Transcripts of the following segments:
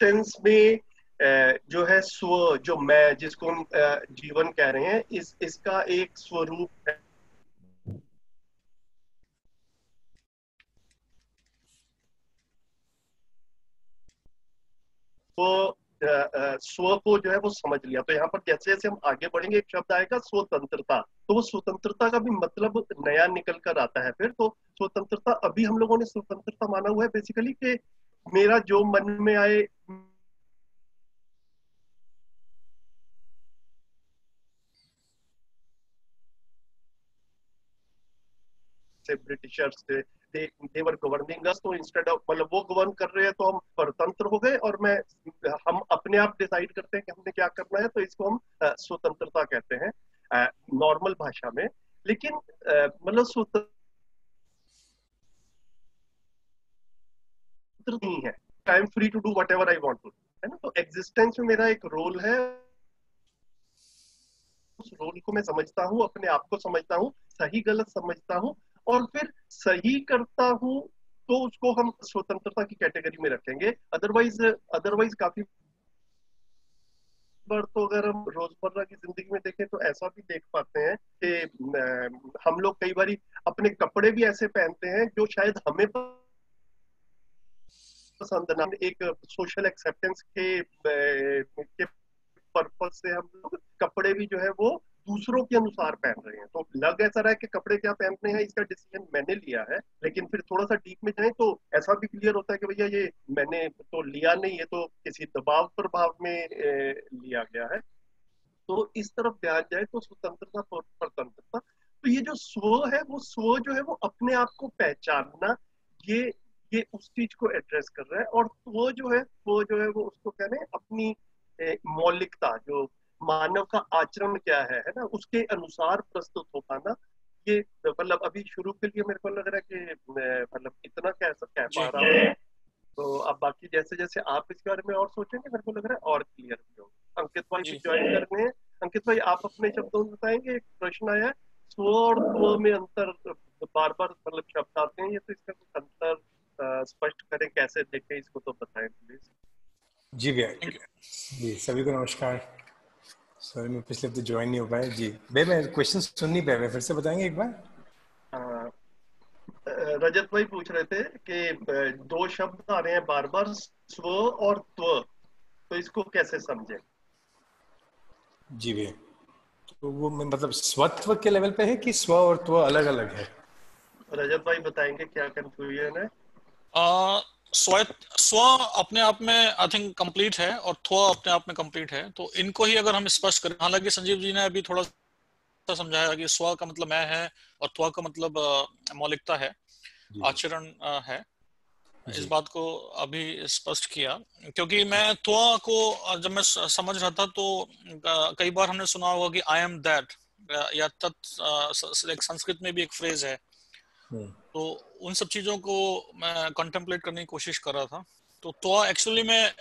Tense में जो है स्व, जो मैं, जिसको हम जीवन कह रहे हैं, इसका एक स्वरूप है। वो स्व को जो है वो समझ लिया। तो यहाँ पर जैसे जैसे हम आगे बढ़ेंगे एक शब्द आएगा स्वतंत्रता। तो वो स्वतंत्रता का भी मतलब नया निकल कर आता है फिर। तो स्वतंत्रता, अभी हम लोगों ने स्वतंत्रता माना हुआ है बेसिकली कि मेरा जो मन में आए, से ब्रिटिशर्स थे, दे वर गवर्निंग अस, तो इंस्टेड ऑफ, मतलब वो गवर्न कर रहे हैं तो हम स्वतंत्र हो गए, और हम अपने आप डिसाइड करते हैं कि हमने क्या करना है, तो इसको हम स्वतंत्रता कहते हैं नॉर्मल भाषा में। लेकिन मतलब स्वतंत्र नहीं है, I am free to do whatever I want to, है ना। तो एग्जिस्टेंस में मेरा एक रोल है, उस रोल को मैं समझता हूँ, अपने आप को समझता हूँ, सही गलत समझता हूँ, और फिर सही करता हूँ, तो उसको हम स्वतंत्रता की कैटेगरी में रखेंगे। अदरवाइज अदरवाइज काफी बार तो अगर हम रोजमर्रा की जिंदगी में देखें तो ऐसा भी देख पाते हैं कि हम लोग कई बार अपने कपड़े भी ऐसे पहनते हैं जो शायद हमें पसंद ना, एक सोशल एक्सेप्टेंस के पर्पज से हम लोग कपड़े भी जो है वो दूसरों के अनुसार पहन रहे हैं। तो लग ऐसा रहा है कि कपड़े क्या पहनने हैं इसका डिसीजन मैंने लिया है, लेकिन फिर थोड़ा सा डीप में जाए तो ऐसा भी क्लियर होता है कि भैया ये मैंने तो लिया नहीं, ये तो किसी दबाव प्रभाव में लिया गया है। तो इस तरफ ध्यान जाए तो स्वतंत्रता, स्वतंत्रता, तो ये जो स्व है, वो स्व जो है वो अपने आप को पहचानना, ये ये उस चीज को एड्रेस कर रहा है। और वो जो है वो उसको कह रहे हैं अपनी मौलिकता, जो मानव का आचरण क्या है ना, उसके अनुसार प्रस्तुत हो पाना। ये मतलब अभी शुरू के लिए मेरे को लग रहा है कि मतलब इतना कैसा कह पा जी रहा हूँ। तो अब बाकी जैसे जैसे आप इसके बारे में और सोचेंगे, मेरे को लग रहा है और क्लियर भी होगा। अंकित भाई भी जी ज्वाइन करने हैं। अंकित भाई, आप अपने शब्दों में बताएंगे, एक प्रश्न आया है, स्व और त्व में अंतर बार बार मतलब शब्द आते हैं, ये तो इसका कुछ अंतर स्पष्ट करें, कैसे देखें इसको, तो बताएं प्लीज। जी भैया। Thank you. जी सभी को नमस्कार। सॉरी मैं पिछले हफ्ते ज्वाइन नहीं हो पाया जी भैया। मैं क्वेश्चन सुन नहीं पाया, फिर से बताएंगे एक बार। रजत भाई पूछ रहे थे कि दो शब्द आ रहे हैं बार बार, स्व और त्व, तो इसको कैसे समझें। जी भैया, तो वो मतलब स्वत्व के लेवल पे है कि स्व और त्व अलग अलग है? रजत भाई बताएंगे क्या कंफ्यूजन है। स्व स्व अपने आप में आई थिंक कंप्लीट है, और त्व अपने आप में कंप्लीट है। तो इनको ही अगर हम स्पष्ट करें, हालांकि संजीव जी ने अभी थोड़ा सा समझाया कि स्व का मतलब मैं है, और त्व का मतलब मौलिकता है, जी जी आचरण है। इस जी बात को अभी स्पष्ट किया, क्योंकि मैं त्व को जब मैं समझ रहा था तो कई बार हमने सुना होगा कि आई एम दैट, या तत्, एक संस्कृत में भी एक फ्रेज है। तो उन सब चीजों को मैं कंटेम्पलेट करने की कोशिश कर रहा था। तो एक्चुअली मैं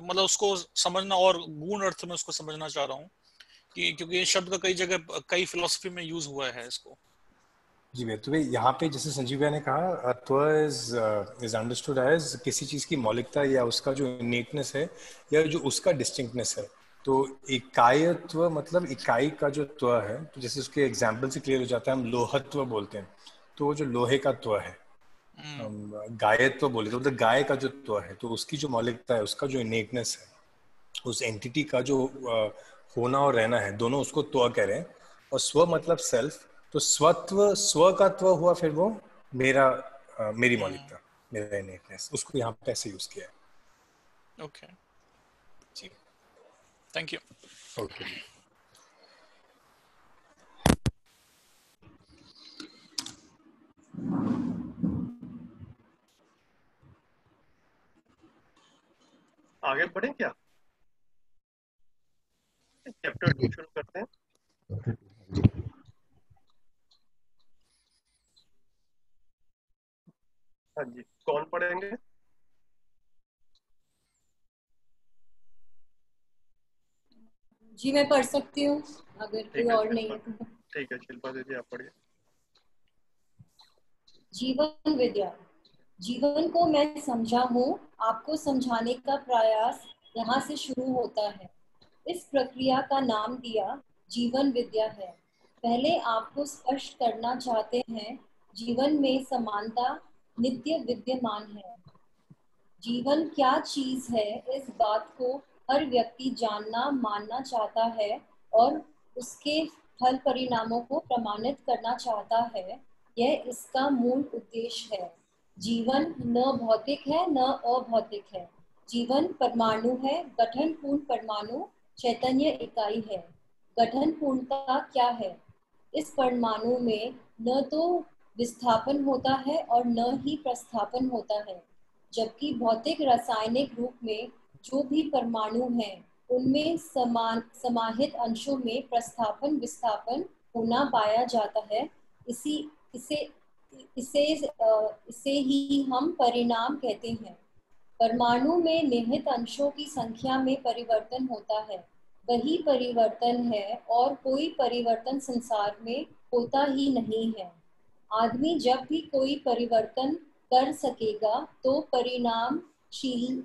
मतलब उसको समझना और गूढ़ अर्थ में उसको समझना चाह रहा हूँ, कि क्योंकि ये शब्द का कई जगह कई फिलोसफी में यूज हुआ है इसको। जी भैया। तो भाई यहाँ पे जैसे संजीव भैया ने कहा, त्व इज अंडरस्टूड एज किसी चीज की मौलिकता या उसका जो इनेटनेस है या जो उसका डिस्टिंक्टनेस है। तो इकायत्व मतलब इकाई का जो त्व है, तो जैसे उसके एग्जाम्पल से क्लियर हो जाता है, हम लोहत्व बोलते हैं तो वो जो लोहे का त्व है। हम गायत्व बोले तो मतलब गाय का जो त्व है, तो उसकी जो मौलिकता है, उसका जो इनेटनेस है, उस एंटिटी का जो होना और रहना है, दोनों उसको त्व कह रहे हैं। और स्व मतलब सेल्फ, तो स्वत्व, स्व का त्व हुआ फिर वो मेरा, मेरी मौलिकता, मेरा इनेटनेस, उसको यहाँ पे ऐसे यूज किया है। ओके, जी थैंक यू। ओके। आगे बढ़े क्या, चैप्टर 2 शुरू करते हैं। हाँ जी, कौन पढ़ेंगे। जी मैं पढ़ सकती हूँ अगर कोई ठीक है और नहीं शिल्पा, है तो। ठीक है शिल्पा दीदी आप पढ़िए। जीवन विद्या। जीवन को मैं समझा हूँ, आपको समझाने का प्रयास यहाँ से शुरू होता है। इस प्रक्रिया का नाम दिया जीवन विद्या है। पहले आपको स्पष्ट करना चाहते हैं, जीवन में समानता नित्य विद्यमान है। जीवन क्या चीज है, इस बात को हर व्यक्ति जानना मानना चाहता है और उसके फल परिणामों को प्रमाणित करना चाहता है। यह इसका मूल उद्देश्य है। जीवन न भौतिक है न अभौतिक है। जीवन परमाणु है, गठन पूर्ण परमाणु चैतन्य इकाई है। गठन पूर्णता क्या है? इस परमाणु में न तो विस्थापन होता है और न ही प्रस्थापन होता है, जबकि भौतिक रासायनिक रूप में जो भी परमाणु हैं उनमें समाहित अंशों में प्रस्थापन विस्थापन होना पाया जाता है। इसी इसे इसे इसे ही हम परिणाम कहते हैं। परमाणु में निहित अंशों की संख्या में परिवर्तन होता है, वही परिवर्तन है और कोई परिवर्तन संसार में होता ही नहीं है। आदमी जब भी कोई परिवर्तन कर सकेगा तो परिणामशील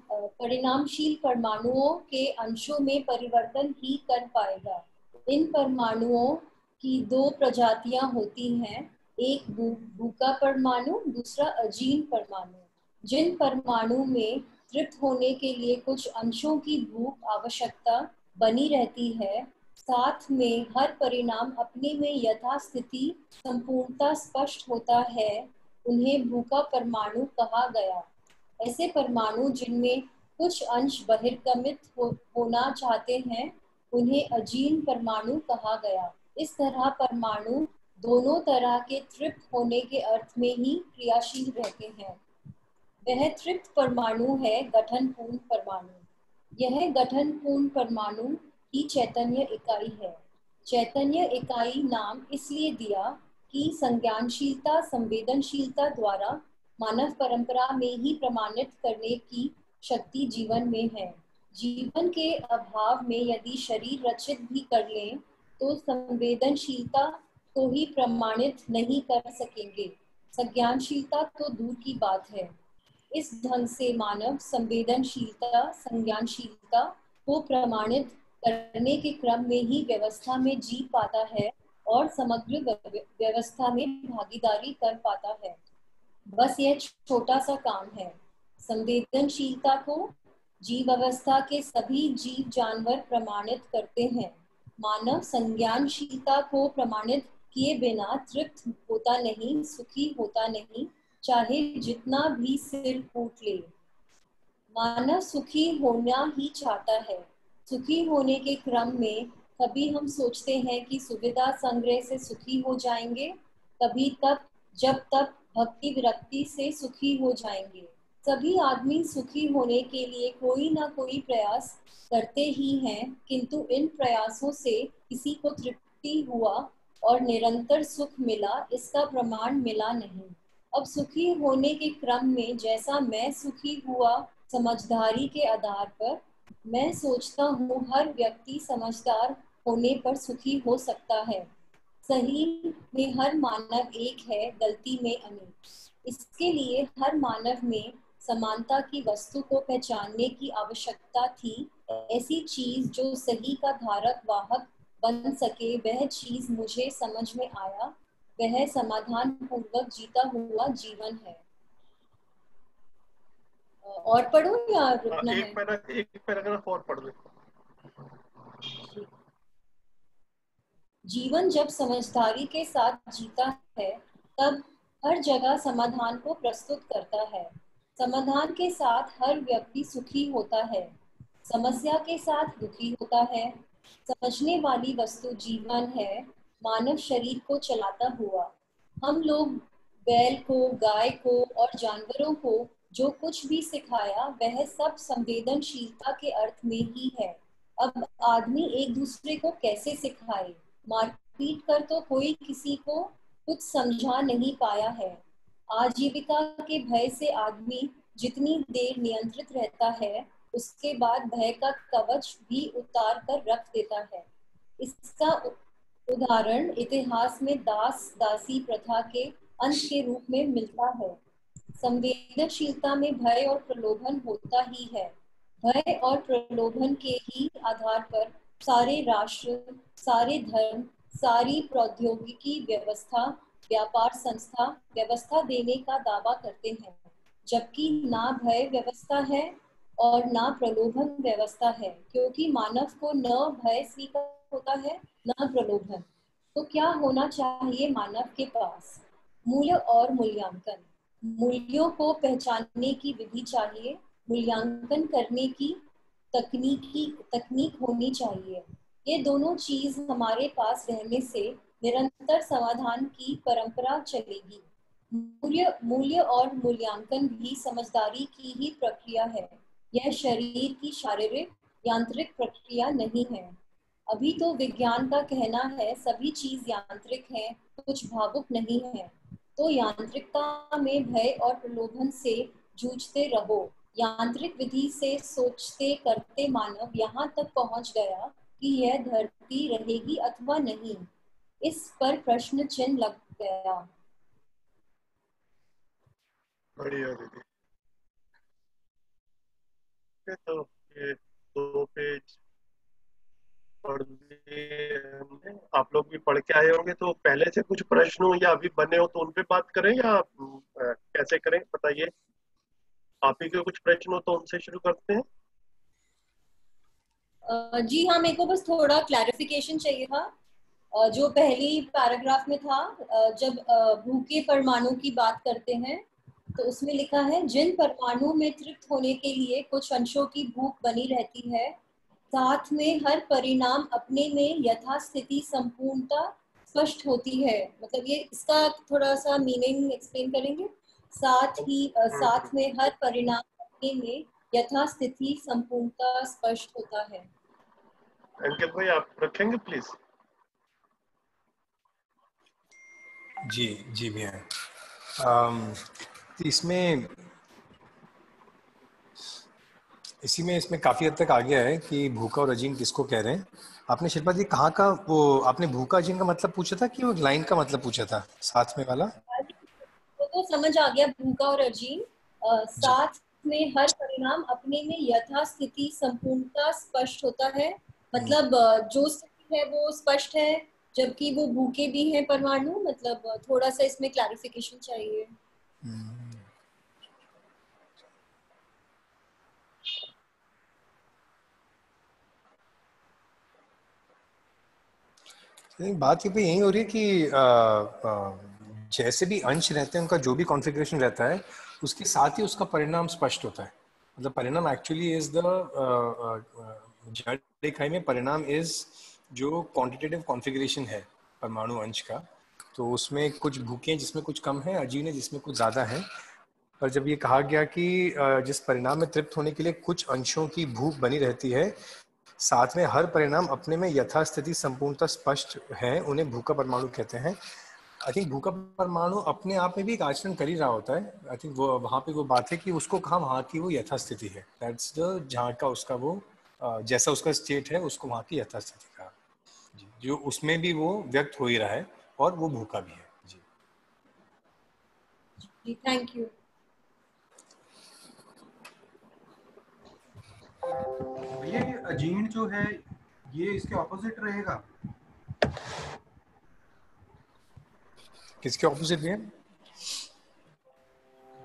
परमाणुओं के अंशों में परिवर्तन ही कर पाएगा। इन परमाणुओं की दो प्रजातियां होती हैं, एक भूखा परमाणु, दूसरा अजीर्ण परमाणु। जिन परमाणु में तृप्त होने के लिए कुछ अंशों की भूख आवश्यकता बनी रहती है, साथ में हर परिणाम अपने में यथास्थिति संपूर्णता स्पष्ट होता है, उन्हें भूखा परमाणु कहा गया। ऐसे परमाणु जिनमें कुछ अंश बहिर्गमित होना चाहते हैं, उन्हें अजीर्ण परमाणु कहा गया। इस तरह परमाणु दोनों तरह के तृप्त होने के अर्थ में ही क्रियाशील रहते हैं। वह तृप्त परमाणु है गठन पूर्ण परमाणु। यह गठन पूर्ण परमाणु की चैतन्य इकाई है। चैतन्य इकाई नाम इसलिए दिया कि संज्ञानशीलता संवेदनशीलता द्वारा मानव परंपरा में ही प्रमाणित करने की शक्ति जीवन में है। जीवन के अभाव में यदि शरीर रचित भी कर लें तो संवेदनशीलता को ही प्रमाणित नहीं कर सकेंगे। संज्ञानशीलता तो दूर की बात है। इस ढंग से मानव संवेदनशीलता संज्ञानशीलता को प्रमाणित करने के क्रम में ही व्यवस्था में जी पाता है और समग्र व्यवस्था में भागीदारी कर पाता है। बस यह छोटा सा काम है। संवेदनशीलता को जीव अवस्था के सभी जीव जानवर प्रमाणित करते हैं। मानव संज्ञानशीलता को प्रमाणित किए बिना तृप्त होता नहीं, सुखी होता नहीं, चाहे जितना भी सिर फूट ले। मानव सुखी होना ही चाहता है। सुखी होने के क्रम में कभी हम सोचते हैं कि सुविधा संग्रह से सुखी हो जाएंगे, कभी तब जब तक भक्ति विरक्ति से सुखी हो जाएंगे। सभी आदमी सुखी होने के लिए कोई ना कोई प्रयास करते ही हैं, किंतु इन प्रयासों से किसी को तृप्ति हुआ और निरंतर सुख मिला, इसका प्रमाण मिला नहीं। अब सुखी होने के क्रम में जैसा मैं सुखी हुआ समझदारी के आधार पर, मैं सोचता हूँ हर व्यक्ति समझदार होने पर सुखी हो सकता है। सही में हर मानव एक है, गलती में अनेक। इसके लिए हर मानव में समानता की वस्तु को पहचानने की आवश्यकता थी। ऐसी चीज जो सही का धारक वाहक बन सके, वह चीज मुझे समझ में आया, वह समाधान पूर्वक जीता हुआ जीवन है। और पढ़ो या रुकना है? एक पैराग्राफ और पढ़ लो। जीवन जब समझदारी के साथ जीता है, तब हर जगह समाधान को प्रस्तुत करता है। समाधान के साथ हर व्यक्ति सुखी होता है, समस्या के साथ दुखी होता है। समझने वाली वस्तु जीवन है, मानव शरीर को चलाता हुआ। हम लोग बैल को, गाय को और जानवरों को जो कुछ भी सिखाया, वह सब संवेदनशीलता के अर्थ में ही है। अब आदमी एक दूसरे को कैसे सिखाए? मारपीट कर तो कोई किसी को कुछ समझा नहीं पाया है। आजीविका के भय से आदमी जितनी देर नियंत्रित रहता है, उसके बाद भय का कवच भी उतार कर रख देता है। इसका उदाहरण इतिहास में दास दासी प्रथा के अंत के रूप में मिलता है। संवेदनशीलता में भय और प्रलोभन होता ही है। भय और प्रलोभन के ही आधार पर सारे राष्ट्र, सारे धर्म, सारी प्रौद्योगिकी व्यवस्था, व्यापार संस्था व्यवस्था देने का दावा करते हैं, जबकि ना भय व्यवस्था है और ना प्रलोभन व्यवस्था है, क्योंकि मानव को न भय स्वीकार होता है न प्रलोभन। तो क्या होना चाहिए मानव के पास? मूल्य और मूल्यांकन। मूल्यों को पहचानने की विधि चाहिए, मूल्यांकन करने की तकनीक होनी चाहिए। ये दोनों चीज हमारे पास रहने से निरंतर समाधान की परंपरा चलेगी। मूल्य और मूल्यांकन भी समझदारी की ही प्रक्रिया है। यह शरीर की शारीरिक यांत्रिक प्रक्रिया नहीं है। अभी तो विज्ञान का कहना है सभी चीज यांत्रिक है, कुछ भावुक नहीं है। तो यांत्रिकता में भय और प्रलोभन से जूझते रहो। यांत्रिक विधि से सोचते करते मानव यहाँ तक पहुँच गया कि यह धरती रहेगी अथवा नहीं, इस पर प्रश्न चिन्ह लग गया। बढ़िया दीदी। तो ये 2 पेज पढ़ लिए हमने, आप लोग भी पढ़ के आए होंगे, तो पहले से कुछ प्रश्न हो या अभी बने हो तो उन पे बात करें या कैसे करें बताइए। आप ही के कुछ प्रश्न हो तो उनसे शुरू करते हैं। जी हाँ, मेरे को बस थोड़ा क्लैरिफिकेशन चाहिए था। जो पहली पैराग्राफ में था, जब भूखे परमाणु की बात करते हैं तो उसमें लिखा है जिन परमाणु में तृप्त होने के लिए कुछ अंशों की भूख बनी रहती है, साथ में हर परिणाम अपने में यथास्थिति संपूर्णता स्पष्ट होती है। मतलब ये इसका थोड़ा सा मीनिंग एक्सप्लेन करेंगे? साथ में हर परिणाम अपने में यथास्थिति संपूर्णता स्पष्ट होता है। अंकित भाई आप रखेंगे प्लीज। जी जी भैया। इसमें इसमें काफी हद तक आ गया है कि भूखा और अजीन किसको कह रहे हैं। आपने शिल्पा जी कहाँ का वो आपने भूखा अजीन का मतलब पूछा था कि वो लाइन का मतलब पूछा था साथ में वाला? वो तो समझ आ गया, भूखा और अजीन। जी साथ में हर परिणाम अपने में यथास्थिति संपूर्णता स्पष्ट होता है। मतलब जो स्थिति है वो स्पष्ट है, जबकि वो भूखे भी हैं परमाणु। मतलब थोड़ा सा इसमें क्लैरिफिकेशन चाहिए। बात ये पे यही हो रही है कि जैसे भी अंश रहते हैं उनका जो भी कॉन्फ़िगरेशन रहता है उसके साथ ही उसका परिणाम स्पष्ट होता है। मतलब परिणाम एक्चुअली इज द जड़ इकाई में परिणाम इज जो क्वांटिटेटिव कॉन्फ़िगरेशन है परमाणु अंश का। तो उसमें कुछ भूखे हैं जिसमें कुछ कम है, अजीन है जिसमें कुछ ज़्यादा है। पर जब ये कहा गया कि जिस परिणाम में तृप्त होने के लिए कुछ अंशों की भूख बनी रहती है, साथ में हर परिणाम अपने में यथास्थिति संपूर्णता स्पष्ट है, उन्हें भूखा परमाणु कहते हैं। आई थिंक भूखा परमाणु अपने आप में भी एक आचरण कर ही रहा होता है। आई थिंक वो वहाँ पे वो बात है कि उसको कहा वहाँ की वो यथास्थिति है। दैट्स द जहाँ का उसका वो जैसा उसका स्टेट है उसको वहाँ की यथास्थिति कहा जी, जो उसमें भी वो व्यक्त हो ही रहा है और वो भूखा भी है जी। जी थैंक यू। ये अजीर्ण जो है ये इसके ऑपोजिट रहेगा। किसके ऑपोजिट भी है?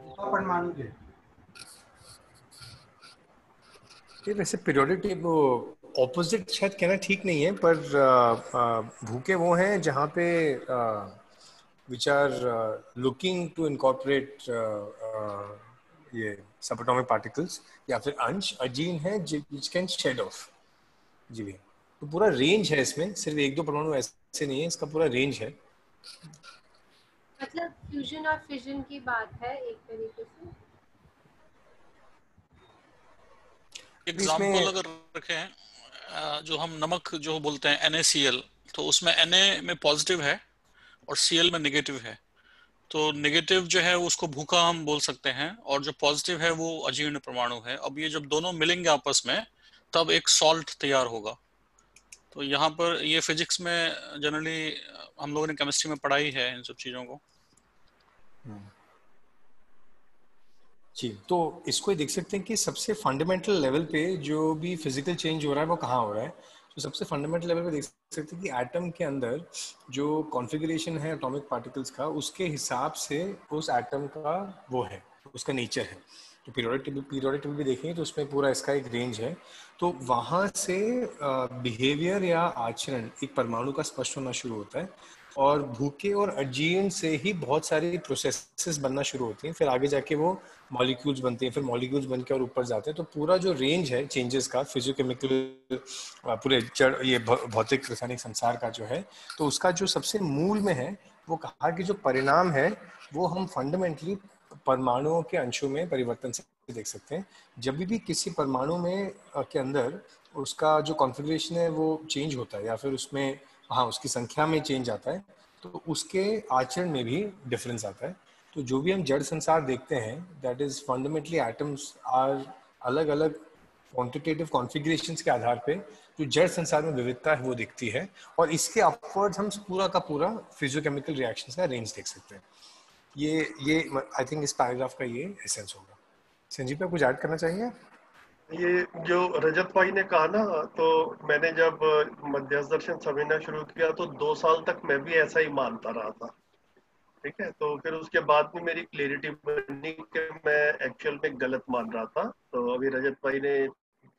भूखा परमाणु के। ये वैसे पीरियोडिक टेबल ऑपोजिट शायद कहना ठीक नहीं है, पर भूखे वो हैं जहाँ पे which are looking to incorporate ये सबएटॉमिक पार्टिकल्स या फिर अंश। अजीन है विच कैन शेड ऑफ। जी भैया, तो पूरा रेंज है इसमें, सिर्फ एक दो परमाणु ऐसे नहीं है, इसका पूरा रेंज है। मतलब फ्यूजन और फिजन की बात है एक तरीके से। एग्जाम्पल अगर रखें, जो हम नमक जो बोलते हैं NaCl, तो उसमें Na में पॉजिटिव है और Cl में नेगेटिव है। तो नेगेटिव जो है उसको भूखा हम बोल सकते हैं और जो पॉजिटिव है वो अजीर्ण परमाणु है। अब ये जब दोनों मिलेंगे आपस में तब एक सॉल्ट तैयार होगा। तो यहाँ पर ये फिजिक्स में जनरली हम लोगों ने केमिस्ट्री में पढ़ाई है इन सब चीजों को। जी, तो इसको देख सकते हैं कि सबसे फंडामेंटल लेवल पे जो भी फिजिकल चेंज हो रहा है वो कहाँ हो रहा है। तो सबसे फंडामेंटल लेवल पे देख सकते हैं कि एटम के अंदर जो कॉन्फ़िगरेशन है एटॉमिक पार्टिकल्स का, उसके हिसाब से उस एटम का वो है, उसका नेचर है। तो पीरियोडिक टेबल भी देखेंगे तो उसमें पूरा इसका एक रेंज है। तो वहाँ से बिहेवियर या आचरण एक परमाणु का स्पष्ट होना शुरू होता है, और भूखे और अजीर्ण से ही बहुत सारी प्रोसेसेस बनना शुरू होती हैं, फिर आगे जाके वो मॉलिक्यूल्स बनते हैं, फिर मॉलिक्यूल्स बनकर और ऊपर जाते हैं। तो पूरा जो रेंज है चेंजेस का फिजियोकेमिकल, पूरे जड़ ये भौतिक रासायनिक संसार का जो है, तो उसका जो सबसे मूल में है वो कहा कि जो परिणाम है वो हम फंडामेंटली परमाणुओं के अंशों में परिवर्तन से देख सकते हैं। जब भी किसी परमाणु में के अंदर उसका जो कॉन्फ़िगरेशन है वो चेंज होता है, या फिर उसमें हाँ उसकी संख्या में चेंज आता है, तो उसके आचरण में भी डिफरेंस आता है। तो जो भी हम जड़ संसार देखते हैं, that is fundamentally atoms are अलग अलग क्वांटिटेटिव कॉन्फ़िगरेशंस के आधार पे जो जड़ संसार में विविधता है वो दिखती है, और इसके अपवर्ड्स हम पूरा का पूरा फिजियोकेमिकल रिएक्शंस का रेंज देख सकते हैं। ये आई थिंक इस पैराग्राफ का ये एसेंस होगा। संजीव पे कुछ ऐड करना चाहिए? ये जो रजत भाई ने कहा ना, तो मैंने जब मध्यस्थ दर्शन समझना शुरू किया तो 2 साल तक मैं भी ऐसा ही मानता रहा था। ठीक है, तो फिर उसके बाद में मेरी क्लैरिटी बनी कि मैं एक्चुअल में गलत मान रहा था। तो अभी रजत भाई ने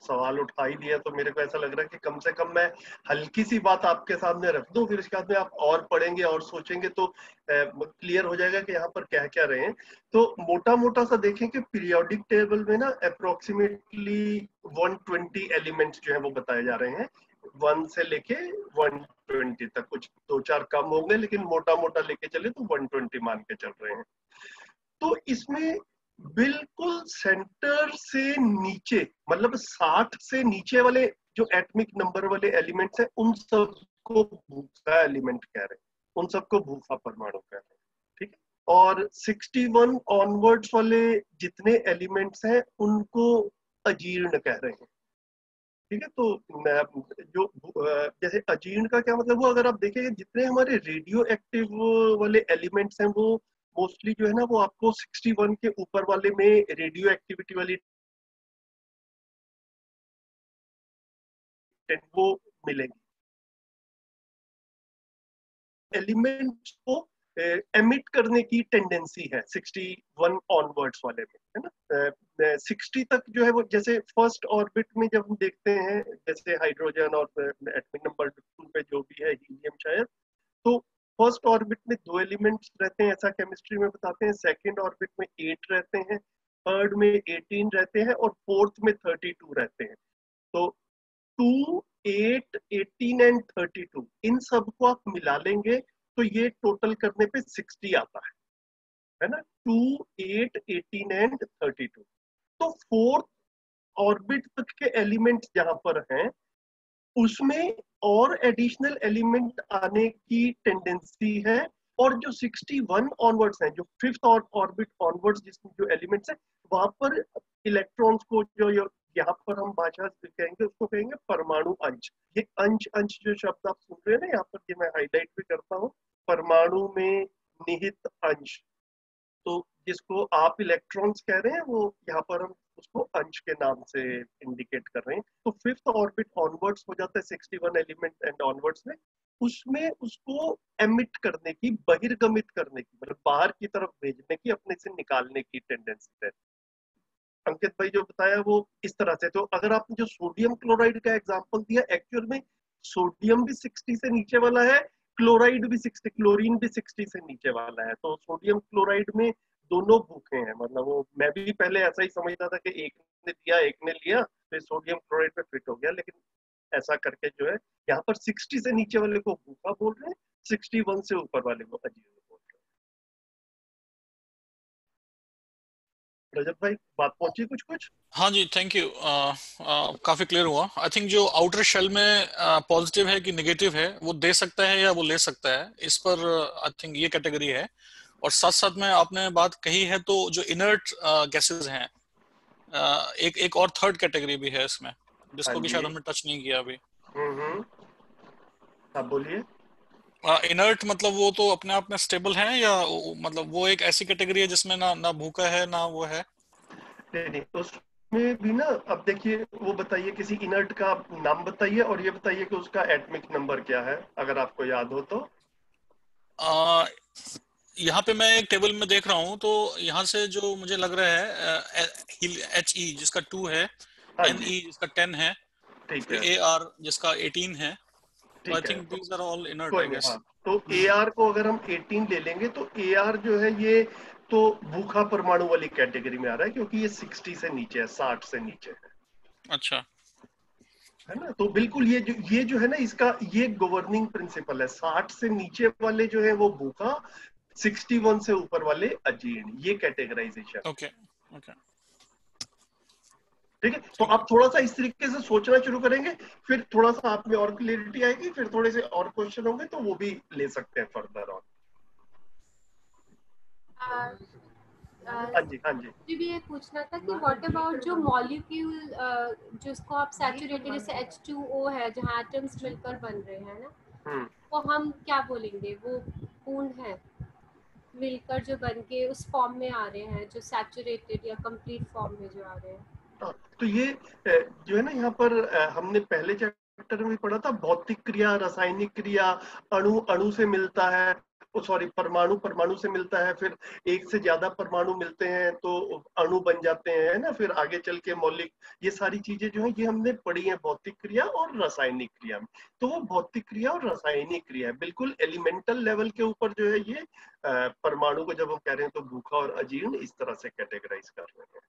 सवाल उठा ही दिया, तो मेरे को ऐसा लग रहा है कि कम से कम मैं हल्की सी बात आपके सामने रख दूं, फिर इसके बाद में आप और पढ़ेंगे और सोचेंगे तो क्लियर हो जाएगा कि यहाँ पर क्या क्या रहे हैं। तो मोटा मोटा सा देखें कि पीरियोडिक टेबल में ना अप्रोक्सीमेटली 120 एलिमेंट्स जो है वो बताए जा रहे हैं, 1 से लेके 120 तक। कुछ 2-4 कम होंगे, लेकिन मोटा मोटा लेके चले तो 120 मान के चल रहे हैं। तो इसमें बिल्कुल सेंटर से नीचे, मतलब 60 से नीचे वाले जो एटॉमिक नंबर वाले एलिमेंट्स हैं, उन सबको भूखा एलिमेंट कह रहे हैं, उन सबको भूखा परमाणु कह रहे हैं। ठीक है, और 61 ऑनवर्ड्स वाले जितने एलिमेंट्स हैं उनको अजीर्ण कह रहे हैं। ठीक है, तो जो जैसे अजीर्ण का क्या मतलब, वो अगर आप देखेंगे जितने हमारे रेडियो एक्टिव वाले एलिमेंट्स हैं वो मोस्टली जो है ना वो आपको 61 के ऊपर वाले में रेडियो एक्टिविटी वाली वो मिलेंगी। एलिमेंट्स को एमिट करने की टेंडेंसी है 61 ऑनवर्ड्स वाले में, है ना। 60 तक जो है वो, जैसे फर्स्ट ऑर्बिट में जब हम देखते हैं, जैसे हाइड्रोजन और एटॉमिक नंबर 2 पे जो भी है हीलियम शायद, तो फर्स्ट ऑर्बिट में 2 एलिमेंट्स रहते हैं, ऐसा केमिस्ट्री में बताते हैं। सेकंड ऑर्बिट में 8 रहते हैं, थर्ड में 18 रहते हैं, और फोर्थ में 32 रहते हैं। तो 2, 8, 18 एंड 32, इन सबको आप मिला लेंगे तो ये टोटल करने पे 60 आता है ना। 2, 8, 18 एंड 32। तो फोर्थ ऑर्बिट तक के एलिमेंट्स जहां पर हैं उसमें और एडिशनल एलिमेंट आने की टेंडेंसी है। और जो 61 ऑनवर्ड्स हैं, जो फिफ्थ ऑर्बिट ऑनवर्ड्स जिसमें जो एलिमेंट्स हैं, वहां पर इलेक्ट्रॉन्स को जो यहाँ पर हम भाषा कहेंगे उसको कहेंगे परमाणु अंश। ये अंश अंश जो शब्द आप सुन रहे हैं ना यहाँ पर, ये मैं हाईलाइट भी करता हूँ, परमाणु में निहित अंश। तो जिसको आप इलेक्ट्रॉन्स कह रहे हैं वो यहाँ पर हम उसको अंश के नाम से इंडिकेट कर रहे हैं। तो फिफ्थ ऑर्बिट ऑनवर्ड्स हो जाता है 61 एलिमेंट एंड ऑनवर्ड्स में, उसमें उसको एमिट करने की, बहिर्गमित करने की, मतलब बाहर की तरफ भेजने की, अपने से निकालने की टेंडेंसी है। अंकित भाई जो बताया वो इस तरह से। तो अगर आपने जो सोडियम क्लोराइड का एग्जांपल दिया, एक्चुअल में सोडियम भी 60 से नीचे वाला है, क्लोराइड भी 60, क्लोरीन भी 60 से नीचे वाला है। तो सोडियम क्लोराइड में दोनों भूखे हैं, मतलब वो मैं भी पहले ऐसा ही समझता था कि एक ने दिया एक ने लिया तो सोडियम क्लोराइड पे फिट हो गया, लेकिन ऐसा करके जो है यहाँ पर 60 से नीचे वाले को भूखा बोल रहे हैं, 61 से ऊपर वाले को अजीर्ण बोल रहे हैं। रजत भाई बात पहुंची कुछ कुछ? हाँ जी, थैंक यू। काफी क्लियर हुआ। आई थिंक जो आउटर शेल में पॉजिटिव है कि नेगेटिव है वो दे सकता है या वो ले सकता है, इस पर आई थिंक ये कैटेगरी है। और साथ साथ में आपने बात कही है तो जो इनर्ट गैसेस हैं, एक और थर्ड कैटेगरी भी है इसमें, जिसको भी शायद हमने टच नहीं किया अभी। आप बोलिए। इनर्ट मतलब वो तो अपने आप में स्टेबल है, या मतलब वो एक ऐसी कैटेगरी है जिसमें ना भूखा है ना वो है? नहीं नहीं, उसमें भी ना, अब देखिए वो बताइए किसी इनर्ट का नाम बताइए और ये बताइए कि उसका एटॉमिक नंबर क्या है, अगर आपको याद हो तो। यहाँ पे मैं एक टेबल में देख रहा हूँ, तो यहाँ से जो मुझे लग रहा है HE जिसका 2 है, हाँ NE जी, जिसका 10 है, ठीक फिर है, AR जिसका 18 है। तो आई ठीक है, think these are all inert, कोई आई नहीं। गेस। हाँ, तो AR को अगर हम 18 ले लेंगे तो AR जो है ये तो भूखा परमाणु वाली कैटेगरी में आ रहा है, क्योंकि ये 60 से नीचे है, 60 से नीचे अच्छा, है ना। तो बिल्कुल ये जो है ना, इसका ये गवर्निंग प्रिंसिपल है। 60 से नीचे वाले जो है वो भूखा, 61 से ऊपर वाले अजीर्ण, ये कैटेगराइजेशन। ओके ओके, ठीक है, तो ठीक है। आप थोड़ा सा इस तरीके से सोचना शुरू करेंगे, फिर थोड़ा सा आप में और क्लियरिटी आएगी, फिर थोड़े से और क्वेश्चन होंगे तो वो भी ले सकते हैं फर्दर ऑन। हाँ जी, हाँ जी। मुझे भी ये पूछना था कि व्हाट अबाउट जो मॉलिक्यूल जिसको आप सैचुरेटेड, जैसे H2O है जहाँ एटम्स मिलकर बन रहे हैं ना, हम्म। वो हम क्या बोलेंगे, वो पूर्ण है, मिलकर जो बन के उस फॉर्म में आ रहे हैं, जो सैचुरेटेड या कंप्लीट फॉर्म में जो आ रहे हैं। हाँ, तो ये जो है ना, यहाँ पर हमने पहले चैप्टर में भी पढ़ा था, भौतिक क्रिया, रासायनिक क्रिया, अणु अणु से मिलता है, सॉरी, परमाणु परमाणु से मिलता है, फिर एक से ज्यादा परमाणु मिलते हैं तो अणु बन जाते हैं, है ना, फिर आगे चल के मौलिक, ये सारी चीजें जो है ये हमने पढ़ी है भौतिक क्रिया और रासायनिक क्रिया में। तो वो भौतिक क्रिया और रासायनिक क्रिया है, बिल्कुल एलिमेंटल लेवल के ऊपर जो है ये परमाणु को जब हम कह रहे हैं तो भूखा और अजीर्ण इस तरह से कैटेगराइज कर रहे हैं।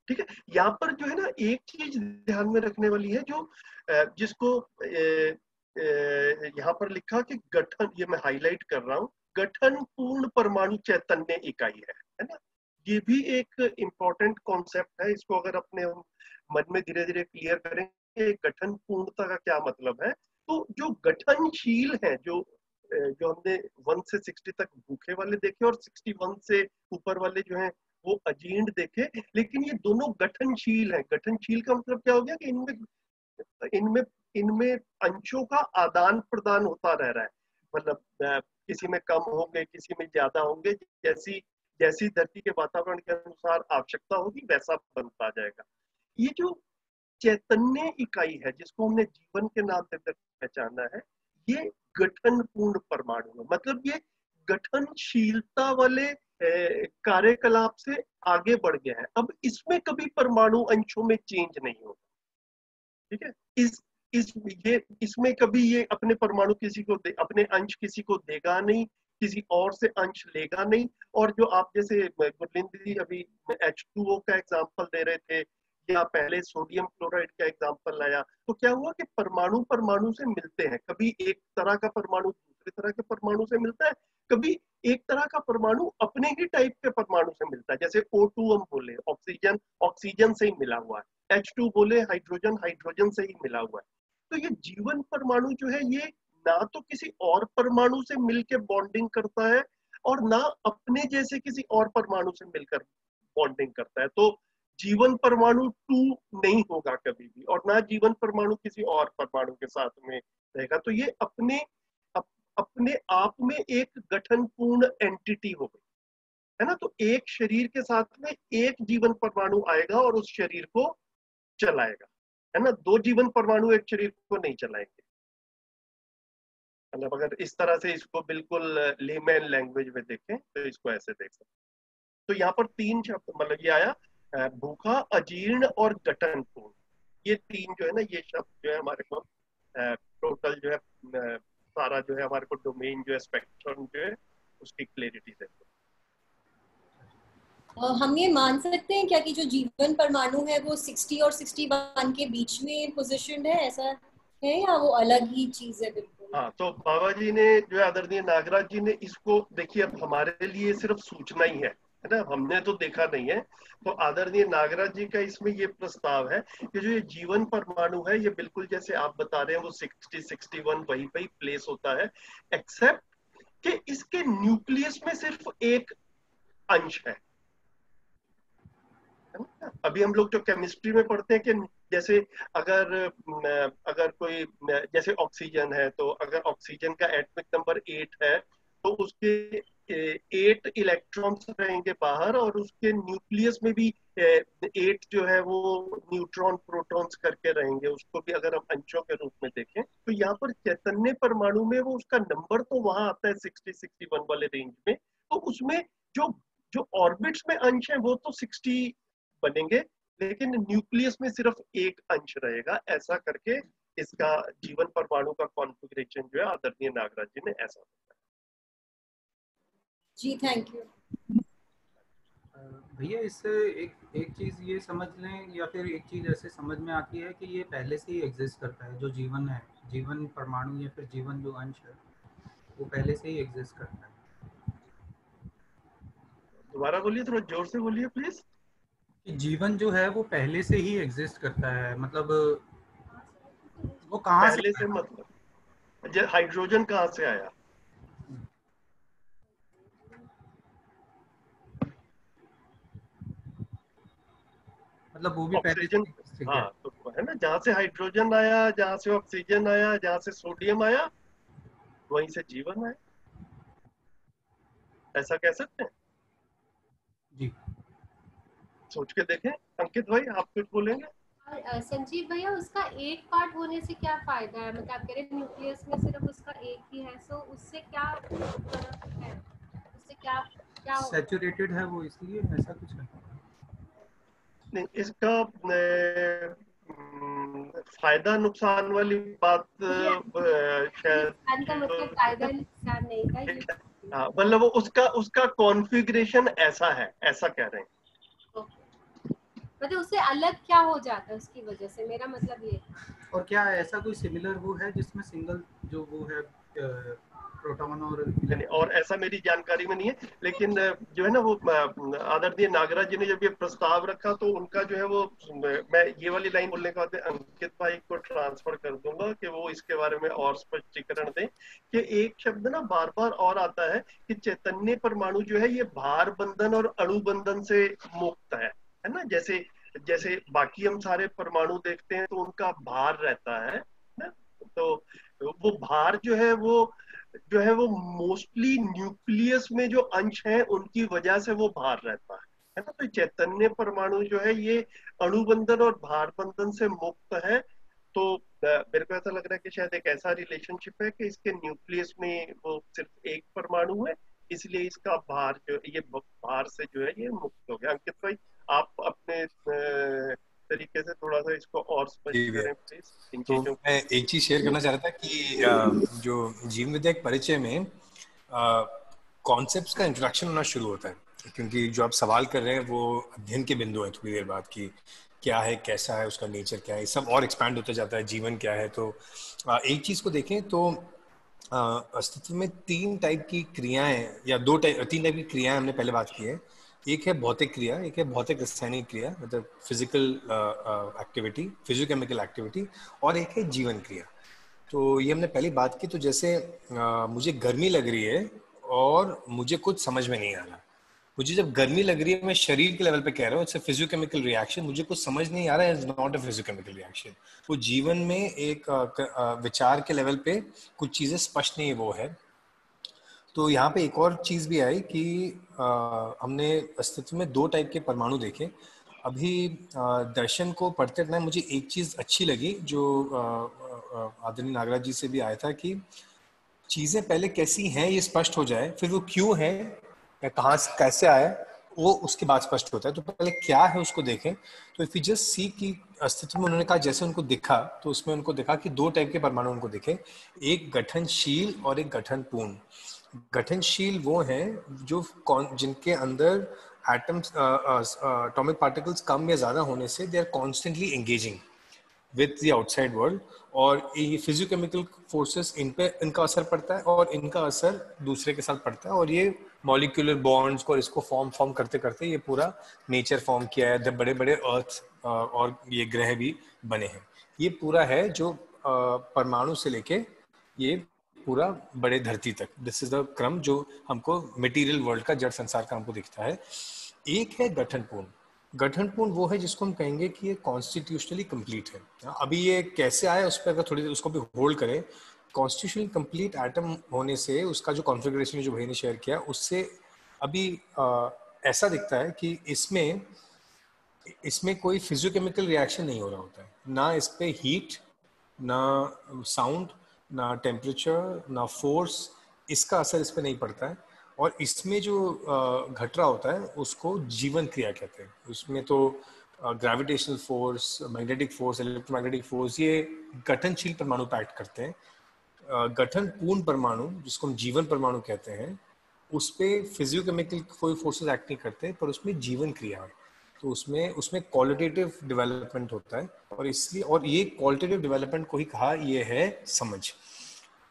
ठीक है, यहाँ पर जो है ना एक चीज ध्यान में रखने वाली है, जो जिसको यहाँ पर लिखा कि गठन, ये मैं हाईलाइट कर रहा हूँ, गठन पूर्ण परमाणु चैतन्य इकाई है ना। ये भी एक इम्पोर्टेंट कॉन्सेप्ट है, इसको अगर अपने हम मन में धीरे धीरे क्लियर करेंगे गठन पूर्णता का क्या मतलब है। तो जो गठनशील है, जो हमने 1 से 60 तक भूखे वाले देखे और 61 से ऊपर वाले जो हैं वो अजीर्ण देखे, लेकिन ये दोनों गठनशील हैं। गठनशील का मतलब क्या हो गया कि इनमें इनमें अंशों का आदान प्रदान होता रह रहा है, मतलब किसी में कम होंगे, किसी में ज्यादा होंगे, जैसी जैसी धरती के वातावरण के अनुसार आवश्यकता होगी वैसा बनता जाएगा। ये जो चैतन्य इकाई है जिसको हमने जीवन के नाम से पहचाना है, ये गठन पूर्ण परमाणु है, मतलब ये गठनशीलता वाले कार्यकलाप से आगे बढ़ गया है। अब इसमें कभी परमाणु अंशों में चेंज नहीं होगा, ठीक है। इसमें कभी ये अपने परमाणु किसी को अपने अंश किसी को देगा नहीं, किसी और से अंश लेगा नहीं। और जो आप जैसे गुरलिंद जी अभी H2O का एग्जांपल दे रहे थे, या पहले सोडियम क्लोराइड का एग्जांपल लाया, तो क्या हुआ कि परमाणु परमाणु से मिलते हैं, कभी एक तरह का परमाणु दूसरे तरह के परमाणु से मिलता है, कभी एक तरह का परमाणु अपने ही टाइप के परमाणु से मिलता है। जैसे O2 हम बोले, ऑक्सीजन ऑक्सीजन से ही मिला हुआ है, H2 बोले हाइड्रोजन हाइड्रोजन से ही मिला हुआ है। तो ये जीवन परमाणु जो है ये ना तो किसी और परमाणु से मिलकर बॉन्डिंग करता है और ना अपने जैसे किसी और परमाणु से मिलकर बॉन्डिंग करता है। तो जीवन परमाणु 2 नहीं होगा कभी भी, और ना जीवन परमाणु किसी और परमाणु के साथ में रहेगा। तो ये अपने आप में एक गठनपूर्ण एंटिटी हो गई, है ना। तो एक शरीर के साथ में एक जीवन परमाणु आएगा और उस शरीर को चलाएगा, है ना। 2 जीवन परमाणु एक शरीर को नहीं चलाएंगे। मतलब अगर इस तरह से इसको बिल्कुल लेमैन लैंग्वेज में देखें तो इसको ऐसे देख सकते हैं। तो यहाँ पर 3 शब्द, मतलब ये आया भूखा, अजीर्ण और गठनपूर्ण। ये 3 जो है ना, ये शब्द जो है हमारे को टोटल जो है सारा जो है हमारे को डोमेन जो है, स्पेक्ट्रम जो है उसकी क्लैरिटी देते हैं। हम ये मान सकते हैं क्या कि जो जीवन परमाणु है वो 60 और 61 के बीच में पोजीशनड है, ऐसा है, या वो अलग ही चीज है बिल्कुल? हाँ, तो बाबा जी ने जो है, आदरणीय नागराज जी ने इसको, देखिए अब हमारे लिए सिर्फ सूचना ही है ना, हमने तो देखा नहीं है। तो आदरणीय नागराज जी का इसमें ये प्रस्ताव है कि जो ये जीवन परमाणु है ये बिल्कुल जैसे आप बता रहे हैं वो 60 61 वहीं पे ही प्लेस होता है, एक्सेप्ट कि इसके न्यूक्लियस में सिर्फ एक अंश है ना? अभी हम लोग जो केमिस्ट्री में पढ़ते हैं कि जैसे अगर अगर कोई जैसे ऑक्सीजन है, तो अगर ऑक्सीजन का एटॉमिक नंबर 8 है तो उसके 8 इलेक्ट्रॉन्स रहेंगे बाहर, और उसके न्यूक्लियस में भी 8 जो है वो न्यूट्रॉन प्रोटॉन्स करके रहेंगे। उसको भी अगर हम अंशों के रूप में देखें तो यहाँ पर चैतन्य परमाणु में वो उसका नंबर तो वहां आता है 60-61 वाले रेंज में, तो उसमें जो जो ऑर्बिट्स में अंश है वो तो 60 बनेंगे, लेकिन न्यूक्लियस में सिर्फ एक अंश रहेगा। ऐसा करके इसका जीवन परमाणु का कॉन्फ़िगरेशन जो है आदरणीय नागराज जी ने ऐसा बताया। जी थैंक यू। भैया इससे एक चीज ये समझ लें, या फिर एक चीज ऐसे समझ में आती है कि ये पहले से ही एग्जिस्ट करता है, जो जीवन है, जीवन परमाणु या फिर जीवन जो अंश है वो पहले से ही एग्जिस्ट करता है। दोबारा बोलिए, थोड़ा जोर से बोलिए प्लीज। जीवन जो है वो पहले से ही एग्जिस्ट करता है, मतलब वो कहाँ पहले से मतलब हाइड्रोजन कहाँ से आया? मतलब वो भी ऑक्सीजन, पहले हाँ तो है ना, जहाँ से हाइड्रोजन आया, जहाँ से ऑक्सीजन आया, जहाँ से सोडियम आया, वहीं से जीवन आया, ऐसा कह सकते हैं जी। सोच के देखें। अंकित भाई आप कुछ बोलेंगे? और संजीव भैया उसका एक पार्ट होने से क्या फायदा है, मतलब आप कह रहे हैं न्यूक्लियस में सिर्फ उसका एक ही है, सो उससे क्या फर्क है, उससे क्या क्या सैचुरेटेड है वो, इसलिए ऐसा कुछ है। नहीं, इसका फायदा नुकसान वाली बात शायद का मतलब फायदा नुकसान नहीं था ये। हाँ, मतलब वो उसका कॉन्फ़िगरेशन ऐसा है, ऐसा कह रहे हैं। मतलब उससे अलग क्या हो जाता है उसकी वजह से, मेरा मतलब ये। और क्या ऐसा कोई सिमिलर वो है जिसमें सिंगल जो वो है प्रोटॉन और नहीं, और ऐसा मेरी जानकारी में नहीं है, लेकिन जो है ना वो आदरणीय नागराज जी ने जब ये प्रस्ताव रखा तो उनका जो है वो, मैं ये वाली लाइन बोलने के बाद अंकित भाई को ट्रांसफर कर दूंगा कि वो इसके बारे में और स्पष्टीकरण दें, कि एक शब्द ना बार बार और आता है कि चैतन्य परमाणु जो है ये भार बंधन और अणु बंधन से मुक्त है ना। जैसे जैसे बाकी हम सारे परमाणु देखते हैं तो उनका भार रहता है ना, तो वो भार जो है वो मोस्टली न्यूक्लियस में जो अंश हैं उनकी वजह से वो भार रहता है ना। तो चैतन्य परमाणु जो है ये अणुबंधन और भार बंधन से मुक्त है। तो मेरे को ऐसा लग रहा है कि शायद एक ऐसा रिलेशनशिप है कि इसके न्यूक्लियस में वो सिर्फ एक परमाणु है, इसलिए इसका भार जो ये भार से जो है ये मुक्त हो गया। अंकित भाई आप अपने तरीके से थोड़ा सा इसको और स्पष्ट करें प्लीज इन तो चीजों। मैं एक चीज शेयर करना चाह रहा था कि जो जीवन विद्या के परिचय में कॉन्सेप्ट्स का इंट्रोडक्शन होना शुरू होता है, क्योंकि जो आप सवाल कर रहे हैं वो अध्ययन के बिंदु है थोड़ी देर बाद की क्या है, कैसा है, उसका नेचर क्या है, सब और एक्सपैंड होता जाता है, जीवन क्या है। तो एक चीज को देखें तो अस्तित्व में 3 टाइप की क्रियाएं या 3 टाइप की क्रियाएं हमने पहले बात की है। एक है भौतिक क्रिया, एक है भौतिक रासायनिक क्रिया, मतलब फिजिकल एक्टिविटी, फिजियोकेमिकल एक्टिविटी, और एक है जीवन क्रिया। तो ये हमने पहली बात की। तो जैसे मुझे गर्मी लग रही है और मुझे कुछ समझ में नहीं आ रहा, मुझे जब गर्मी लग रही है मैं शरीर के लेवल पे कह रहा हूँ, इट्स अ फिजियोकेमिकल रिएक्शन, मुझे कुछ समझ नहीं आ रहा है, it's not a physiochemical reaction. वो जीवन में एक विचार के लेवल पे कुछ चीजें स्पष्ट नहीं वो है। तो यहाँ पे एक और चीज भी आई कि हमने अस्तित्व में 2 टाइप के परमाणु देखे। अभी दर्शन को पढ़ते टाइम मुझे एक चीज अच्छी लगी जो आदरणीय नागराज जी से भी आया था कि चीजें पहले कैसी हैं ये स्पष्ट हो जाए, फिर वो क्यों है या कहाँ से कैसे आया वो उसके बाद स्पष्ट होता है। तो पहले क्या है उसको देखें। तो इफ यू जस्ट सी कि अस्तित्व में उन्होंने कहा जैसे उनको दिखा, तो उसमें उनको दिखा कि 2 टाइप के परमाणु उनको दिखे, एक गठनशील और एक गठनपूर्ण। गठनशील वो हैं जो जिनके अंदर एटम्स एटॉमिक पार्टिकल्स कम या ज्यादा होने से they are constantly engaging with the outside world, और ये फिजियोकेमिकल फोर्सेस इन पे इनका असर पड़ता है और इनका असर दूसरे के साथ पड़ता है, और ये मॉलिक्यूलर बॉन्ड्स को इसको फॉर्म करते करते ये पूरा नेचर फॉर्म किया है, बड़े बड़े अर्थ और ये ग्रह भी बने हैं। ये पूरा है जो परमाणु से लेके ये पूरा बड़े धरती तक, दिस इज द क्रम जो हमको मटेरियल वर्ल्ड का, जड़ संसार का हमको दिखता है। एक है गठनपूर्ण। गठनपूर्ण वो है जिसको हम कहेंगे कि ये कॉन्स्टिट्यूशनली कंप्लीट है। अभी ये कैसे आया उस पर अगर थोड़ी देर उसको भी होल्ड करें कॉन्स्टिट्यूशनल कंप्लीट एटम होने से उसका जो कॉन्फ़िगरेशन जो भाई ने शेयर किया उससे अभी ऐसा दिखता है कि इसमें कोई फिजियोकेमिकल रिएक्शन नहीं हो रहा होता है, ना इस पे हीट, ना साउंड, ना टेम्परेचर, ना फोर्स, इसका असर इस पे नहीं पड़ता है। और इसमें जो घट रहा होता है उसको जीवन क्रिया कहते हैं। उसमें तो gravitational force, magnetic force, electromagnetic force, ये गठनशील परमाणु पे एक्ट करते हैं। गठन पूर्ण परमाणु जिसको हम जीवन परमाणु कहते हैं, उस पर फिजियोकेमिकल कोई फोर्सेस एक्ट नहीं करते, पर उसमें जीवन क्रिया है। तो उसमें उसमें क्वालिटेटिव डेवलपमेंट होता है, और इसलिए, और ये क्वालिटेटिव डेवलपमेंट को ही कहा ये है समझ।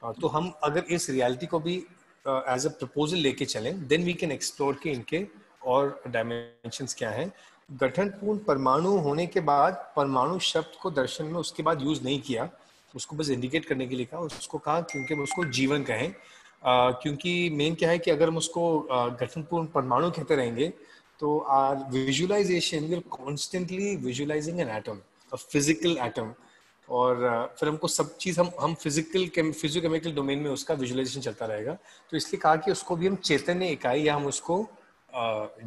तो हम अगर इस रियलिटी को भी एज अ प्रपोजल लेके चलें, देन वी कैन एक्सप्लोर के इनके और डायमेंशंस क्या हैं। गठनपूर्ण परमाणु होने के बाद परमाणु शब्द को दर्शन में उसके बाद यूज नहीं किया, उसको बस इंडिकेट करने के लिए कहा, उसको कहा क्योंकि उसको जीवन कहें। क्योंकि मेन क्या है कि अगर हम उसको गठनपूर्ण परमाणु कहते रहेंगे तो our visualization will constantly visualizing an atom, a physical atom, और फिर हमको सब चीज़ हम फिजियोकेमिकल डोमेन में उसका विजुअलाइजेशन चलता रहेगा। तो इसलिए कहा कि उसको भी हम चैतन्य इकाई या हम उसको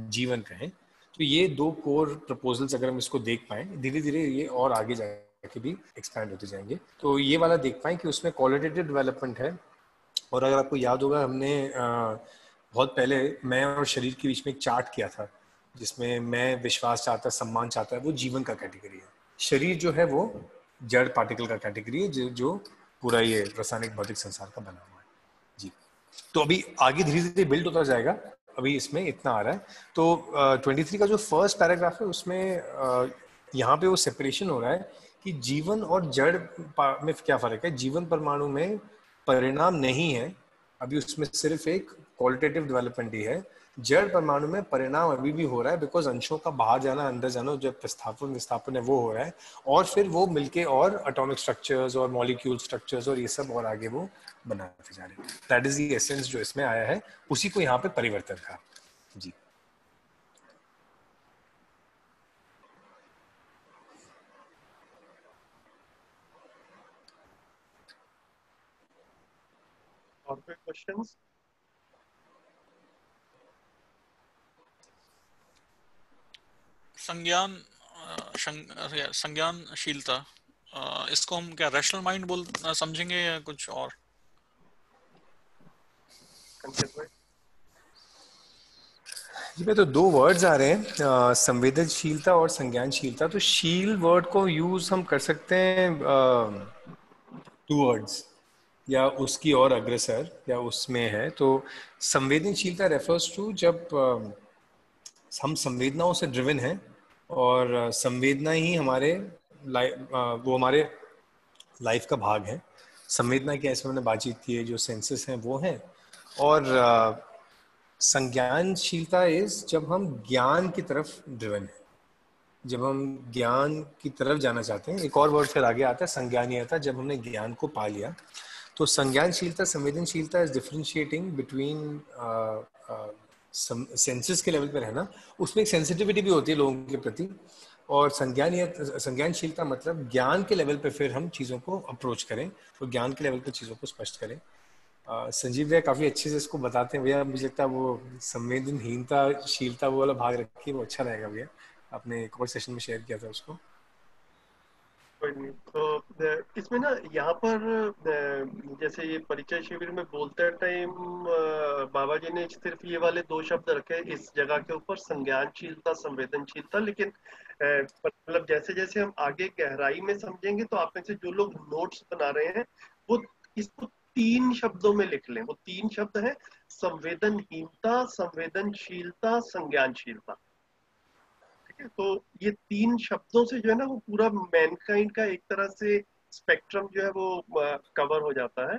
जीवन कहें। तो ये दो कोर प्रपोजल्स अगर हम इसको देख पाएं, धीरे धीरे ये और आगे जाके भी एक्सपैंड होते जाएंगे। तो ये वाला देख पाएं कि उसमें क्वालिटेटिव डेवलपमेंट है। और अगर आपको याद होगा, हमने बहुत पहले मैं और शरीर के बीच में एक चार्ट किया था जिसमें मैं विश्वास चाहता, सम्मान चाहता है, वो जीवन का कैटेगरी है। शरीर जो है वो जड़ पार्टिकल का कैटेगरी है, जो पूरा ये रासायनिक भौतिक संसार का बना हुआ है जी। तो अभी आगे धीरे धीरे बिल्ड होता जाएगा, अभी इसमें इतना आ रहा है। तो 23 का जो फर्स्ट पैराग्राफ है उसमें यहाँ पे वो सेपरेशन हो रहा है कि जीवन और जड़ में क्या फर्क है। जीवन परमाणु में परिणाम नहीं है, अभी उसमें सिर्फ एक क्वालिटेटिव डेवलपमेंट ही है। जड़ परमाणु में परिणाम अभी भी हो रहा है, बिकॉज अंशों का बाहर जाना अंदर जाना, जो प्रस्थापन विस्थापन है वो हो रहा है, और फिर वो मिलके और एटॉमिक स्ट्रक्चर्स और मॉलिक्यूल स्ट्रक्चर्स और ये सब और आगे वो बनाते जा रहे हैं। दैट इज द एसेंस जो इसमें आया है, उसी को यहाँ पे परिवर्तन कहा जी। और कोई क्वेश्चंस? संज्ञानशीलता, इसको हम क्या रैशनल माइंड बोल समझेंगे या कुछ और? इसमें तो दो वर्ड्स आ रहे हैं, संवेदनशीलता और संज्ञानशीलता। तो शील वर्ड को यूज हम कर सकते हैं टू वर्ड्स या उसकी और अग्रसर या उसमें है। तो संवेदनशीलता रेफर्स टू जब हम संवेदनाओं से ड्रिवन हैं, और संवेदना ही हमारे वो हमारे लाइफ का भाग है। संवेदना की ऐसे हमने बातचीत की है, जो सेंसेस हैं वो हैं। और संज्ञानशीलता इज जब हम ज्ञान की तरफ ड्रिवन है, जब हम ज्ञान की तरफ जाना चाहते हैं। एक और वर्ड फिर आगे आता है संज्ञानीयता, जब हमने ज्ञान को पा लिया। तो संज्ञानशीलता, संवेदनशीलता इज डिफरेंशिएटिंग बिटवीन सेंसेस के लेवल पे रहना, उसमें एक सेंसिटिविटी भी होती है लोगों के प्रति, और संज्ञानशीलता मतलब ज्ञान के लेवल पे फिर हम चीज़ों को अप्रोच करें, तो ज्ञान के लेवल पे चीज़ों को स्पष्ट करें। संजीव भैया काफ़ी अच्छे से इसको बताते हैं भैया, मुझे लगता है वो संवेदनहीनता शीलता वो वाला भाग रखिए, वो अच्छा रहेगा भैया। आपने एक और सेशन में शेयर किया था उसको। कोई नहीं। तो इसमें ना यहाँ पर जैसे ये परिचय शिविर में बोलते टाइम बाबा जी ने सिर्फ ये वाले दो शब्द रखे इस जगह के ऊपर, संज्ञानशीलता संवेदनशीलता। लेकिन मतलब जैसे जैसे हम आगे गहराई में समझेंगे तो आप में से जो लोग नोट्स बना रहे हैं वो इसको 3 शब्दों में लिख लें। वो 3 शब्द हैं, संवेदनहीनता, संवेदनशीलता, संज्ञानशीलता। तो ये 3 शब्दों से जो है ना वो पूरा मैनकाइंड का एक तरह से स्पेक्ट्रम जो है वो कवर हो जाता है।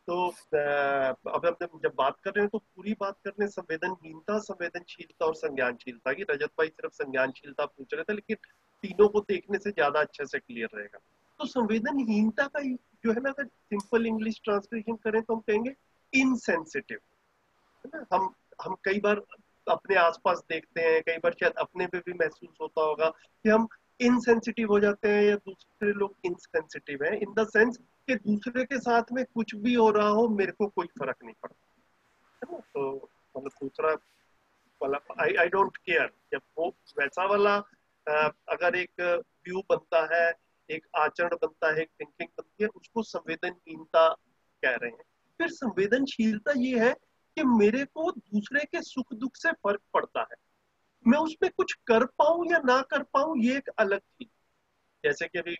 तो अब जब बात कर रहे हैं तो पूरी बात कर रहे हैं संवेदनहीनता, संवेदनशीलता और संज्ञानशीलता की। रजत भाई सिर्फ संज्ञानशीलता पूछ रहे थे, लेकिन तीनों को देखने से ज्यादा अच्छे से क्लियर रहेगा। तो संवेदनहीनता का जो है ना, अगर सिंपल इंग्लिश ट्रांसलेशन करें तो हम कहेंगे इनसेंसिटिव, है ना। हम कई बार अपने आसपास देखते हैं, कई बार शायद अपने पे भी महसूस होता होगा कि हम इनसेंसिटिव हो जाते हैं या दूसरे लोग इनसेंसिटिव हैं, इन द सेंस कि दूसरे के साथ में कुछ भी हो रहा हो मेरे को कोई फर्क नहीं पड़ता, है ना। तो मतलब दूसरा वाला आई डोंट केयर, जब वो वैसा वाला अगर एक व्यू बनता है, एक आचरण बनता है, एक थिंकिंग बनती है, उसको संवेदनहीनता कह रहे हैं। फिर संवेदनशीलता ये है कि मेरे को दूसरे के सुख दुख से फर्क पड़ता है, मैं उसमें कुछ कर पाऊं या ना कर पाऊं ये एक अलग चीज। जैसे कि अभी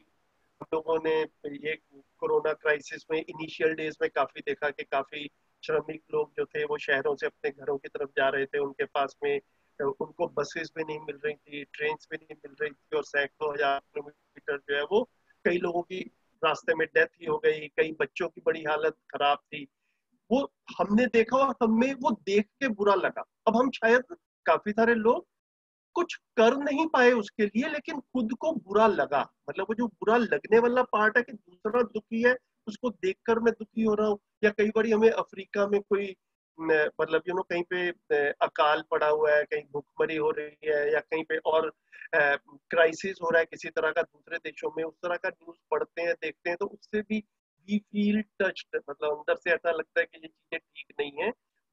हम लोगों ने ये कोरोना क्राइसिस में इनिशियल डेज में काफी देखा कि काफी श्रमिक लोग जो थे वो शहरों से अपने घरों की तरफ जा रहे थे, उनके पास में उनको बसेस भी नहीं मिल रही थी, ट्रेन भी नहीं मिल रही थी, और सैकड़ों हजार किलोमीटर जो है वो कई लोगों की रास्ते में डेथ ही हो गई, कई बच्चों की बड़ी हालत खराब थी। वो हमने देखा और हमें वो देख के बुरा लगा। अब हम शायद काफी सारे लोग कुछ कर नहीं पाए उसके लिए, लेकिन खुद को बुरा लगा, मतलब वो जो बुरा लगने वाला पार्ट है कि दूसरा दुखी है उसको देखकर मैं दुखी हो रहा हूँ। या कई बार हमें अफ्रीका में कोई मतलब कहीं पे अकाल पड़ा हुआ है, कहीं भूखमरी हो रही है, या कहीं पे और क्राइसिस हो रहा है किसी तरह का दूसरे देशों में, उस तरह का न्यूज पढ़ते हैं देखते हैं तो उससे भी वी फील टच्ड, मतलब अंदर से ऐसा लगता है कि ये चीजें ठीक नहीं है,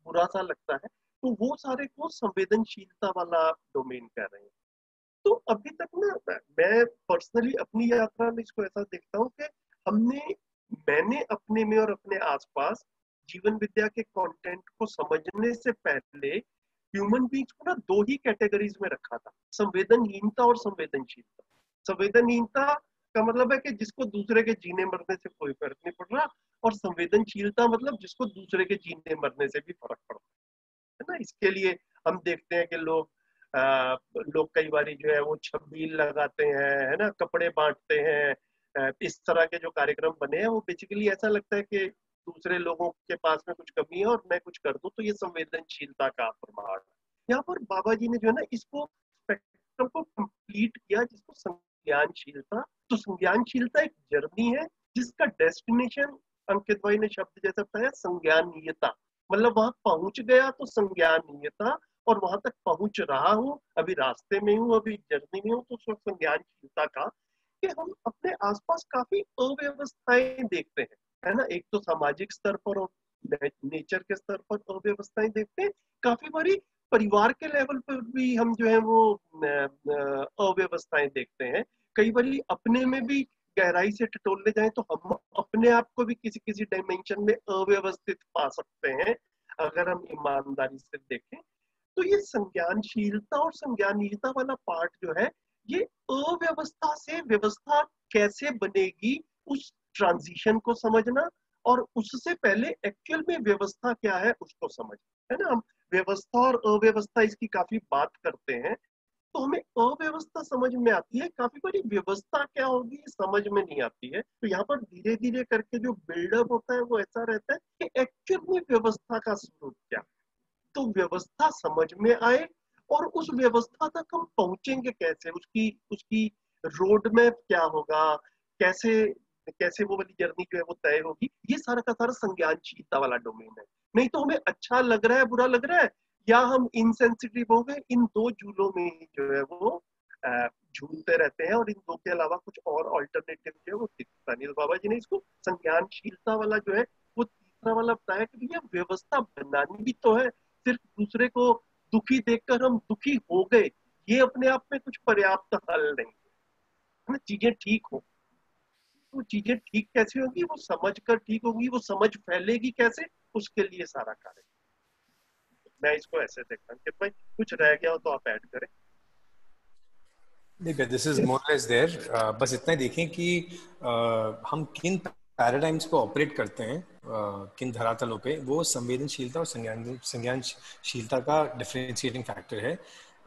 बुरा सा लगता है। तो वो सारे को संवेदनशीलता वाला डोमेन कह रहे हैं। तो अभी तक ना मैं पर्सनली अपनी यात्रा में इसको ऐसा देखता हूँ कि मैंने अपने में और अपने आसपास जीवन विद्या के कंटेंट को समझने से पहले ह्यूमन बींग्स को ना दो ही कैटेगरीज में रखा था, संवेदनहीनता और संवेदनशीलता। संवेदनहीनता का मतलब है कि जिसको दूसरे के जीने मरने से कोई फर्क नहीं पड़ रहा, और संवेदनशीलता मतलब जिसको दूसरे के जीने मरने से भी फर्क पड़ता है ना। इसके लिए हम देखते हैं कि लोग कई बार जो है वो छबील लगाते हैं, है ना, कपड़े बांटते हैं, इस तरह के जो कार्यक्रम बने हैं वो बेसिकली ऐसा लगता है कि दूसरे लोगों के पास में कुछ कमी है और मैं कुछ कर दूं, तो ये संवेदनशीलता का प्रमाण है। यहाँ पर बाबा जी ने जो है ना इसको स्पेक्ट्रम को कंप्लीट किया, जिसको संज्ञानशीलता, तो संज्ञानशीलता एक जर्नी है जिसका डेस्टिनेशन अंकित भाई ने शब्द जैसा बताया संज्ञानीयता, मतलब वहां पहुंच गया तो संज्ञानीयता, और वहां तक पहुंच रहा हूँ, अभी रास्ते में हूँ, अभी जर्नी में हूँ, तो उस वक्त संज्ञानशीलता का कि हम अपने आसपास काफी अव्यवस्थाएं देखते हैं, है ना। एक तो सामाजिक स्तर पर और नेचर के स्तर पर अव्यवस्थाएं देखते हैं, काफी बारी परिवार के लेवल पर भी हम जो है वो अव्यवस्थाएं देखते हैं। कई बारी अपने में भी गहराई से टटोलने जाए तो हम अपने आप को भी किसी किसी डायमेंशन में अव्यवस्थित पा सकते हैं, अगर हम ईमानदारी से देखें। तो ये संज्ञानशीलता और संज्ञानीयता वाला पार्ट जो है, ये अव्यवस्था से व्यवस्था कैसे बनेगी उस ट्रांजिशन को समझना, और उससे पहले एक्चुअल में व्यवस्था क्या है उसको समझना, है ना। हम व्यवस्था और अव्यवस्था इसकी काफी बात करते हैं, तो हमें अव्यवस्था समझ में आती है, काफी बड़ी व्यवस्था क्या होगी ये समझ में नहीं आती है। तो यहाँ पर धीरे धीरे करके जो बिल्डअप होता है वो ऐसा रहता है कि एक्चुअल में व्यवस्था का स्वरूप क्या, तो व्यवस्था समझ में आए, और उस व्यवस्था तक हम पहुंचेंगे कैसे, उसकी उसकी रोड मैप क्या होगा, कैसे कैसे वो वाली जर्नी जो है वो तय होगी, ये सारा का सारा संज्ञानशीलता वाला डोमेन है। नहीं तो हमें अच्छा लग रहा है, बुरा लग रहा है, या हम इनसेंसिटिव हो गए, इन दो झूलों में जो है वो झूलते रहते हैं, और इन दो के अलावा कुछ और ऑल्टरनेटिव जो है वो दिखता नहीं। तो बाबा जी ने इसको संज्ञानशीलता वाला जो है वो तीसरा वाला बताया कि भैया व्यवस्था बनानी भी तो है, सिर्फ दूसरे को दुखी देखकर हम दुखी हो गए ये अपने आप में कुछ पर्याप्त हल नहीं है ना। चीजें ठीक हो तो चीजें ठीक कैसे होगी, वो समझ कर ठीक होगी, वो समझ फैलेगी कैसे, उसके लिए सारा कार्य। मैं इसको ऐसे देखता हूँ कि भाई कुछ रह गया हो तो आप ऐड करें। नहीं, this is more less there. बस इतना ही देखें कि हम किन पैराडाइम्स को ऑपरेट करते हैं, किन धरातलों पे, वो संवेदनशीलता और संज्ञानशीलता का डिफरेंशिएटिंग फैक्टर है।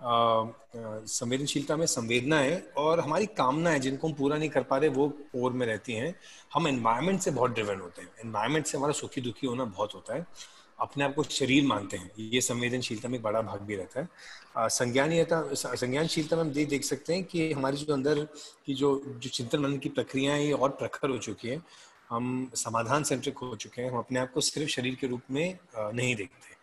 संवेदनशीलता में संवेदना है और हमारी कामना है जिनको हम पूरा नहीं कर पा रहे वो ओर में रहती हैं। हम एनवायरनमेंट से बहुत ड्रिवन होते हैं, एनवायरनमेंट से हमारा सुखी दुखी होना बहुत होता है, अपने आप को शरीर मानते हैं, ये संवेदनशीलता में एक बड़ा भाग भी रहता है। संज्ञानशीलता में हम देख सकते हैं कि हमारे जो अंदर की जो चिंतन मनन की प्रक्रियाएं ये और प्रखर हो चुकी हैं, हम समाधान सेंट्रिक हो चुके हैं, हम अपने आप को सिर्फ शरीर के रूप में नहीं देखते,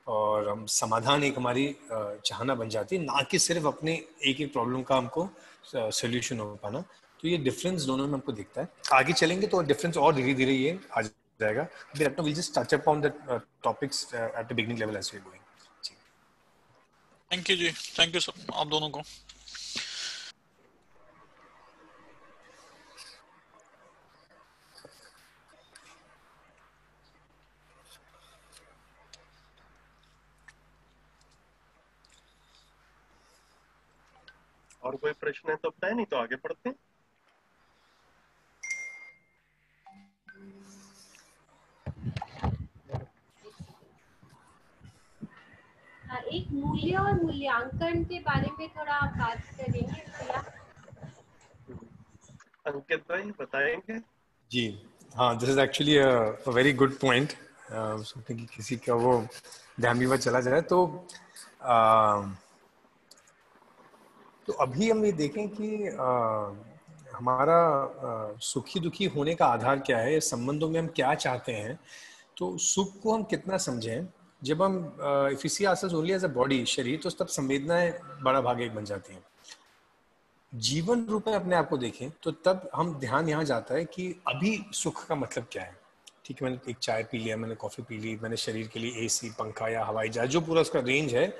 और हम समाधान एक हमारी चाहना बन जाती है, ना कि सिर्फ अपने एक एक प्रॉब्लम का हमको सोल्यूशन हो पाना। तो ये डिफरेंस दोनों में हमको दिखता है। आगे चलेंगे तो डिफरेंस और धीरे धीरे ये आ जाएगा। We'll just touch upon the topics at the beginning level as we're going. Thank you जी, थैंक यू सर आप दोनों को। और कोई प्रश्न है तो बताए, नहीं तो आगे पढ़ते हैं। एक मूल्य और मूल्यांकन के बारे में थोड़ा आप बात करेंगे भैया? अंकित भाई बताएंगे? जी हाँ, this is actually a very good point. सोचते कि किसी का वो ध्यान भी वह चला जाए तो अभी हम ये देखें कि हमारा सुखी दुखी होने का आधार क्या है, संबंधों में हम क्या चाहते हैं, तो सुख को हम कितना समझें। जब हम if you see ourselves only as a body, शरीर, तो तब संवेदनाएं बड़ा भाग एक बन जाती हैं। जीवन रूप में अपने आप को देखें तो तब हम ध्यान यहाँ जाता है कि अभी सुख का मतलब क्या है। ठीक है, मैंने एक चाय पी लिया, मैंने कॉफी पी ली, मैंने शरीर के लिए एसी, पंखा या हवाई जहाज, जो पूरा उसका रेंज है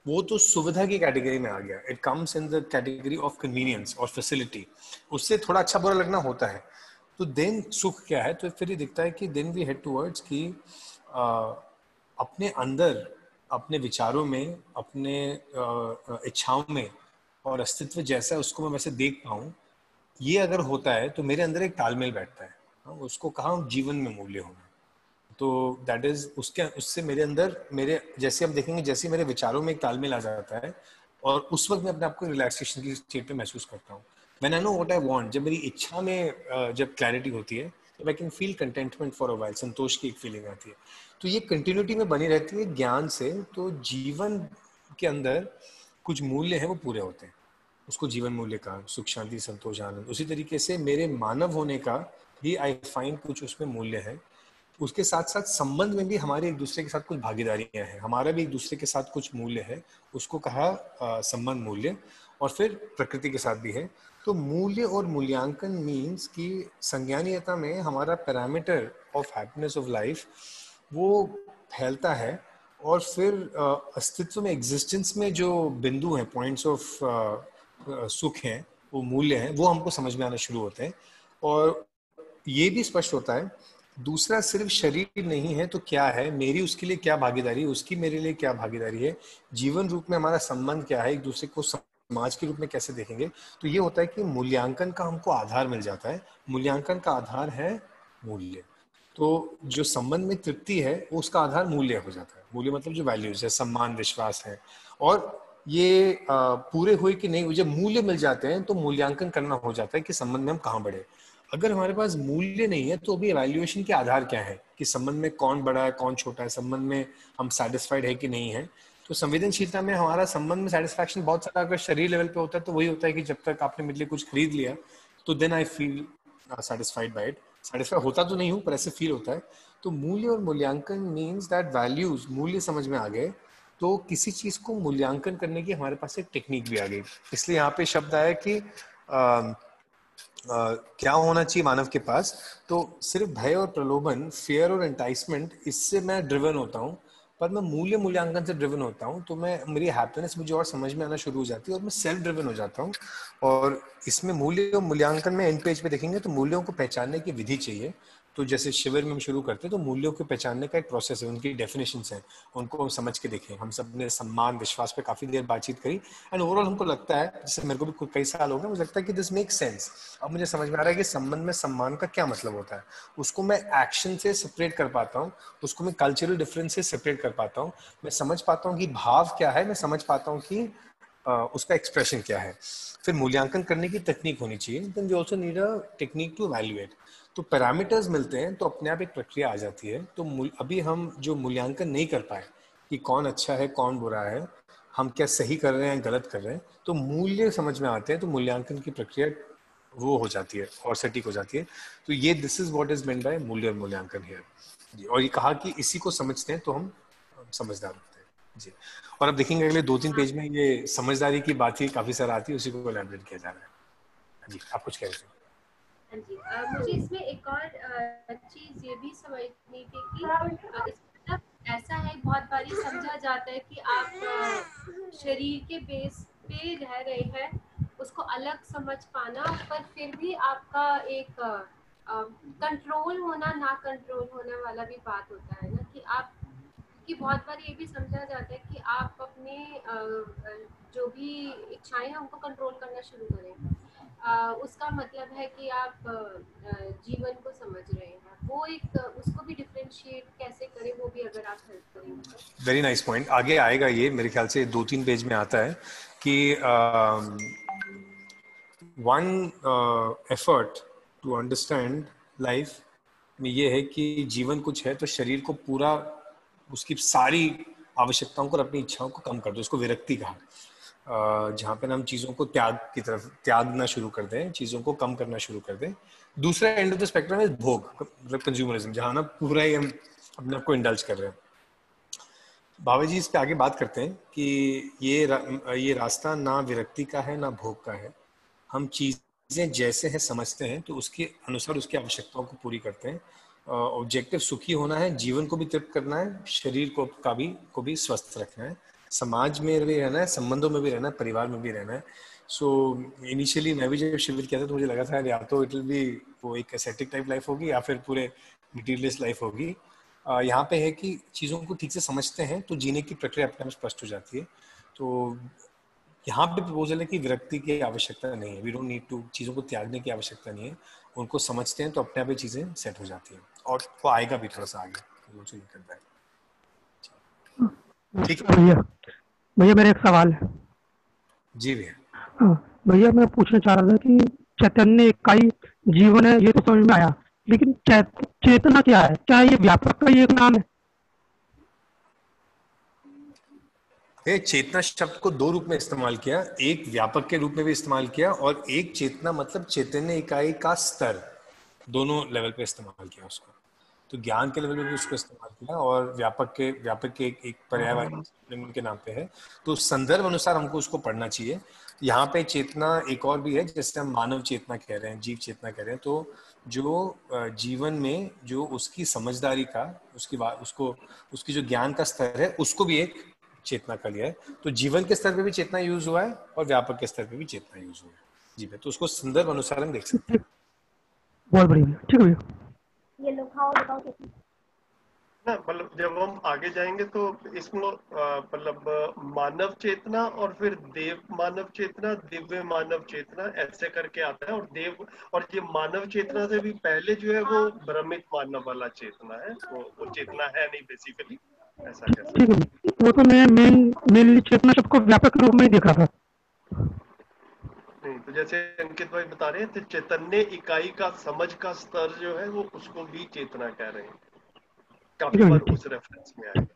वो तो सुविधा की कैटेगरी में आ गया। It comes in the category of convenience और फैसिलिटी। उससे थोड़ा अच्छा बुरा लगना होता है। तो देन सुख क्या है, तो फिर ये दिखता है कि देन वी हेड टूवर्ड्स कि अपने अंदर, अपने विचारों में, अपने इच्छाओं में और अस्तित्व जैसा है उसको मैं वैसे देख पाऊँ, ये अगर होता है तो मेरे अंदर एक तालमेल बैठता है। उसको कहा जीवन में मूल्य होना। तो दैट इज उससे मेरे अंदर, मेरे जैसे हम देखेंगे, जैसे मेरे विचारों में एक तालमेल आ जाता है और उस वक्त मैं अपने आप को रिलैक्सेशन की स्टेट में महसूस करता हूँ। When I know what I want, जब मेरी इच्छा में जब क्लैरिटी होती है तो I can feel contentment for a while, संतोष की एक फीलिंग आती है। तो ये कंटिन्यूटी में बनी रहती है ज्ञान से। तो जीवन के अंदर कुछ मूल्य हैं वो पूरे होते हैं, उसको जीवन मूल्य का, सुख शांति संतोष आनंद। उसी तरीके से मेरे मानव होने का भी आई फाइंड कुछ उसमें मूल्य है। उसके साथ साथ संबंध में भी हमारे एक दूसरे के साथ कुछ भागीदारियां हैं, हमारा भी एक दूसरे के साथ कुछ मूल्य है, उसको कहा संबंध मूल्य। और फिर प्रकृति के साथ भी है। तो मूल्य और मूल्यांकन मीन्स कि संज्ञानीयता में हमारा parameter of happiness of life वो फैलता है। और फिर अस्तित्व में, एग्जिस्टेंस में जो बिंदु हैं, पॉइंट्स ऑफ सुख हैं, वो मूल्य हैं, वो हमको समझ में आना शुरू होते हैं। और ये भी स्पष्ट होता है दूसरा सिर्फ शरीर नहीं है तो क्या है, मेरी उसके लिए क्या भागीदारी है, उसकी मेरे लिए क्या भागीदारी है, जीवन रूप में हमारा संबंध क्या है, एक दूसरे को समाज के रूप में कैसे देखेंगे। तो ये होता है कि मूल्यांकन का हमको आधार मिल जाता है। मूल्यांकन का आधार है मूल्य। तो जो संबंध में तृप्ति है वो उसका आधार मूल्य हो जाता है। मूल्य मतलब जो वैल्यूज है, सम्मान, विश्वास है। और ये पूरे हुए कि नहीं, जब मूल्य मिल जाते हैं तो मूल्यांकन करना हो जाता है कि संबंध में हम कहाँ बढ़े। अगर हमारे पास मूल्य नहीं है तो अभी इवैल्यूएशन के आधार क्या है कि संबंध में कौन बड़ा है कौन छोटा है, संबंध में हम सेटिस्फाइड है कि नहीं है। तो संवेदनशीलता में हमारा संबंध में सेटिस्फैक्शन बहुत सारा अगर शरीर लेवल पे होता है तो वही होता है कि जब तक आपने मेरे लिए कुछ खरीद लिया तो then I feel satisfied by it. Satisfy होता तो नहीं हूँ पर ऐसे फील होता है। तो मूल्य और मूल्यांकन मीन्स दैट वैल्यूज, मूल्य समझ में आ गए तो किसी चीज को मूल्यांकन करने की हमारे पास एक टेक्निक भी आ गई। इसलिए यहाँ पे शब्द आया कि क्या होना चाहिए मानव के पास। तो सिर्फ भय और प्रलोभन, फियर और एंटाइसमेंट, इससे मैं ड्रिवन होता हूँ, पर मैं मूल्य मूल्यांकन से ड्रिवन होता हूँ तो मैं, मेरी हैप्पीनेस मुझे और समझ में आना शुरू हो जाती है और मैं सेल्फ ड्रिवन हो जाता हूँ। और इसमें मूल्य और मूल्यांकन में एंड पेज पे देखेंगे तो मूल्यों को पहचानने की विधि चाहिए। तो जैसे शिविर में हम शुरू करते हैं तो मूल्यों को पहचानने का एक प्रोसेस है, उनकी डेफिनेशंस हैं, उनको हम समझ के देखें। हम सब ने सम्मान विश्वास पे काफी देर बातचीत करी एंड ओवरऑल हमको लगता है, जैसे मेरे को भी कई साल हो गए, मुझे लगता है कि दिस मेक सेंस। अब मुझे समझ में आ रहा है कि संबंध में सम्मान का क्या मतलब होता है। उसको मैं एक्शन से सेपरेट कर पाता हूँ, उसको मैं कल्चरल डिफरेंस से सेपरेट कर पाता हूँ, मैं समझ पाता हूँ कि भाव क्या है, मैं समझ पाता हूँ कि उसका एक्सप्रेशन क्या है। फिर मूल्यांकन करने की तकनीक होनी चाहिए। Then we also need a technique to evaluate. तो पैरामीटर्स मिलते हैं तो अपने आप एक प्रक्रिया आ जाती है। तो अभी हम जो मूल्यांकन नहीं कर पाए कि कौन अच्छा है कौन बुरा है, हम क्या सही कर रहे हैं गलत कर रहे हैं, तो मूल्य समझ में आते हैं तो मूल्यांकन की प्रक्रिया वो हो जाती है और सटीक हो जाती है। तो ये this is what is meant by मूल्य और मूल्यांकन हियर। और ये कहा कि इसी को समझते हैं तो हम समझदार होते हैं। जी। और अब देखेंगे अगले 2-3 पेज में ये समझदारी की बात ही काफी सारा आती है, उसी को एलैबोरेट किया जा रहा है। जी, आप कुछ कह रहे थे? हाँ जी, मुझे इसमें एक और चीज ये भी समझनी थी कि मतलब ऐसा है, बहुत बारी समझा जाता है कि आप शरीर के बेस पे रह रहे हैं, उसको अलग समझ पाना, पर फिर भी आपका एक कंट्रोल होना ना कंट्रोल होने वाला भी बात होता है ना, कि आप, कि बहुत बार ये भी समझा जाता है कि आप अपने जो भी इच्छाएं हैं उनको कंट्रोल करना शुरू करें, उसका मतलब है कि आप जीवन को समझ रहे हैं। वो एक उसको भी डिफरेंशिएट कैसे करें, वो भी अगर आप हेल्प करेंगे तो। Very nice point. आगे आएगा ये, मेरे ख्याल से 2-3 पेज में आता है कि one effort to understand life में ये है कि जीवन कुछ है तो शरीर को पूरा, उसकी सारी आवश्यकताओं को और अपनी इच्छाओं को कम कर दो। उसको विरक्ति कहा, जहाँ पे हम चीज़ों को त्याग की तरफ त्यागना शुरू कर दें, चीज़ों को कम करना शुरू कर दें। दूसरा एंड ऑफ द स्पेक्ट्रम है भोग, मतलब कंज्यूमरिज्म, जहाँ ना पूरा ही हम अपने आप को इंडल्ज कर रहे हैं। भावे जी इस पे आगे बात करते हैं कि ये रास्ता ना विरक्ति का है ना भोग का है। हम चीज़ें जैसे हैं समझते हैं तो उसके अनुसार उसकी आवश्यकताओं को पूरी करते हैं। ऑब्जेक्टिव सुखी होना है, जीवन को भी तृप्त करना है, शरीर को भी स्वस्थ रखना है, समाज में भी रहना है, संबंधों में भी रहना है, परिवार में भी रहना है। सो इनिशियली मैं भी जब शिविर किया था तो मुझे लगा था या तो इट विल बी वो एक एसेटिक टाइप लाइफ होगी या फिर पूरे मटीरियलिस्ट लाइफ होगी। यहाँ पे है कि चीज़ों को ठीक से समझते हैं तो जीने की प्रक्रिया अपने आप स्पष्ट हो जाती है। तो यहाँ पे प्रपोजल है कि विरक्ति की आवश्यकता नहीं है, वी डोंट नीड टू, चीज़ों को त्यागने की आवश्यकता नहीं है, उनको समझते हैं तो अपने आप ही चीज़ें सेट हो जाती हैं। और वो आएगा भी थोड़ा सा आगे, ठीक है भैया। भैया मेरा एक सवाल है। जी भैया। हाँ, भैया मैं पूछना चाह रहा था कि चैतन्य इकाई जीवन है, ये तो समझ में आया, लेकिन चेतना क्या है? क्या ये व्यापक का ही एक नाम है? चेतना शब्द को 2 रूप में इस्तेमाल किया, एक व्यापक के रूप में भी इस्तेमाल किया और एक चेतना मतलब चैतन्य इकाई का स्तर, दोनों लेवल पे इस्तेमाल किया उसको। तो ज्ञान के लेवल पे भी उसको इस्तेमाल किया और व्यापक के एक पर्यायवाची के नाम पे है। तो संदर्भ अनुसार हमको उसको पढ़ना चाहिए। यहाँ पे चेतना एक और भी है, जैसे हम मानव चेतना कह रहे हैं, जीव चेतना कह रहे हैं। तो जो जीवन में जो उसकी समझदारी का, उसकी जो ज्ञान का स्तर है, उसको भी एक चेतना का लिया है। तो जीवन के स्तर पे भी चेतना यूज हुआ है और व्यापक के स्तर पे भी चेतना यूज हुआ है। जी भैया, तो उसको संदर्भ अनुसार हम देख सकते हैं। बहुत बढ़िया, ठीक है भैया। ये लो, खाओ बताओ कैसी। ना मतलब जब हम आगे जाएंगे तो इसमें मतलब मानव चेतना और फिर देव मानव चेतना, दिव्य मानव चेतना ऐसे करके आता है। और देव और ये मानव चेतना से भी पहले जो है वो भ्रमित मानव वाला चेतना है, वो चेतना है नहीं बेसिकली, ऐसा कह सकते ठीक है, वो तो मैं मेनली चेतना शब्द को व्यापक रूप में ही देख रहा था। नहीं। तो जैसे अंकित भाई बता रहे हैं, तो चैतन्य इकाई का समझ का स्तर जो है वो उसको भी चेतना कह रहे हैं। काफी बार उस रेफरेंस में आएगा।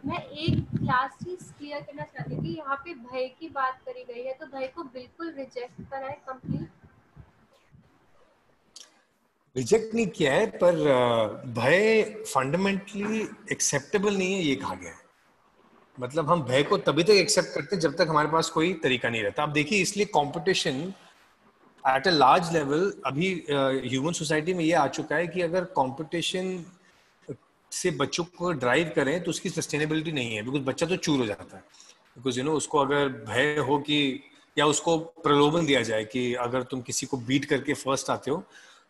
मैं एक लास्ट चीज क्लियर करना चाहती थी, यहाँ पे भय की बात करी गई है, तो भय को बिल्कुल रिजेक्ट करा है कंप्लीट? रिजेक्ट नहीं किया है, पर भय फंडामेंटली एक्सेप्टेबल नहीं है ये कहा गया है। मतलब हम भय को तभी तक एक्सेप्ट करते हैं जब तक हमारे पास कोई तरीका नहीं रहता। आप देखिए, इसलिए competition at a large level अभी ह्यूमन सोसाइटी में ये आ चुका है कि अगर कंपटीशन से बच्चों को ड्राइव करें तो उसकी सस्टेनेबिलिटी नहीं है, बिकॉज बच्चा तो चूर हो जाता है। बिकॉज उसको अगर भय हो कि, या उसको प्रलोभन दिया जाए कि अगर तुम किसी को बीट करके फर्स्ट आते हो,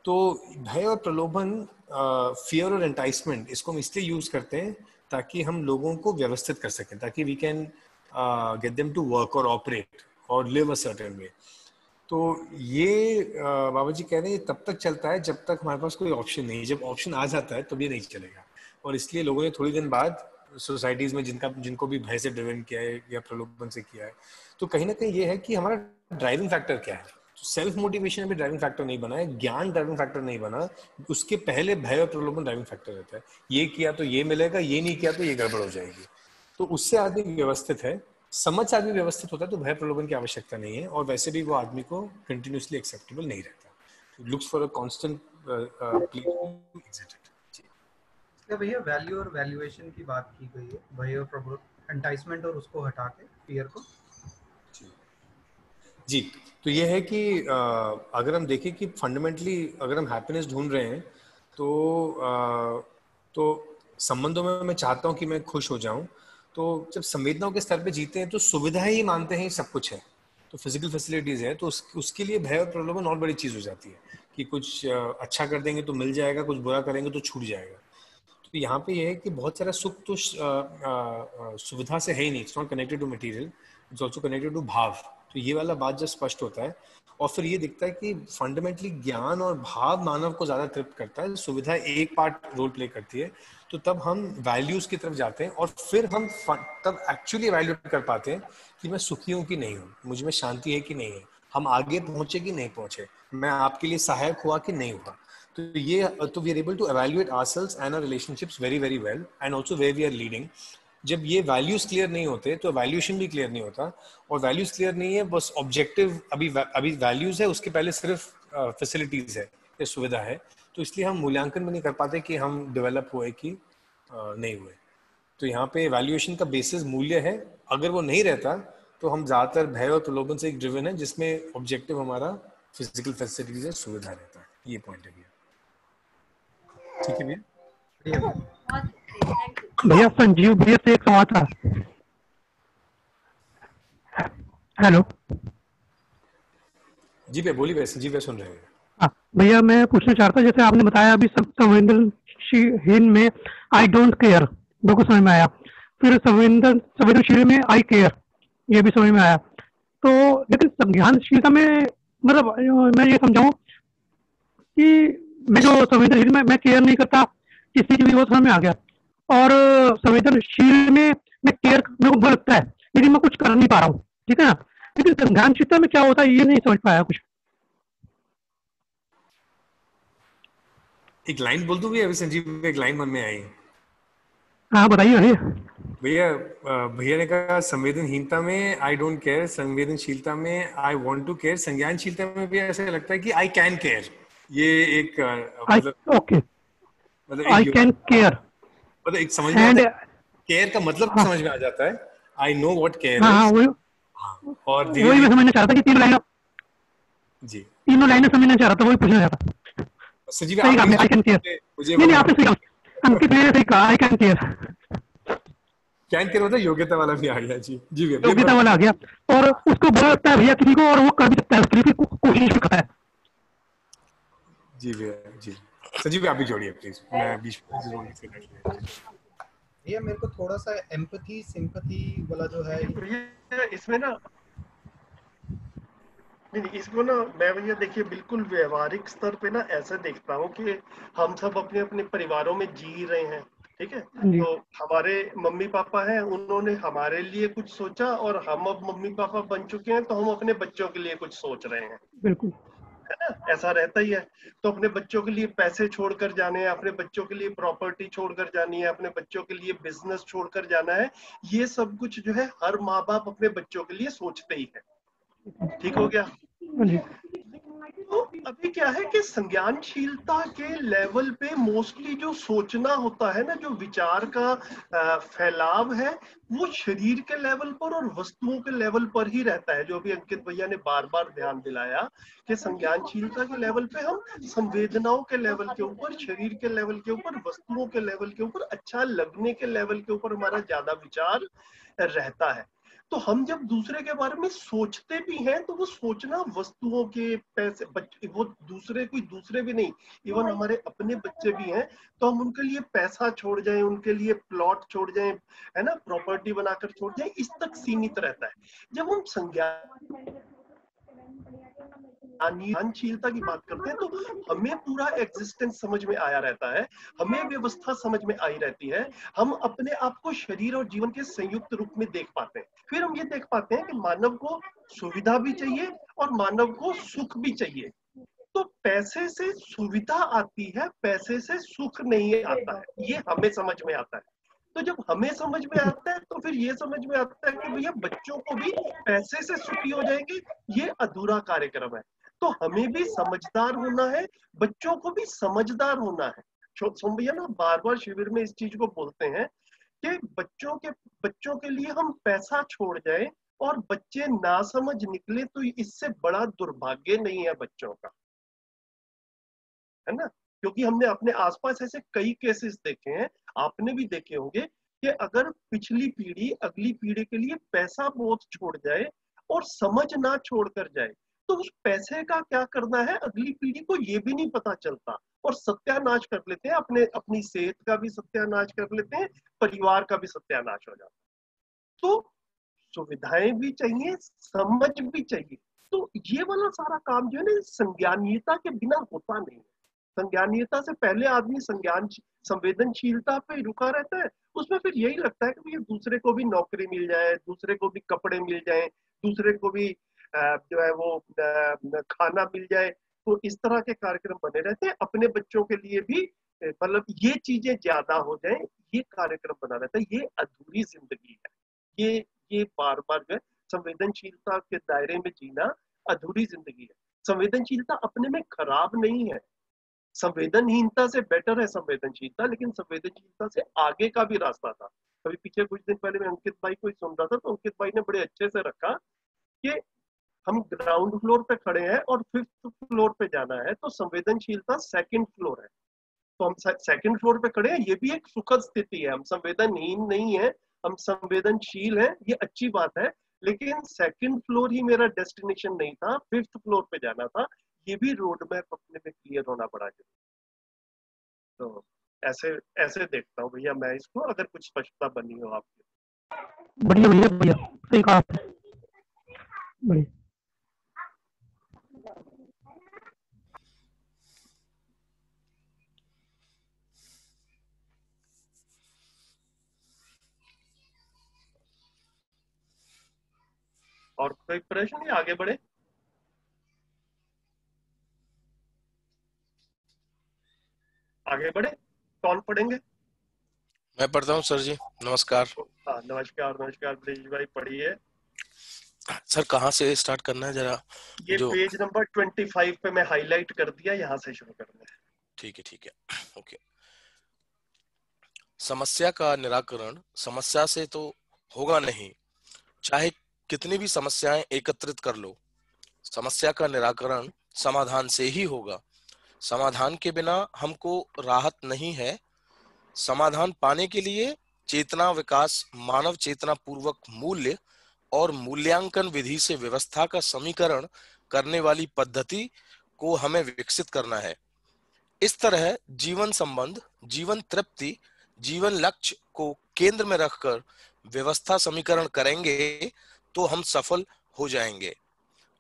तो भय और प्रलोभन, फियर और एंटाइसमेंट, इसको हम इसलिए यूज करते हैं ताकि हम लोगों को व्यवस्थित कर सकें, ताकि we can get them to work और ऑपरेट और लिव अ सर्टेन वे। तो ये बाबा जी कह रहे हैं तब तक चलता है जब तक हमारे पास कोई ऑप्शन नहीं। जब ऑप्शन आ जाता है तब ये नहीं चलेगा। और इसलिए लोगों ने थोड़ी दिन बाद सोसाइटीज में जिनको भी भय से ड्रिवन किया है या प्रलोभन से किया है, तो कहीं ना कहीं ये है कि हमारा ड्राइविंग फैक्टर क्या है। सेल्फ मोटिवेशन अभी ड्राइविंग फैक्टर नहीं बना है, ज्ञान ड्राइविंग फैक्टर नहीं बना, उसके पहले भय और प्रलोभन ड्राइविंग फैक्टर रहता है। ये किया तो ये मिलेगा, ये नहीं किया तो ये गड़बड़ हो जाएगी। तो उससे आदमी व्यवस्थित है, समझ आदमी व्यवस्थित होता है तो भय प्रलोभन की आवश्यकता नहीं है। और वैसे भी वो आदमी को कंटिन्यूसली एक्सेप्टेबल नहीं रहता, looks for a constant place to exit it. क्या भैया वैल्यू और वैल्यूएशन की बात की गई है, भय और प्रबोध, एंटाइसमेंट और उसको हटा के फियर को? जी, तो ये है कि अगर हम देखें कि फंडामेंटली अगर हम हैप्पीनेस ढूंढ रहे हैं तो संबंधों में मैं चाहता हूं कि मैं खुश हो जाऊं, तो जब संवेदनाओं के स्तर पे जीते हैं तो सुविधाएं ही मानते हैं सब कुछ है, तो फिजिकल फैसिलिटीज है, तो उसके लिए भय और प्रलोभन और बड़ी चीज हो जाती है कि कुछ अच्छा कर देंगे तो मिल जाएगा, कुछ बुरा करेंगे तो छूट जाएगा। तो यहाँ पे ये है कि बहुत सारा सुख तो सुविधा से है ही नहीं, it's not connected to material, it's also connected to भाव। तो ये वाला बात जब स्पष्ट होता है और फिर ये दिखता है कि फंडामेंटली ज्ञान और भाव मानव को ज्यादा तृप्त करता है, सुविधा एक पार्ट रोल प्ले करती है, तो तब हम वैल्यूज की तरफ जाते हैं और फिर हम तब एक्चुअली वैल्यूएट कर पाते हैं कि मैं सुखी हूं कि नहीं हूं, मुझ में शांति है कि नहीं है, हम आगे पहुंचे कि नहीं पहुंचे, मैं आपके लिए सहायक हुआ कि नहीं हुआ। तो ये तो we are able to evaluate ourselves and our relationships very very well and also where we are leading. जब ये वैल्यूज क्लियर नहीं होते तो वैल्यूएशन भी क्लियर नहीं होता, और वैल्यूज क्लियर नहीं है, बस ऑब्जेक्टिव अभी वैल्यूज है, उसके पहले सिर्फ फैसिलिटीज है या सुविधा है, तो इसलिए हम मूल्यांकन भी नहीं कर पाते कि हम डेवलप हुए कि नहीं हुए। तो यहाँ पे वैल्यूएशन का बेसिस मूल्य है, अगर वो नहीं रहता तो हम ज्यादातर भय और प्रलोभन से एक ड्रिवन है जिसमें ऑब्जेक्टिव हमारा फिजिकल फैसिलिटीज है, सुविधा रहता है। ये पॉइंट है भैया। ठीक है भैया। भैया संजीव भैया से एक सवाल था। हेलो जी भैया बोलिए भैया, संजीव भैया सुन रहे हैं। हाँ भैया, मैं पूछना चाहता हूँ, जैसे आपने बताया अभी संवेदनशील में आई डोंट केयर, बिल्कुल समझ में आया। फिर संवेदनशील में आई केयर, ये भी समझ में आया। तो लेकिन संज्ञानशीलता में मतलब मैं ये समझाऊं कि मैं जो संवेदनशील में मैं केयर नहीं करता किसी की भी, वो समझ में आ गया। और संवेदनशील में मैं केयर मेरे को बुरा लगता है लेकिन मैं कुछ कर नहीं पा रहा हूँ, ठीक है ना। लेकिन संज्ञानशीलता में क्या होता है ये नहीं समझ पाया कुछ। एक लाइन बोल दूं भैया, अभी संजीव एक लाइन मन में आई। हाँ बताइए भैया। भैया ने कहा संवेदनहीनता में आई डोंट केयर, संवेदनशीलता में आई वांट टू केयर, संज्ञानशीलता में भी ऐसा लगता है कि आई कैन केयर। ये एक मतलब ओके, मतलब आई कैन केयर, मतलब एक समझ में आता है, केयर का मतलब समझ में आ जाता है, आई नो व्हाट केयर इज। और वही मैं समझना चाहता कि तीनों लाइनें समझना चाह रहा था, वही पूछना चाह रहा था। संजीव सही कहा, आई कैन केयर। नहीं आपने सही कहा, अंकित ने सही कहा, I can care. Can care मतलब योग्यता वाला भी आ गया। जी जी भैया, योग्यता वाला आ गया, और उसको बुरा लगता है भैया किसी को, और वो कर भी सकता है, उसके लिए कोशिश भी करता है। जी भैया जी। संजीव आप भी जोड़िए प्लीज, मैं बीच में ये मेरे को थोड़ा सा एम्पैथी सिंपैथी वाला जो है इसमें ना, नहीं इसको ना मैं भैया देखिए बिल्कुल व्यवहारिक स्तर पे ना ऐसा देखता हूँ कि हम सब अपने अपने परिवारों में जी रहे हैं, ठीक है। तो हमारे मम्मी पापा हैं, उन्होंने हमारे लिए कुछ सोचा, और हम अब मम्मी पापा बन चुके हैं तो हम अपने बच्चों के लिए कुछ सोच रहे हैं, बिल्कुल है ना, ऐसा रहता ही है। तो अपने बच्चों के लिए पैसे छोड़कर जाने हैं, अपने बच्चों के लिए प्रॉपर्टी छोड़कर जानी है, अपने बच्चों के लिए बिजनेस छोड़कर जाना है, ये सब कुछ जो है हर माँ बाप अपने बच्चों के लिए सोचते ही है। ठीक हो गया। तो अभी क्या है कि संज्ञानशीलता के लेवल पे मोस्टली जो सोचना होता है ना, जो विचार का फैलाव है, वो शरीर के लेवल पर और वस्तुओं के लेवल पर ही रहता है। जो अभी अंकित भैया ने बार बार ध्यान दिलाया कि संज्ञानशीलता के लेवल पे हम संवेदनाओं के लेवल के ऊपर, शरीर के लेवल के ऊपर, वस्तुओं के लेवल के ऊपर, अच्छा लगने के लेवल के ऊपर हमारा ज्यादा विचार रहता है। तो हम जब दूसरे के बारे में सोचते भी हैं तो वो सोचना वस्तुओं के, पैसे, वो दूसरे, कोई दूसरे भी नहीं, इवन हमारे अपने बच्चे भी हैं, तो हम उनके लिए पैसा छोड़ जाएं, उनके लिए प्लॉट छोड़ जाएं, है ना, प्रॉपर्टी बनाकर छोड़ जाएं, इस तक सीमित रहता है। जब हम संज्ञानशीलता की बात करते हैं तो हमें पूरा एग्जिस्टेंस समझ में आया रहता है, हमें व्यवस्था समझ में आई रहती है, हम अपने आप को शरीर और जीवन के संयुक्त रूप में देख पाते हैं। फिर हम ये देख पाते हैं कि मानव को सुविधा भी चाहिए और मानव को सुख भी चाहिए। तो पैसे से सुविधा आती है, पैसे से सुख नहीं आता है, ये हमें समझ में आता है। तो जब हमें समझ में आता है तो फिर ये समझ में आता है कि भैया बच्चों को भी पैसे से सुखी हो जाएंगे, ये अधूरा कार्यक्रम है। तो हमें भी समझदार होना है, बच्चों को भी समझदार होना है। सुन भैया ना बार बार शिविर में इस चीज को बोलते हैं कि बच्चों के लिए हम पैसा छोड़ जाए और बच्चे ना समझ निकले तो इससे बड़ा दुर्भाग्य नहीं है बच्चों का, है ना। क्योंकि हमने अपने आसपास ऐसे कई केसेस देखे हैं, आपने भी देखे होंगे कि अगर पिछली पीढ़ी अगली पीढ़ी के लिए पैसा बहुत छोड़ जाए और समझ ना छोड़कर जाए तो उस पैसे का क्या करना है अगली पीढ़ी को ये भी नहीं पता चलता और सत्यानाश कर लेते हैं, अपनी सेहत का भी सत्यानाश कर लेते हैं, परिवार का भी सत्यानाश हो जाता है। तो सुविधाएं भी चाहिए, समझ भी चाहिए। तो ये वाला सारा काम जो है ना संज्ञानीयता के बिना होता नहीं है। संज्ञानीयता से पहले आदमी संवेदनशीलता पे रुका रहता है, उसमें फिर यही लगता है कि दूसरे को भी नौकरी मिल जाए, दूसरे को भी कपड़े मिल जाए, दूसरे को भी जो है वो खाना मिल जाए। तो इस तरह के कार्यक्रम बने रहते हैं, अपने बच्चों के लिए भी मतलब ये चीजें ज्यादा हो जाए, ये कार्यक्रम बना रहता है। ये अधूरी जिंदगी है, ये बार बार जो है संवेदनशीलता के दायरे में जीना अधूरी जिंदगी है। संवेदनशीलता अपने में खराब नहीं है, संवेदनहीनता से बेटर है संवेदनशीलता, लेकिन संवेदनशीलता से आगे का भी रास्ता था। अभी पीछे कुछ दिन पहले मैं अंकित भाई को सुन रहा था, तो अंकित भाई ने बड़े अच्छे से रखा कि हम ग्राउंड फ्लोर पे खड़े हैं और 5th फ्लोर पे जाना है, तो संवेदनशीलता 2nd फ्लोर है। तो हम 2nd फ्लोर पे खड़े हैं, ये भी एक सुखद स्थिति है। हम संवेदनहीन नहीं है, हम संवेदनशील हैं, ये अच्छी बात है। लेकिन 2nd फ्लोर ही मेरा डेस्टिनेशन नहीं था, 5th फ्लोर पे जाना था। ये भी रोड मैप अपने में क्लियर होना बड़ा जरूरी। तो ऐसे देखता हूँ भैया मैं इसको, अगर कुछ स्पष्टता बनी हो आपकी। बढ़िया भैया, बढ़िया, सही कहा आपने, बढ़िया। और कोई प्रश्न, आगे बढ़े? आगे बढ़े, कौन पढ़ेंगे? मैं पढ़ता हूँ सर जी, नमस्कार। हाँ नमस्कार, ब्रिज भाई पढ़िए। सर कहाँ से स्टार्ट करना है जरा? ये पेज नंबर 25 पे मैं हाईलाइट कर दिया, यहाँ से शुरू करना है। ठीक है, ओके। समस्या का निराकरण समस्या से तो होगा नहीं, चाहे कितनी भी समस्याएं एकत्रित कर लो। समस्या का निराकरण समाधान से ही होगा। समाधान के बिना हमको राहत नहीं है। समाधान पाने के लिए चेतना विकास, मानव चेतना पूर्वक मूल्य और मूल्यांकन विधि से व्यवस्था का समीकरण करने वाली पद्धति को हमें विकसित करना है। इस तरह जीवन संबंध, जीवन तृप्ति, जीवन लक्ष्य को केंद्र में रखकर व्यवस्था समीकरण करेंगे तो हम सफल हो जाएंगे।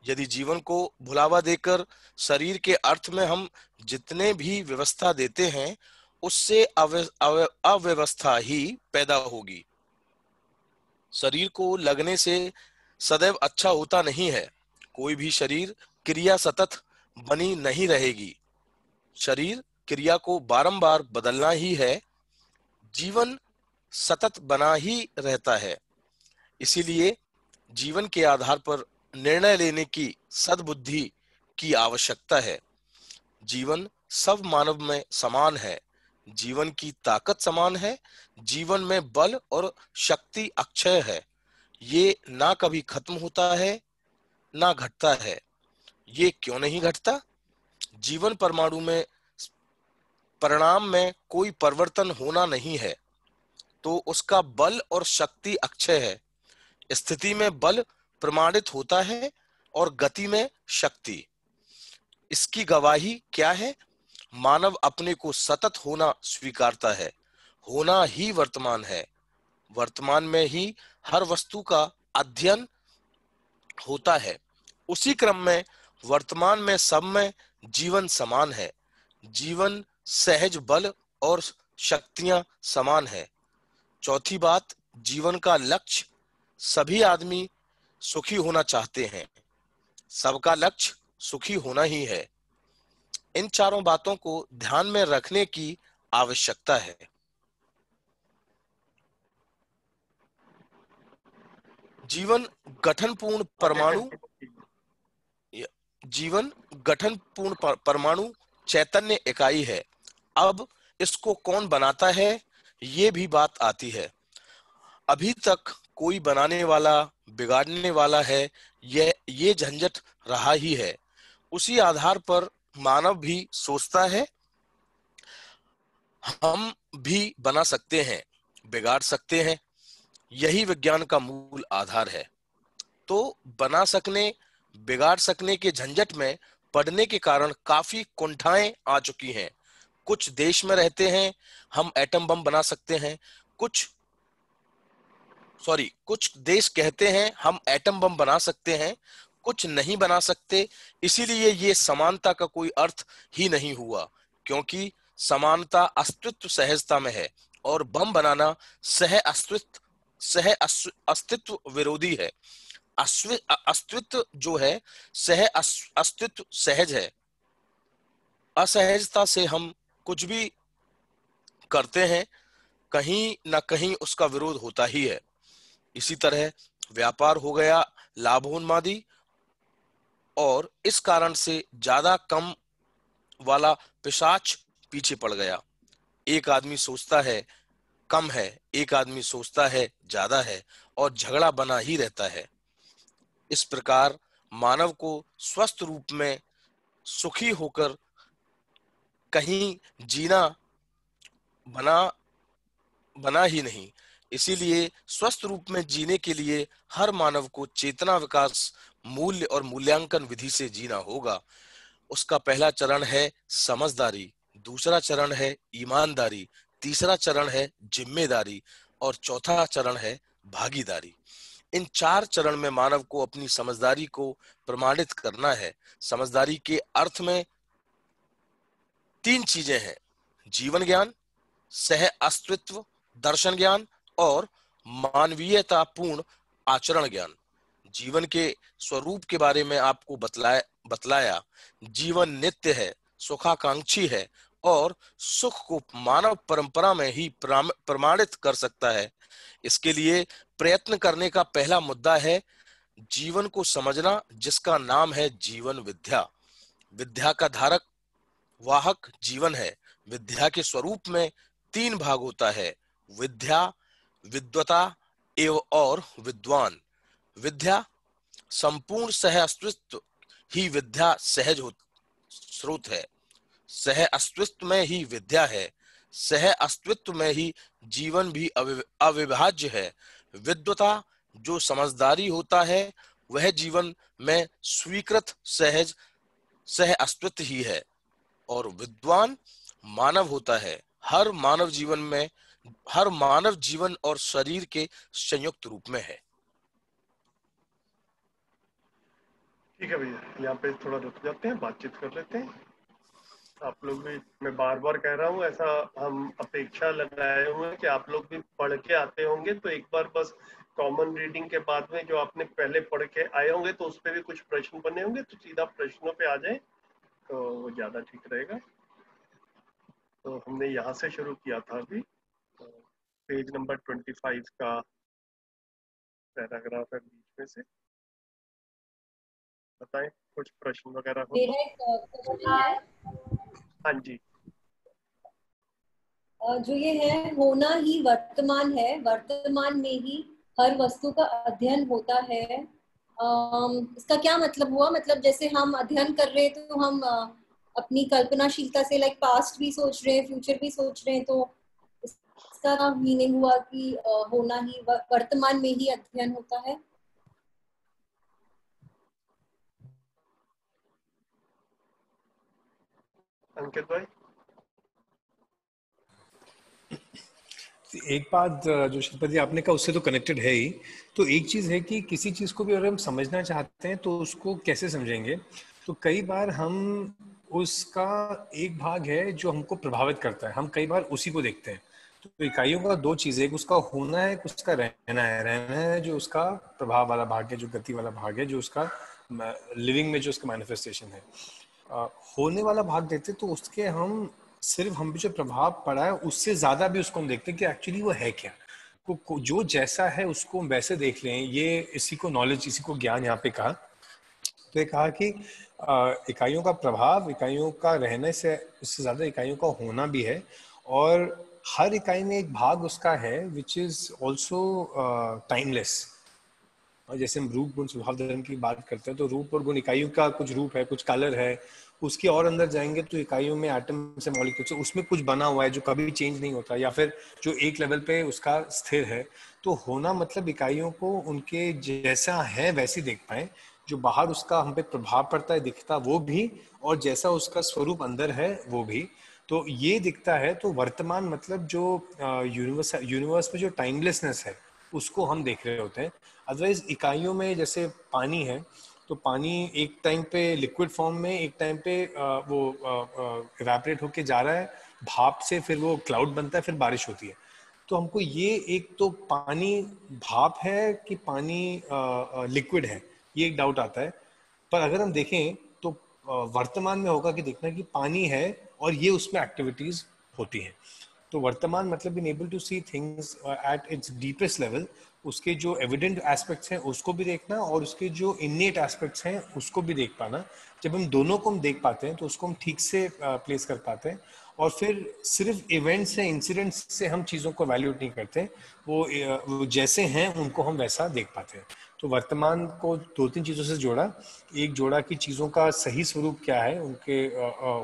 यदि जीवन को भुलावा देकर शरीर के अर्थ में हम जितने भी व्यवस्था देते हैं, उससे अव्यवस्था ही पैदा होगी। शरीर को लगने से सदैव अच्छा होता नहीं है। कोई भी शरीर क्रिया सतत बनी नहीं रहेगी। शरीर क्रिया को बारंबार बदलना ही है। जीवन सतत बना ही रहता है। इसीलिए जीवन के आधार पर निर्णय लेने की सद्बुद्धि की आवश्यकता है। जीवन सब मानव में समान है। जीवन की ताकत समान है। जीवन में बल और शक्ति अक्षय है। ये ना कभी खत्म होता है ना घटता है। ये क्यों नहीं घटता? जीवन परमाणु में परिणाम में कोई परिवर्तन होना नहीं है, तो उसका बल और शक्ति अक्षय है। स्थिति में बल प्रमाणित होता है और गति में शक्ति। इसकी गवाही क्या है? मानव अपने को सतत होना स्वीकारता है। होना ही वर्तमान है। वर्तमान में ही हर वस्तु का अध्ययन होता है। उसी क्रम में वर्तमान में सब में जीवन समान है। जीवन सहज बल और शक्तियां समान है। चौथी बात, जीवन का लक्ष्य, सभी आदमी सुखी होना चाहते हैं। सबका लक्ष्य सुखी होना ही है। इन चारों बातों को ध्यान में रखने की आवश्यकता है। जीवन गठनपूर्ण परमाणु चैतन्य इकाई है। अब इसको कौन बनाता है, ये भी बात आती है। अभी तक कोई बनाने वाला, बिगाड़ने वाला है, ये झंझट रहा ही है। उसी आधार पर मानव भी सोचता है हम भी बना सकते हैं, बिगाड़ सकते हैं। यही विज्ञान का मूल आधार है। तो बना सकने, बिगाड़ सकने के झंझट में पड़ने के कारण काफी कुंठाएं आ चुकी हैं। कुछ देश में रहते हैं हम एटम बम बना सकते हैं, कुछ देश कहते हैं हम एटम बम बना सकते हैं, कुछ नहीं बना सकते। इसीलिए ये समानता का कोई अर्थ ही नहीं हुआ, क्योंकि समानता अस्तित्व सहजता में है और बम बनाना सह अस्तित्व विरोधी है। अस्तित्व जो है सह अस्तित्व सहज है। असहजता से हम कुछ भी करते हैं, कहीं ना कहीं उसका विरोध होता ही है। इसी तरह व्यापार हो गया लाभोन्मादी, और इस कारण से ज्यादा कम वाला पिशाच पीछे पड़ गया। एक आदमी सोचता है कम है, एक आदमी सोचता है ज्यादा है, और झगड़ा बना ही रहता है। इस प्रकार मानव को स्वस्थ रूप में सुखी होकर कहीं जीना बना ही नहीं। इसीलिए स्वस्थ रूप में जीने के लिए हर मानव को चेतना विकास मूल्य और मूल्यांकन विधि से जीना होगा। उसका पहला चरण है समझदारी, दूसरा चरण है ईमानदारी, तीसरा चरण है जिम्मेदारी, और चौथा चरण है भागीदारी। इन 4 चरण में मानव को अपनी समझदारी को प्रमाणित करना है। समझदारी के अर्थ में 3 चीजें हैं: जीवन ज्ञान, सह अस्तित्व दर्शन ज्ञान, और मानवीयतापूर्ण आचरण ज्ञान। जीवन के स्वरूप के बारे में आपको बतलाया। जीवन नित्य है, सुखाकांक्षी है, और सुख को मानव परंपरा में ही प्रमाणित कर सकता है। इसके लिए प्रयत्न करने का पहला मुद्दा है जीवन को समझना, जिसका नाम है जीवन विद्या। विद्या का धारक वाहक जीवन है। विद्या के स्वरूप में 3 भाग होता है: विद्या, विद्वता और विद्वान। विद्या संपूर्ण सह अस्तित्व ही विद्या सहज स्रोत है। सह अस्तित्व में ही विद्या है। सह अस्तित्व में ही जीवन भी अविभाज्य है। विद्वता जो समझदारी होता है, वह जीवन में स्वीकृत सहज सह अस्तित्व ही है। और विद्वान मानव होता है। हर मानव जीवन और शरीर के संयुक्त रूप में है। ठीक है भैया, यहाँ पे थोड़ा रुक जाते हैं, बातचीत कर लेते हैं। आप लोग भी, मैं बार बार कह रहा हूँ, ऐसा हम अपेक्षा लगाए हुए हैं कि आप लोग भी पढ़ के आते होंगे, तो एक बार बस कॉमन रीडिंग के बाद में जो आपने पहले पढ़ के आए होंगे तो उस पर भी कुछ प्रश्न बने होंगे, तो सीधा प्रश्नों पे आ जाए तो वो ज्यादा ठीक रहेगा। तो हमने यहाँ से शुरू किया था अभी, तो पेज नंबर 25 का पैराग्राफ है बीच में से। बताएं, कुछ प्रश्न वगैरह हो तो। हाँ जी। जो ये है, होना ही वर्तमान है, वर्तमान में ही हर वस्तु का अध्ययन होता है। इसका क्या मतलब हुआ? मतलब जैसे हम अध्ययन कर रहे हैं तो हम अपनी कल्पनाशीलता से लाइक पास्ट भी सोच रहे हैं, फ्यूचर भी सोच रहे हैं, तो इसका मीनिंग हुआ कि होना ही वर्तमान में ही अध्ययन होता है। अंकित भाई, एक बात जो शिल्पा जी आपने कहा उससे तो कनेक्टेड है ही। तो एक चीज है कि किसी चीज को भी अगर हम समझना चाहते हैं तो उसको कैसे समझेंगे। तो कई बार हम उसका एक भाग है जो हमको प्रभावित करता है, हम कई बार उसी को देखते हैं। तो इकाइयों का 2 चीजें, एक उसका होना है, एक उसका रहना है। रहना है जो उसका प्रभाव वाला भाग है, जो गति वाला भाग है, जो उसका लिविंग में जो उसका मैनिफेस्टेशन है। होने वाला भाग देखते तो उसके हम सिर्फ हम पे जो प्रभाव पड़ा है उससे ज्यादा भी उसको हम देखते हैं कि एक्चुअली वो है क्या। जो जैसा है उसको हम वैसे देख लें। ये इसी को नॉलेज, इसी को ज्ञान यहाँ पे कहा। तो ये कहा कि इकाइयों का प्रभाव, इकाइयों का रहने से उससे ज्यादा इकाइयों का होना भी है। और हर इकाई में एक भाग उसका है विच इज ऑल्सो टाइमलेस। और जैसे हम रूप गुण स्वभाव धर्म की बात करते हैं तो रूप और गुण इकाइयों का कुछ रूप है, कुछ कलर है, उसके और अंदर जाएंगे तो इकाइयों में एटम से मॉलिक्यूल से उसमें कुछ बना हुआ है जो कभी चेंज नहीं होता या फिर जो एक लेवल पे उसका स्थिर है। तो होना मतलब इकाइयों को उनके जैसा है वैसे देख पाए, जो बाहर उसका हम पे प्रभाव पड़ता है दिखता वो भी, और जैसा उसका स्वरूप अंदर है वो भी। तो ये दिखता है। तो वर्तमान मतलब जो यूनिवर्स में जो टाइमलेसनेस है उसको हम देख रहे होते हैं। अदरवाइज इकाइयों में जैसे पानी है तो पानी एक टाइम पे लिक्विड फॉर्म में, एक टाइम पे वो इवेपोरेट होके जा रहा है भाप से, फिर वो क्लाउड बनता है, फिर बारिश होती है। तो हमको ये एक तो पानी भाप है कि पानी लिक्विड है ये एक डाउट आता है। पर अगर हम देखें तो वर्तमान में होगा कि देखना कि पानी है और ये उसमें एक्टिविटीज होती हैं। तो वर्तमान मतलब in able to see things at its deepest level, उसके जो एविडेंट एस्पेक्ट्स हैं उसको भी देखना और उसके जो इनेट एस्पेक्ट्स हैं उसको भी देख पाना। जब हम दोनों को हम देख पाते हैं तो उसको हम ठीक से प्लेस कर पाते हैं। और फिर सिर्फ इवेंट्स से इंसिडेंट्स से हम चीज़ों को वैल्यूएट नहीं करते, वो जैसे हैं उनको हम वैसा देख पाते हैं। तो वर्तमान को दो तीन चीज़ों से जोड़ा, एक जोड़ा कि चीज़ों का सही स्वरूप क्या है उनके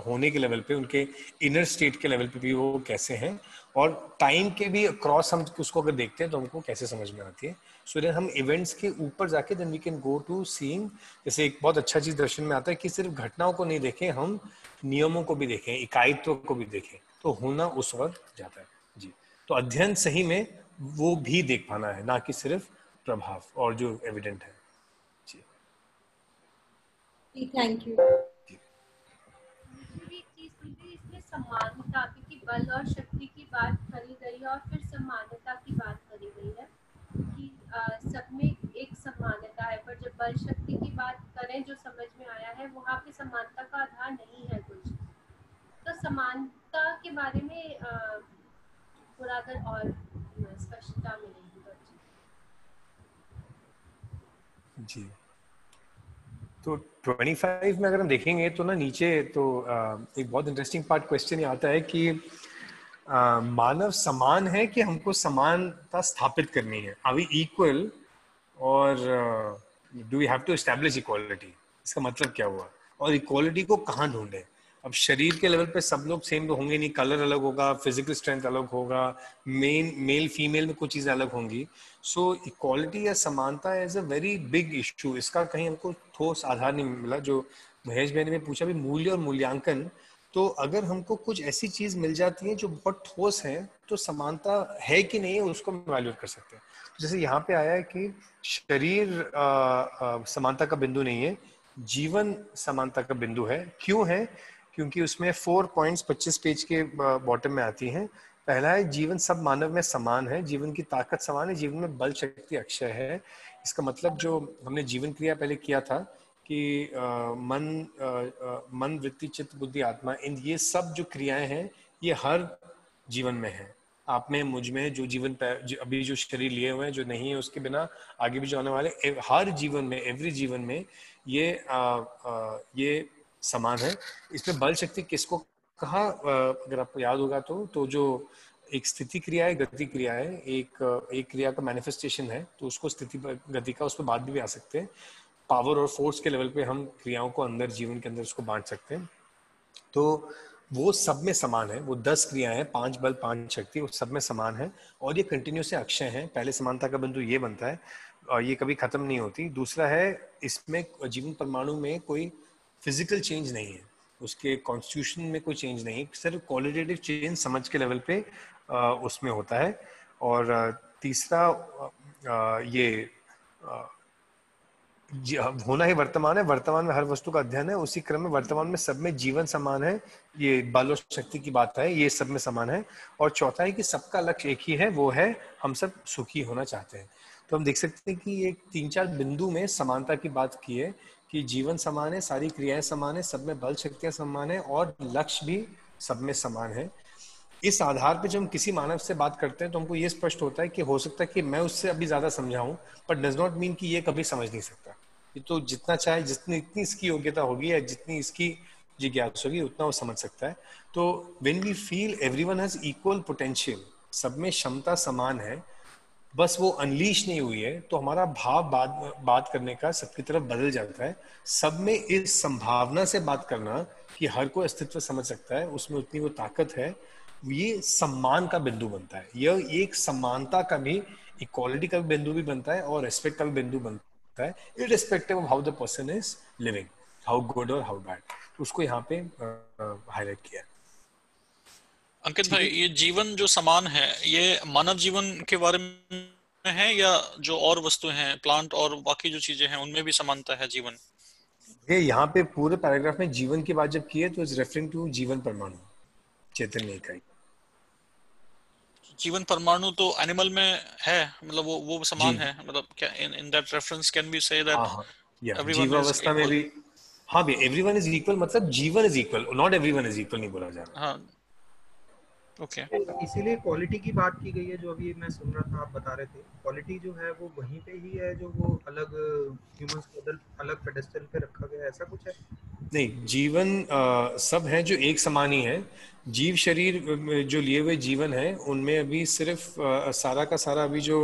होने के लेवल पे, उनके इनर स्टेट के लेवल पे भी वो कैसे हैं, और टाइम के भी क्रॉस हम उसको अगर देखते हैं तो हमको कैसे समझ में आती है। सो देन हम इवेंट्स के ऊपर जाके then we can go to seeing. जैसे एक बहुत अच्छा चीज़ दर्शन में आता है कि सिर्फ घटनाओं को नहीं देखें, हम नियमों को भी देखें, इकाईत्व को भी देखें, तो होना उस वक्त जाता है। जी, तो अध्ययन सही में वो भी देख पाना है, ना कि सिर्फ प्रभाव और जो एविडेंट है। जी, थैंक यू। एक चीज मुझे इसमें समानता, क्योंकि बल और शक्ति की बात करी गई है और फिर समानता की बात करी गई है कि सब में एक समानता है, पर जब बल शक्ति की बात करें जो समझ में आया है वहाँ पे समानता का आधार नहीं है कुछ। तो समानता के बारे में थोड़ा अगर और स्पष्टता मिलेगी। जी, तो 25 में अगर हम देखेंगे तो ना नीचे तो एक बहुत इंटरेस्टिंग पार्ट क्वेश्चन ये आता है कि मानव समान है कि हमको समानता स्थापित करनी है, आर वी इक्वल और do we have to establish equality. इसका मतलब क्या हुआ, और इक्वालिटी को कहाँ ढूंढे। अब शरीर के लेवल पे सब लोग सेम तो होंगे नहीं, कलर अलग होगा, फिजिकल स्ट्रेंथ अलग होगा, मेल फीमेल में कुछ चीजें अलग होंगी। सो इक्वालिटी या समानता is a very big issue. इसका कहीं हमको ठोस आधार नहीं मिला। जो महेश भाई ने पूछा भी मूल्य और मूल्यांकन, तो अगर हमको कुछ ऐसी चीज मिल जाती है जो बहुत ठोस है तो समानता है कि नहीं है उसको हम वैल्यूएट कर सकते हैं। तो जैसे यहाँ पे आया है कि शरीर समानता का बिंदु नहीं है, जीवन समानता का बिंदु है। क्यों है, क्योंकि उसमें 4 पॉइंट्स 25 पेज के बॉटम में आती हैं। पहला है जीवन सब मानव में समान है, जीवन की ताकत समान है, जीवन में बल शक्ति अक्षय है। इसका मतलब जो हमने जीवन क्रिया पहले किया था कि मन वृत्ति चित्त बुद्धि आत्मा, इन ये सब जो क्रियाएं हैं ये हर जीवन में है। आप में, मुझ में, जो जीवन अभी जो शरीर लिए हुए हैं, जो नहीं है उसके बिना आगे भी जो आने वाले, हर जीवन में, एवरी जीवन में ये समान है। इसमें बल शक्ति किसको कहा, अगर आपको याद होगा तो जो एक स्थिति क्रिया है, गति क्रिया है, एक क्रिया का मैनिफेस्टेशन है, तो उसको स्थिति गति का, उस पर बात भी आ सकते हैं। पावर और फोर्स के लेवल पे हम क्रियाओं को अंदर जीवन के अंदर उसको बांट सकते हैं। तो वो सब में समान है। वो 10 क्रियाएं हैं, 5 बल 5 शक्ति, वो सब में समान है और ये कंटिन्यूस से अक्षय है। पहले समानता का बिंदु ये बनता है और ये कभी खत्म नहीं होती। दूसरा है इसमें जीवन परमाणु में कोई फिजिकल चेंज नहीं है, उसके कॉन्स्टिट्यूशन में कोई चेंज नहीं, सिर्फ क्वालिटेटिव चेंज समझ के लेवल पे उसमें होता है। और तीसरा ये होना ही वर्तमान है, वर्तमान में हर वस्तु का अध्ययन है, उसी क्रम में वर्तमान में सब में जीवन समान है, ये बल और शक्ति की बात है, ये सब में समान है। और चौथा है कि सबका लक्ष्य एक ही है, वो है हम सब सुखी होना चाहते हैं। तो हम देख सकते हैं कि एक 3-4 बिंदु में समानता की बात की है कि जीवन समान है, सारी क्रियाएं समान है, सब में बल शक्तियां समान है और लक्ष्य भी सब में समान है। इस आधार पे जब हम किसी मानव से बात करते हैं तो हमको ये स्पष्ट होता है कि हो सकता है कि मैं उससे अभी ज्यादा समझाऊं, पर डज नॉट मीन कि ये कभी समझ नहीं सकता। ये तो जितना चाहे, जितनी इतनी इसकी योग्यता होगी या जितनी इसकी जिज्ञासु होगी उतना वो समझ सकता है। तो when we feel everyone has equal potential, सब में क्षमता समान है, बस वो अनलीश नहीं हुई है, तो हमारा भाव बात करने का सबकी तरफ बदल जाता है। सब में इस संभावना से बात करना कि हर कोई अस्तित्व समझ सकता है, उसमें उतनी वो ताकत है, ये सम्मान का बिंदु बनता है। यह एक समानता का भी, इक्वालिटी का भी बिंदु भी बनता है और रेस्पेक्ट का भी बिंदु बनता है, irrespective of how the person is living, how good और हाउ बैड। उसको यहाँ पे हाईलाइट किया। अंकित भाई, ये जीवन जो समान है, ये मानव जीवन के बारे में है या जो और वस्तु हैं, प्लांट और बाकी जो चीजें हैं, उनमें भी समानता है जीवन? ये यहाँ पे पूरे पैराग्राफ में जीवन की बात जब की है तो इज रेफरिंग टू जीवन परमाणु, चैतन्य इकाई। जीवन परमाणु तो एनिमल में है, मतलब वो समान है, मतलब क्या in that reference can be say that everyone is जीवावस्था में भी, हाँ भी एवरीवन इज इक्वल, मतलब जीवन is equal, not everyone is equal नहीं बोला जा रहा। हाँ, ओके। इसीलिए क्वालिटी की बात की गई है, जो अभी मैं सुन रहा था आप बता रहे थे। क्वालिटी जो है वो वहीं पे ही है, जो वो अलग ह्यूमंस को अलग पेडेस्टल पे रखा गया है, ऐसा कुछ है? नहीं, जीवन सब है जो एक समान ही है। जीव शरीर जो लिए हुए जीवन है उनमें अभी सिर्फ सारा का सारा अभी जो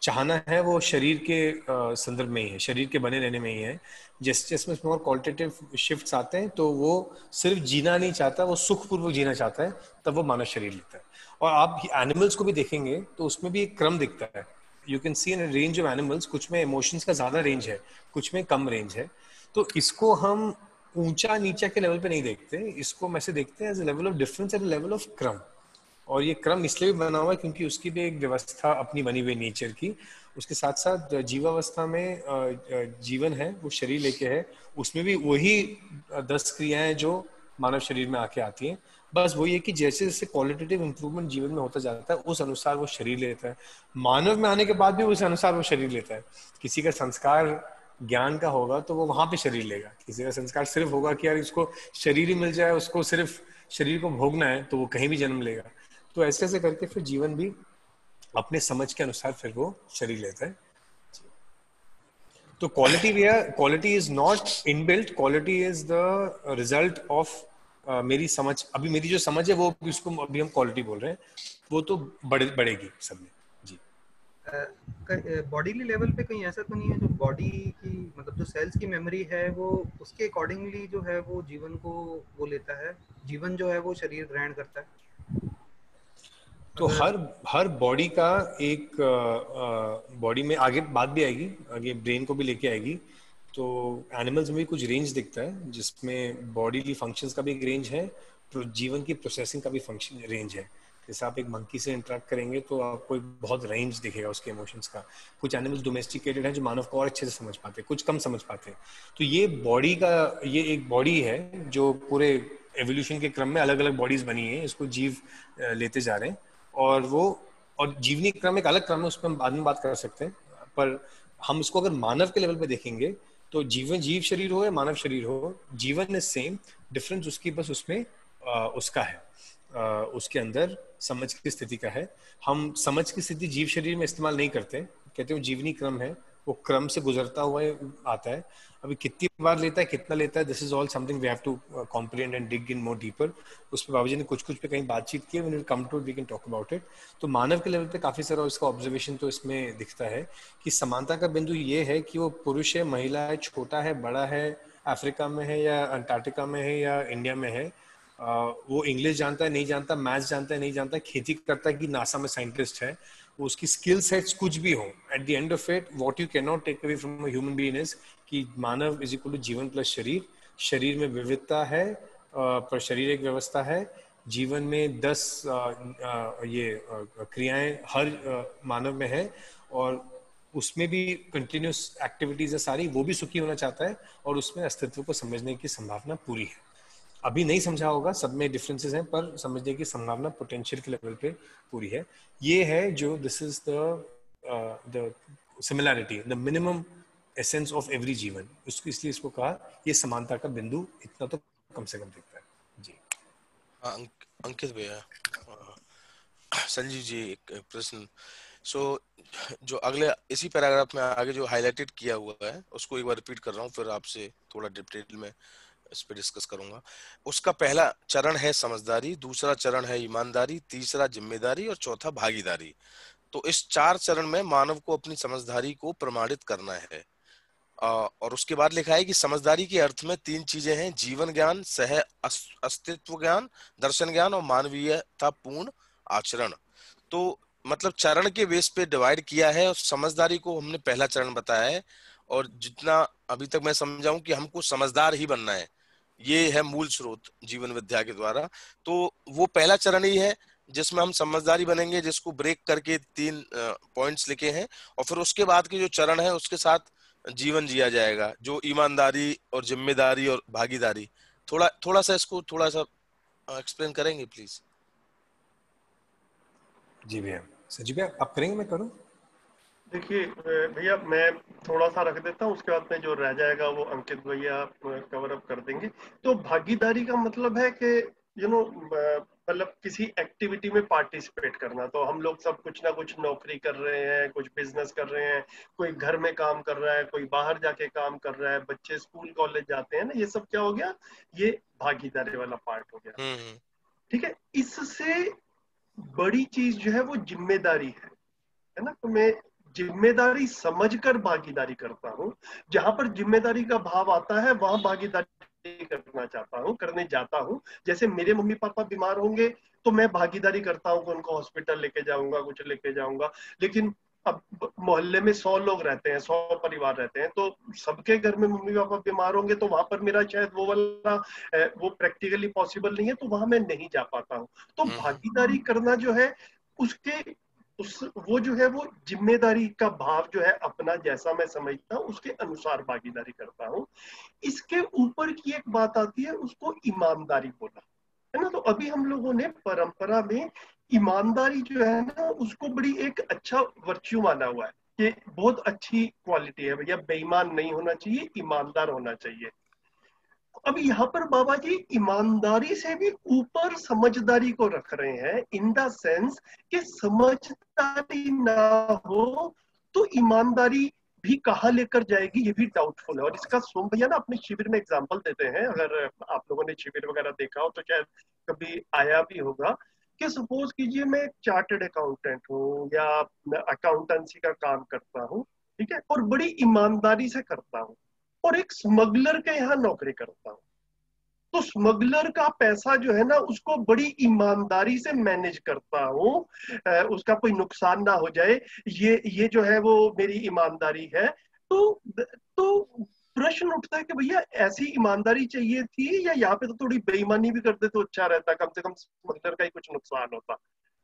चाहना है वो शरीर के संदर्भ में ही है, शरीर के बने रहने में ही है। जिसमें और क्वालिटेटिव शिफ्ट्स आते हैं तो वो सिर्फ जीना नहीं चाहता, वो सुखपूर्वक जीना चाहता है, तब वो मानव शरीर लेता है। और आप एनिमल्स को भी देखेंगे तो उसमें भी एक क्रम दिखता है। You can see in range of animals, कुछ में इमोशंस का ज्यादा रेंज है, कुछ में कम रेंज है। तो इसको हम ऊंचा नीचा के लेवल पे नहीं देखते, इसको हम ऐसे देखते हैं as a level of difference, at a level of क्रम। और ये क्रम इसलिए भी बना हुआ है क्योंकि उसकी भी एक व्यवस्था अपनी बनी हुई नेचर की। उसके साथ साथ जीवावस्था में जीवन है वो शरीर लेके है, उसमें भी वही 10 क्रियाएं जो मानव शरीर में आके आती हैं। बस वही है कि जैसे जैसे क्वालिटेटिव इंप्रूवमेंट जीवन में होता जाता है उस अनुसार वो शरीर लेता है। मानव में आने के बाद भी उस अनुसार वो शरीर लेता है। किसी का संस्कार ज्ञान का होगा तो वो वहां पे शरीर लेगा, किसी का संस्कार सिर्फ होगा कि यार इसको शरीर ही मिल जाए, उसको सिर्फ शरीर को भोगना है, तो वो कहीं भी जन्म लेगा। तो ऐसे ऐसे करके फिर जीवन भी अपने समझ के अनुसार फिर वो शरीर लेता है। तो quality is not inbuilt, quality is the result of मेरी समझ। अभी मेरी जो समझ है वो इसको अभी हम क्वालिटी बोल रहे हैं, वो तो बढ़ेगी सब में। जी, बॉडीली लेवल पे कहीं ऐसा तो नहीं है जो बॉडी की, मतलब जो सेल्स की मेमोरी है वो उसके अकॉर्डिंगली जो है वो जीवन को वो लेता है, जीवन जो है वो शरीर ग्रहण करता है? तो हर बॉडी का एक बॉडी में आगे बात भी आएगी, आगे ब्रेन को भी लेके आएगी। तो एनिमल्स में भी कुछ रेंज दिखता है जिसमें बॉडीली फंक्शंस का भी एक रेंज है, तो जीवन की प्रोसेसिंग का भी फंक्शन रेंज है। जैसे आप एक मंकी से इंटरेक्ट करेंगे तो आपको एक बहुत रेंज दिखेगा उसके इमोशंस का। कुछ एनिमल्स डोमेस्टिकेटेड है जो मानव को और अच्छे से समझ पाते हैं, कुछ कम समझ पाते हैं। तो ये बॉडी का, ये एक बॉडी है जो पूरे एवोल्यूशन के क्रम में अलग अलग बॉडीज बनी है, इसको जीव लेते जा रहे हैं। और जीवनी क्रम एक अलग क्रम है, उस पर हम बाद में बात कर सकते हैं। पर हम इसको अगर मानव के लेवल पे देखेंगे तो जीव शरीर हो या मानव शरीर हो, जीवन इज सेम, डिफरेंस उसकी बस उसमें उसका है, उसके अंदर समझ की स्थिति का है। हम समझ की स्थिति जीव शरीर में इस्तेमाल नहीं करते, कहते हैं जीवनी क्रम है, वो क्रम से गुजरता हुआ आता है। अभी कितनी बार लेता है, कितना लेता है, this is all something we have to comprehend and dig in more deeper. उस पर बाबूजी ने कुछ पे कहीं बातचीत की, when we come to we can talk about it. तो मानव के लेवल पे काफी सारा इसका ऑब्जर्वेशन तो इसमें दिखता है कि समानता का बिंदु ये है कि वो पुरुष है, महिला है, छोटा है, बड़ा है, अफ्रीका में है या अंटार्कटिका में है या इंडिया में है, वो इंग्लिश जानता है नहीं जानता, मैथ्स जानता है नहीं जानता, खेती करता है कि नासा में साइंटिस्ट है, वो उसकी स्किल सेट्स कुछ भी हो, at the end of it what you can not take away from a human being is कि मानव इज इक्वल टू जीवन प्लस शरीर। शरीर में विविधता है पर शरीर एक व्यवस्था है। जीवन में 10 ये क्रियाएं हर मानव में है और उसमें भी कंटिन्यूस एक्टिविटीज है सारी, वो भी सुखी होना चाहता है और उसमें अस्तित्व को समझने की संभावना पूरी है। अभी नहीं समझा होगा, सब में डिफरेंसेस हैं, पर समझने की संभावना पोटेंशियल के लेवल पे पूरी है। ये है जो this is the similarity, the minimum essence of every जीवन। उसको इसलिए इसको कहा ये समानता का बिंदु इतना तो कम से कम दिखता है। जी अंकित भैया, संजीव जी एक प्रश्न। जो अगले इसी पैराग्राफ में आगे जो हाईलाइटेड किया हुआ है उसको एक बार रिपीट कर रहा हूँ, फिर आपसे थोड़ा डिटेल में इस पे डिस्कस करूंगा। उसका पहला चरण है समझदारी, दूसरा चरण है ईमानदारी, तीसरा जिम्मेदारी और चौथा भागीदारी। तो इस 4 चरण में मानव को अपनी समझदारी को प्रमाणित करना है। और उसके बाद लिखा है कि समझदारी के अर्थ में 3 चीजें हैं: जीवन ज्ञान, सह अस्तित्व ज्ञान, दर्शन ज्ञान और मानवीयता पूर्ण आचरण। तो मतलब चरण के बेस पे डिवाइड किया है और समझदारी को हमने पहला चरण बताया है। और जितना अभी तक मैं समझाऊं कि हमको समझदार ही बनना है, ये है मूल स्रोत जीवन विद्या के द्वारा। तो वो पहला चरण ही है जिसमें हम समझदारी बनेंगे, जिसको ब्रेक करके 3 पॉइंट्स लिखे हैं। और फिर उसके बाद के जो चरण है उसके साथ जीवन जिया जाएगा, जो ईमानदारी और जिम्मेदारी और भागीदारी। थोड़ा सा इसको थोड़ा सा एक्सप्लेन करेंगे प्लीज? जी भैया। संजीव भैया आप करेंगे, मैं करूं? देखिए भैया, मैं थोड़ा सा रख देता हूँ, उसके बाद में जो रह जाएगा वो अंकित भैया कवर अप कर देंगे। तो भागीदारी का मतलब है कि मतलब किसी एक्टिविटी में पार्टिसिपेट करना। तो हम लोग सब कुछ ना कुछ नौकरी कर रहे हैं, कुछ बिजनेस कर रहे हैं, कोई घर में काम कर रहा है, कोई बाहर जाके काम कर रहा है, बच्चे स्कूल कॉलेज जाते हैं ना, ये सब क्या हो गया, ये भागीदारी वाला पार्ट हो गया। ठीक है, इससे बड़ी चीज जो है वो जिम्मेदारी है ना। तो मैं जिम्मेदारी समझकर भागीदारी करता हूँ। जहां पर जिम्मेदारी का भाव आता है वहां भागीदारी करने जाता हूँ। जैसे मेरे मम्मी पापा बीमार होंगे तो मैं भागीदारी करता हूँ कि उनको हॉस्पिटल लेके जाऊंगा, कुछ लेके जाऊंगा। लेकिन अब मोहल्ले में 100 लोग रहते हैं, 100 परिवार रहते हैं, तो सबके घर में मम्मी पापा बीमार होंगे तो वहां पर मेरा शायद वो वाला वो प्रैक्टिकली पॉसिबल नहीं है, तो वहां मैं नहीं जा पाता हूँ। तो भागीदारी करना जो है वो जो है वो जिम्मेदारी का भाव जो है अपना, जैसा मैं समझता हूँ उसके अनुसार भागीदारी करता हूँ। इसके ऊपर की एक बात आती है, उसको ईमानदारी बोला है ना। तो अभी हम लोगों ने परंपरा में ईमानदारी जो है ना उसको बड़ी एक अच्छा वर्च्यू माना हुआ है कि बहुत अच्छी क्वालिटी है भैया, बेईमान नहीं होना चाहिए, ईमानदार होना चाहिए। अब यहाँ पर बाबा जी ईमानदारी से भी ऊपर समझदारी को रख रहे हैं, इन द सेंस कि समझदारी ना हो तो ईमानदारी भी कहाँ लेकर जाएगी, ये भी डाउटफुल है। और इसका सोम भैया ना अपने शिविर में एग्जांपल देते हैं, अगर आप लोगों ने शिविर वगैरह देखा हो तो शायद कभी आया भी होगा, कि सपोज कीजिए मैं एक चार्टर्ड अकाउंटेंट हूँ या अकाउंटेंसी का काम करता हूँ, ठीक है, और बड़ी ईमानदारी से करता हूँ, और एक स्मगलर के यहाँ नौकरी करता हूँ। तो स्मगलर का पैसा जो है ना उसको बड़ी ईमानदारी से मैनेज करता हूँ, उसका कोई नुकसान ना हो जाए, ये जो है वो मेरी ईमानदारी है। तो प्रश्न उठता है कि भैया ऐसी ईमानदारी चाहिए थी, या यहाँ पे तो थोड़ी बेईमानी भी करते तो अच्छा रहता, कम से कम स्मगलर का ही कुछ नुकसान होता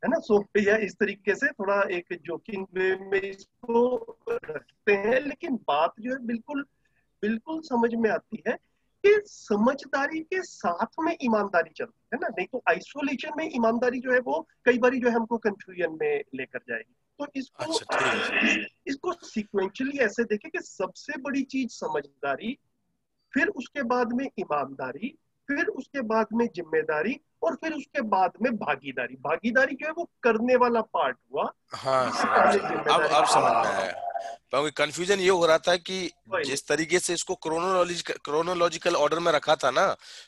है ना। सो भैया इस तरीके से थोड़ा एक जोकिंग वे में इसको रखते हैं, लेकिन बात जो है बिल्कुल बिल्कुल समझ में आती है कि समझदारी के साथ में ईमानदारी चलती है ना, नहीं तो आइसोलेशन में ईमानदारी जो है वो कई बार जो है हमको कंफ्यूजन में लेकर जाएगी। तो इसको सीक्वेंशियली ऐसे देखें कि सबसे बड़ी चीज समझदारी, फिर उसके बाद में ईमानदारी, फिर उसके बाद में जिम्मेदारी, और फिर उसके बाद में भागीदारी। भागीदारी जो है वो करने वाला पार्ट हुआ। हाँ अब समझ में आया। क्योंकि कंफ्यूजन ये हो रहा था कि जिस तरीके से इसको क्रोनोलॉजिकल ऑर्डर में रखा था ना,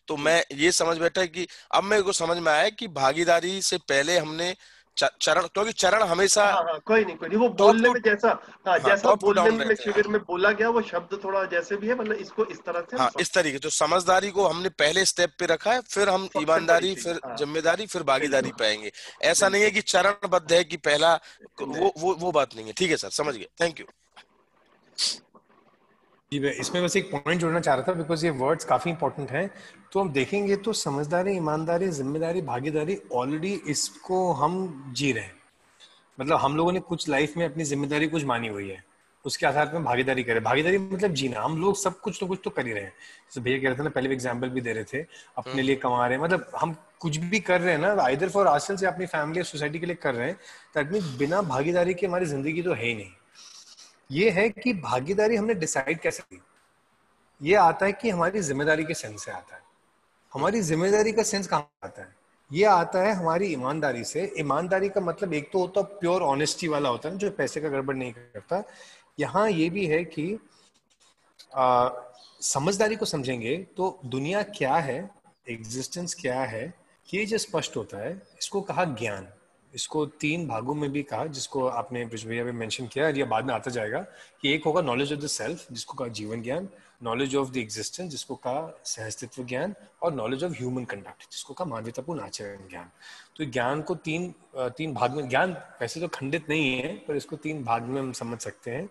तो मैं ये समझ बैठा कि अब मेरे को समझ में आया कि भागीदारी से पहले हमने चरण, क्योंकि चरण हमेशा कोई नहीं वो बोलने में जैसा जैसा बोलने में शिविर में बोला गया वो शब्द थोड़ा जैसे भी है, मतलब इसको इस तरह से इस तरीके। तो समझदारी को हमने पहले स्टेप पे रखा है, फिर हम ईमानदारी, फिर जिम्मेदारी, फिर भागीदारी पाएंगे। ऐसा नहीं है कि चरणबद्ध है कि पहला वो बात नहीं है। ठीक है सर, समझ गए, थैंक यू। इसमें बस एक पॉइंट जोड़ना चाह रहा था, बिकॉज ये वर्ड्स काफी इंपॉर्टेंट हैं। तो हम देखेंगे तो समझदारी, ईमानदारी, जिम्मेदारी, भागीदारी, ऑलरेडी इसको हम जी रहे हैं। मतलब हम लोगों ने कुछ लाइफ में अपनी जिम्मेदारी कुछ मानी हुई है, उसके आधार पर भागीदारी करें। भागीदारी मतलब जीना, हम लोग सब कुछ तो कुछ तो कर ही रहे हैं। जैसे भैया कह रहे थे ना, पहले भी एग्जाम्पल भी दे रहे थे, अपने लिए कमा रहे हैं, मतलब हम कुछ भी कर रहे हैं ना, आइदर फॉर आवरसेल्व्स या अपनी फैमिली या सोसाइटी के लिए कर रहे हैं। दैट मींस बिना भागीदारी के हमारी जिंदगी तो है ही नहीं। ये है कि भागीदारी हमने डिसाइड कैसे की, ये आता है कि हमारी जिम्मेदारी के सेंस से आता है। हमारी जिम्मेदारी का सेंस कहाँ आता है? ये आता है हमारी ईमानदारी से। ईमानदारी का मतलब एक तो होता है प्योर ऑनेस्टी वाला होता है, जो पैसे का गड़बड़ नहीं करता। यहाँ ये भी है कि समझदारी को समझेंगे तो दुनिया क्या है, एग्जिस्टेंस क्या है, ये जो स्पष्ट होता है, इसको कहा ज्ञान। इसको 3 भागों में भी कहा, जिसको आपने ब्रिज भैया भी मेंशन किया, और ये बाद में आता जाएगा कि एक होगा नॉलेज ऑफ द सेल्फ, जिसको कहा जीवन ज्ञान, नॉलेज ऑफ द एग्जिस्टेंस, जिसको कहा सहअस्तित्व ज्ञान, और नॉलेज ऑफ ह्यूमन कंडक्ट, जिसको कहा मानवतापूर्ण आचरण ज्ञान। तो ज्ञान को तीन भाग में, ज्ञान वैसे तो खंडित नहीं है, पर इसको 3 भाग में हम समझ सकते हैं।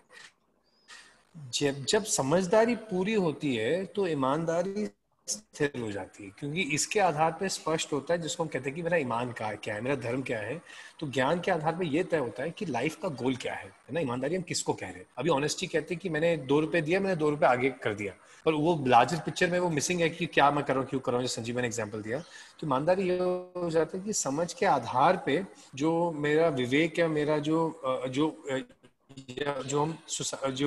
जब समझदारी पूरी होती है तो ईमानदारी स्थिर हो जाती है, क्योंकि इसके आधार पर स्पष्ट होता है, जिसको हम कहते हैं कि मेरा ईमान क्या है, मेरा धर्म क्या है। तो ज्ञान के आधार पर यह तय होता है कि लाइफ का गोल क्या है ना। ईमानदारी हम किसको कह रहे हैं? अभी ऑनेस्टी कहते हैं कि मैंने 2 रुपए दिया, मैंने 2 रुपए आगे कर दिया, पर वो लार्जर पिक्चर में वो मिसिंग है कि क्या मैं कर रहा हूँ, क्यों कर रहा हूँ, जैसे संजीव ने एग्जाम्पल दिया। तो ईमानदारी ये हो जाता है कि समझ के आधार पे जो मेरा विवेक या मेरा जो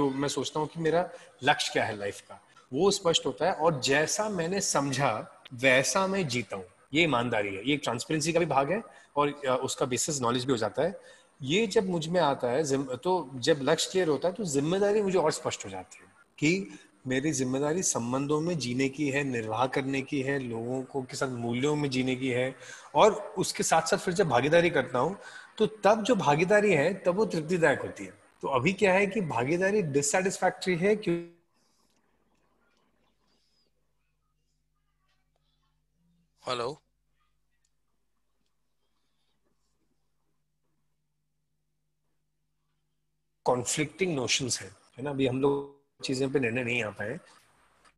मैं सोचता हूँ कि मेरा लक्ष्य क्या है लाइफ का, वो स्पष्ट होता है, और जैसा मैंने समझा वैसा मैं जीता हूँ। ये ईमानदारी है। ये एक ट्रांसपेरेंसी का भी भाग है, और उसका बेसिस नॉलेज भी हो जाता है। ये जब मुझ में आता है, तो जब लक्ष्य क्लियर होता है तो जिम्मेदारी मुझे और स्पष्ट हो जाती है कि मेरी जिम्मेदारी संबंधों में जीने की है, निर्वाह करने की है, लोगों को के साथ मूल्यों में जीने की है। और उसके साथ साथ फिर जब भागीदारी करता हूँ, तो तब जो भागीदारी है तब वो तृप्तिदायक होती है। तो अभी क्या है कि भागीदारी डिससैटिस्फैक्टरी है, क्यों? हेलो, कॉन्फ्लिक्टिंग नोशंस है ना। अभी हम लोग चीजें पे निर्णय नहीं आ पाए।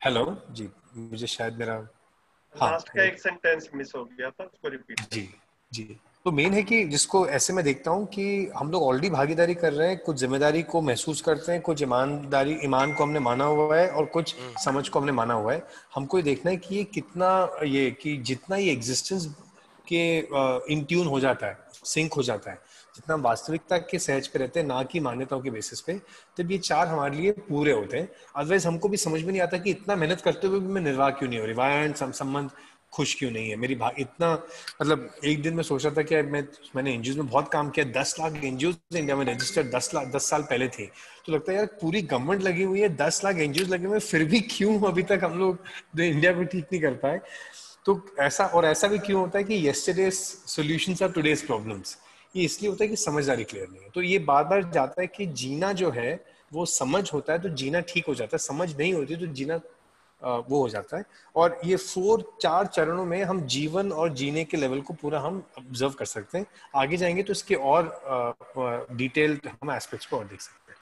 हेलो जी, मुझे शायद मेरा लास्ट का एक सेंटेंस मिस हो गया था, उसको रिपीट जी जी। तो मेन है कि जिसको ऐसे मैं देखता हूँ कि हम लोग ऑलरेडी भागीदारी कर रहे हैं, कुछ जिम्मेदारी को महसूस करते हैं, कुछ ईमान को हमने माना हुआ है, और कुछ समझ को हमने माना हुआ है। हमको ये देखना है कि ये कितना, ये कि जितना ये एग्जिस्टेंस के इन ट्यून हो जाता है, सिंक हो जाता है, जितना वास्तविकता के सहज पे रहते हैं, ना कि मान्यताओं के बेसिस पे, तब ये 4 हमारे लिए पूरे होते हैं। अदरवाइज हमको भी समझ में नहीं आता कि इतना मेहनत करते हुए भी मैं निर्वाह क्यों नहीं हो रही, वाया संबंध खुश क्यों नहीं है मेरी इतना। मतलब एक दिन मैं सोच रहा था कि मैंने एनजीओ में बहुत काम किया, 10 लाख एनजीओ इंडिया में रजिस्टर्ड 10 साल पहले थे। तो लगता है यार पूरी गवर्नमेंट लगी हुई है, 10 लाख एनजीओ लगे हुए, फिर भी क्यों अभी तक हम लोग इंडिया को ठीक नहीं कर पाए। तो ऐसा भी क्यों होता है कि yesterday's solutions are today's problems. ये इसलिए होता है कि समझदारी क्लियर नहीं है। तो ये बार बार जाता है कि जीना जो है वो समझ होता है तो जीना ठीक हो जाता है, समझ नहीं होती तो जीना वो हो जाता है। और ये 4 चरणों में हम जीवन और जीने के लेवल को पूरा हम ऑब्जर्व कर सकते हैं। आगे जाएंगे तो इसके और डिटेल हम एस्पेक्ट्स को और देख सकते हैं।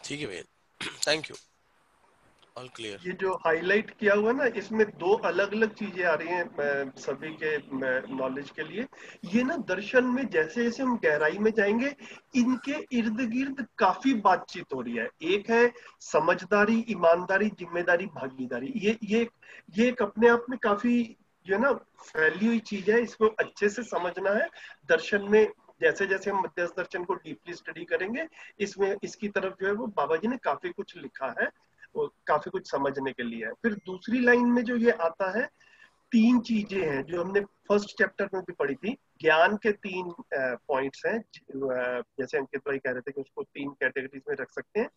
ठीक है भैया, थैंक यू, ऑल क्लियर। ये जो हाईलाइट किया हुआ ना, इसमें 2 अलग अलग चीजें आ रही हैं सभी के नॉलेज के लिए। ये ना दर्शन में जैसे जैसे हम गहराई में जाएंगे, इनके इर्द गिर्द काफी बातचीत हो रही है। एक है समझदारी, ईमानदारी, जिम्मेदारी, भागीदारी। ये एक अपने आप में काफी जो ना फैली हुई चीज है। इसको अच्छे से समझना है। दर्शन में जैसे जैसे हम मध्यस्थ दर्शन को डीपली स्टडी करेंगे, इसमें इसकी तरफ जो है वो बाबा जी ने काफी कुछ लिखा है, काफी कुछ समझने के लिए है। फिर दूसरी लाइन में जो ये आता है, 3 चीजें हैं जो हमने फर्स्ट चैप्टर में भी पढ़ी थी। ज्ञान के 3 पॉइंट्स हैं। जैसे अंकित भाई कह रहे थे कि उसको 3 कैटेगरीज में रख सकते हैं: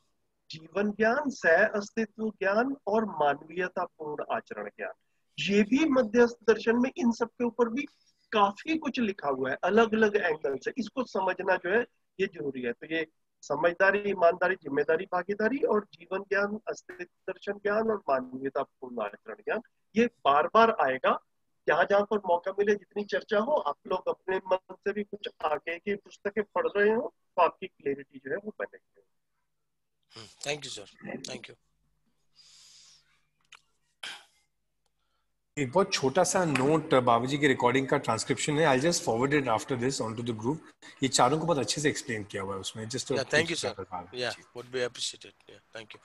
जीवन ज्ञान, सह अस्तित्व ज्ञान और मानवीयतापूर्ण आचरण ज्ञान। ये भी मध्यस्थ दर्शन में इन सब के ऊपर भी काफी कुछ लिखा हुआ है, अलग अलग एंगल से। इसको समझना जो है ये जरूरी है। तो ये समझदारी, ईमानदारी, जिम्मेदारी, भागीदारी, और जीवन ज्ञान, अस्तित्व दर्शन ज्ञान और मानवीयतापूर्ण आचरण ज्ञान, ये बार बार आएगा। जहां जहां पर मौका मिले, जितनी चर्चा हो, आप लोग अपने मन से भी कुछ आगे की पुस्तकें पढ़ रहे हो तो आपकी क्लैरिटी जो है वो बनेगी। Thank you sir, thank you. एक बहुत छोटा सा नोट बाबूजी की रिकॉर्डिंग का ट्रांसक्रिप्शन है, I just forward it after this on to the group. ये चारों को बहुत अच्छे से एक्सप्लेन किया हुआ है उसमें। जस्ट थैंक यू सर, या would be appreciated, thank you.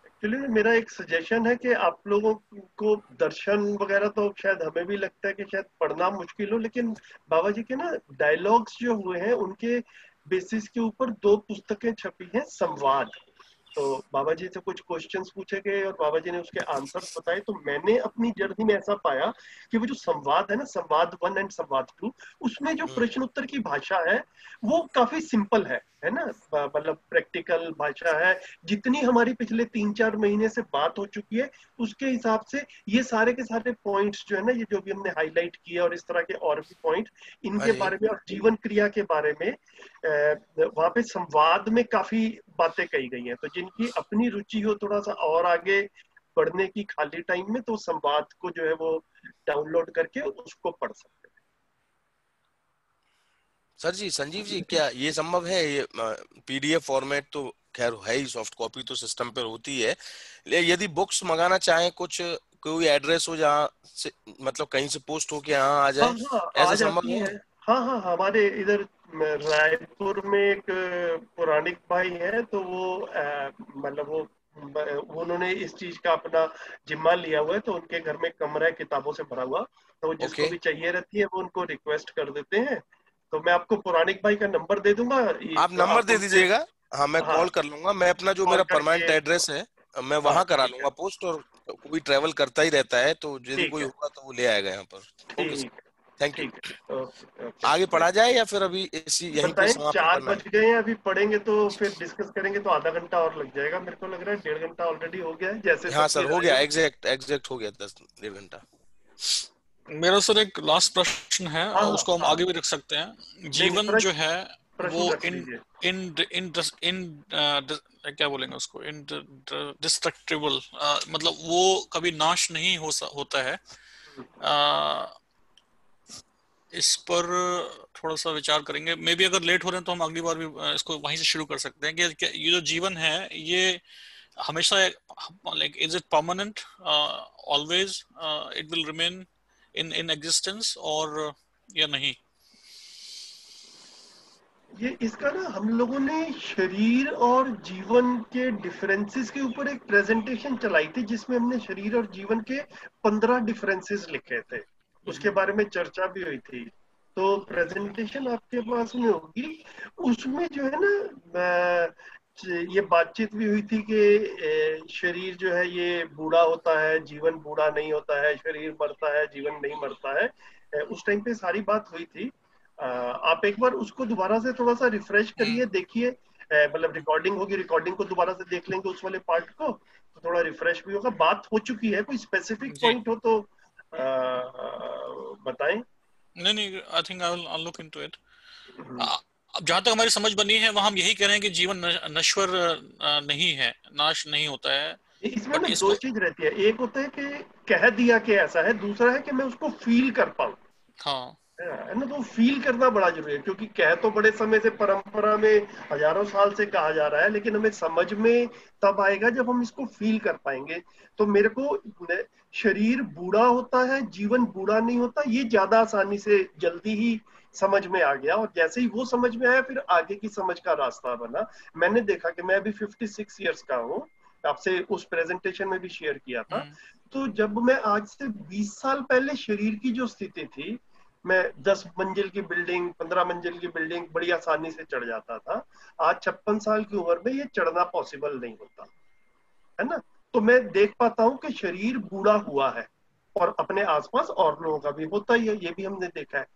Actually मेरा एक सजेशन है कि आप लोगों को दर्शन वगैरह तो शायद हमें भी लगता है कि शायद पढ़ना मुश्किल हो, लेकिन बाबा जी के ना डायलॉग्स जो हुए हैं उनके बेसिस के ऊपर 2 पुस्तकें छपी हैं। संवाद, तो बाबा जी से कुछ क्वेश्चंस पूछे गए और बाबा जी ने उसके आंसर्स बताए। तो मैंने अपनी जर्नी में ऐसा पाया कि वो जो संवाद है ना, संवाद 1 एंड संवाद 2, उसमें जो प्रश्न उत्तर की भाषा है वो काफी सिंपल है ना, मतलब प्रैक्टिकल भाषा है। जितनी हमारी पिछले 3-4 महीने से बात हो चुकी है उसके हिसाब से ये सारे के सारे पॉइंट्स जो है ना, ये जो भी हमने हाईलाइट किए और इस तरह के और भी पॉइंट इनके बारे में और जीवन क्रिया के बारे में वहां पे संवाद में काफी बातें कही गई हैं। तो जिनकी अपनी रुचि हो थोड़ा सा और आगे बढ़ने की खाली टाइम में, तो संवाद को जो है वो डाउनलोड करके उसको पढ़ सकते हैं। सर जी, संजीव जी, क्या ये संभव है? ये पीडीएफ फॉर्मेट तो खैर है ही, सॉफ्ट कॉपी तो सिस्टम पर होती है, यदि बुक्स मंगाना चाहें, कुछ कोई एड्रेस हो जहाँ से मतलब कहीं से पोस्ट हो के यहाँ आ जाए, हाँ, ऐसा आ संभव जाती है? है। हाँ, हमारे इधर रायपुर में एक पौराणिक भाई है, तो वो मतलब वो उन्होंने इस चीज का अपना जिम्मा लिया हुआ है, तो उनके घर में कमरा है किताबों से भरा हुआ, तो जिसको ओके, भी चाहिए रहती है वो उनको रिक्वेस्ट कर देते हैं। तो मैं आपको पौराणिक भाई का नंबर दे दूंगा, आप नंबर आप दे उनसे दीजिएगा। हाँ, मैं हाँ कॉल कर लूंगा। मैं अपना जो कॉल मेरा परमानेंट करके, एड्रेस है मैं हाँ वहां करा ठीक है, लूंगा पोस्ट, और कोई ट्रेवल करता ही रहता है तो यदि ठीक कोई है, होगा तो वो ले आएगा यहाँ पर। ओके सर, ठीक है, थैंक यू। ठीक है, ओके ओके आगे बाय। पढ़ा जाए या फिर अभी इसी यहीं पे बताएं, समाप्त 4 करना है? बज गए हैं, अभी पढ़ेंगे तो फिर डिस्कस करेंगे तो आधा घंटा और लग जाएगा। मेरे को लग रहा है 1.5 घंटा ऑलरेडी हो गया है, जैसे हाँ सबकी सर, हो राय गया, हो। एग्जैक्ट हो गया 10-1.5 घंटा। मेरा सर एक लास्ट प्रश्न है, हाँ और हाँ उसको हम हाँ, आगे भी रख सकते हैं। नहीं नहीं, जीवन जो है वो प्रश्न रख इन लीजिए। इन इन इन क्या बोलेंगे उसको, इन डिस्ट्रक्टिबल, मतलब वो कभी नाश नहीं होता है। इस पर थोड़ा सा विचार करेंगे। मे बी अगर लेट हो रहे हैं तो हम अगली बार भी इसको वहीं से शुरू कर सकते हैं कि ये जो जीवन है ये हमेशा, like is it permanent, always it will remain in existence, और या नहीं? ये इसका ना हम लोगों ने शरीर और जीवन के डिफरेंसेस के ऊपर एक प्रेजेंटेशन चलाई थी, जिसमें हमने शरीर और जीवन के 15 डिफरेंसेस लिखे थे, उसके बारे में चर्चा भी हुई थी। तो प्रेजेंटेशन आपके पास में होगी, उसमें जो है ना ये बातचीत भी हुई थी कि शरीर जो है ये बूढ़ा होता है, जीवन बूढ़ा नहीं होता है, शरीर मरता है, जीवन नहीं मरता है। उस टाइम पे सारी बात हुई थी। आप एक बार उसको दोबारा से थोड़ा सा रिफ्रेश करिए, देखिए, मतलब रिकॉर्डिंग होगी, रिकॉर्डिंग को दोबारा से देख लेंगे उस वाले पार्ट को, तो थोड़ा रिफ्रेश भी होगा। बात हो चुकी है, कोई स्पेसिफिक जी पॉइंट हो तो बताएं। नहीं नहीं, I think I look into it. अब जहां तक हमारी समझ बनी है वहां हम यही कह रहे हैं कि जीवन नश्वर नहीं है, नाश नहीं होता है, इसमें बट ना दो इसको, चीज रहती है, एक होता है कि कह दिया कि ऐसा है, दूसरा है कि मैं उसको फील कर पाऊं, हाँ है ना। तो फील करना बड़ा जरूरी है, क्योंकि कह तो बड़े समय से परंपरा में हजारों साल से कहा जा रहा है, लेकिन हमें समझ में तब आएगा जब हम इसको फील कर पाएंगे। तो मेरे को शरीर बूढ़ा होता है, जीवन बूढ़ा नहीं होता, ये ज्यादा आसानी से जल्दी ही समझ में आ गया, और जैसे ही वो समझ में आया फिर आगे की समझ का रास्ता बना। मैंने देखा कि मैं अभी 56 ईयर्स का हूँ, आपसे उस प्रेजेंटेशन में भी शेयर किया था। तो जब मैं आज से 20 साल पहले शरीर की जो स्थिति थी, मैं 10 मंजिल की बिल्डिंग, 15 मंजिल की बिल्डिंग बड़ी आसानी से चढ़ जाता था। आज 56 साल की उम्र में ये चढ़ना पॉसिबल नहीं होता, है ना। तो मैं देख पाता हूँ कि शरीर बूढ़ा हुआ है, और अपने आसपास और लोगों का भी होता ही है, ये भी हमने देखा है।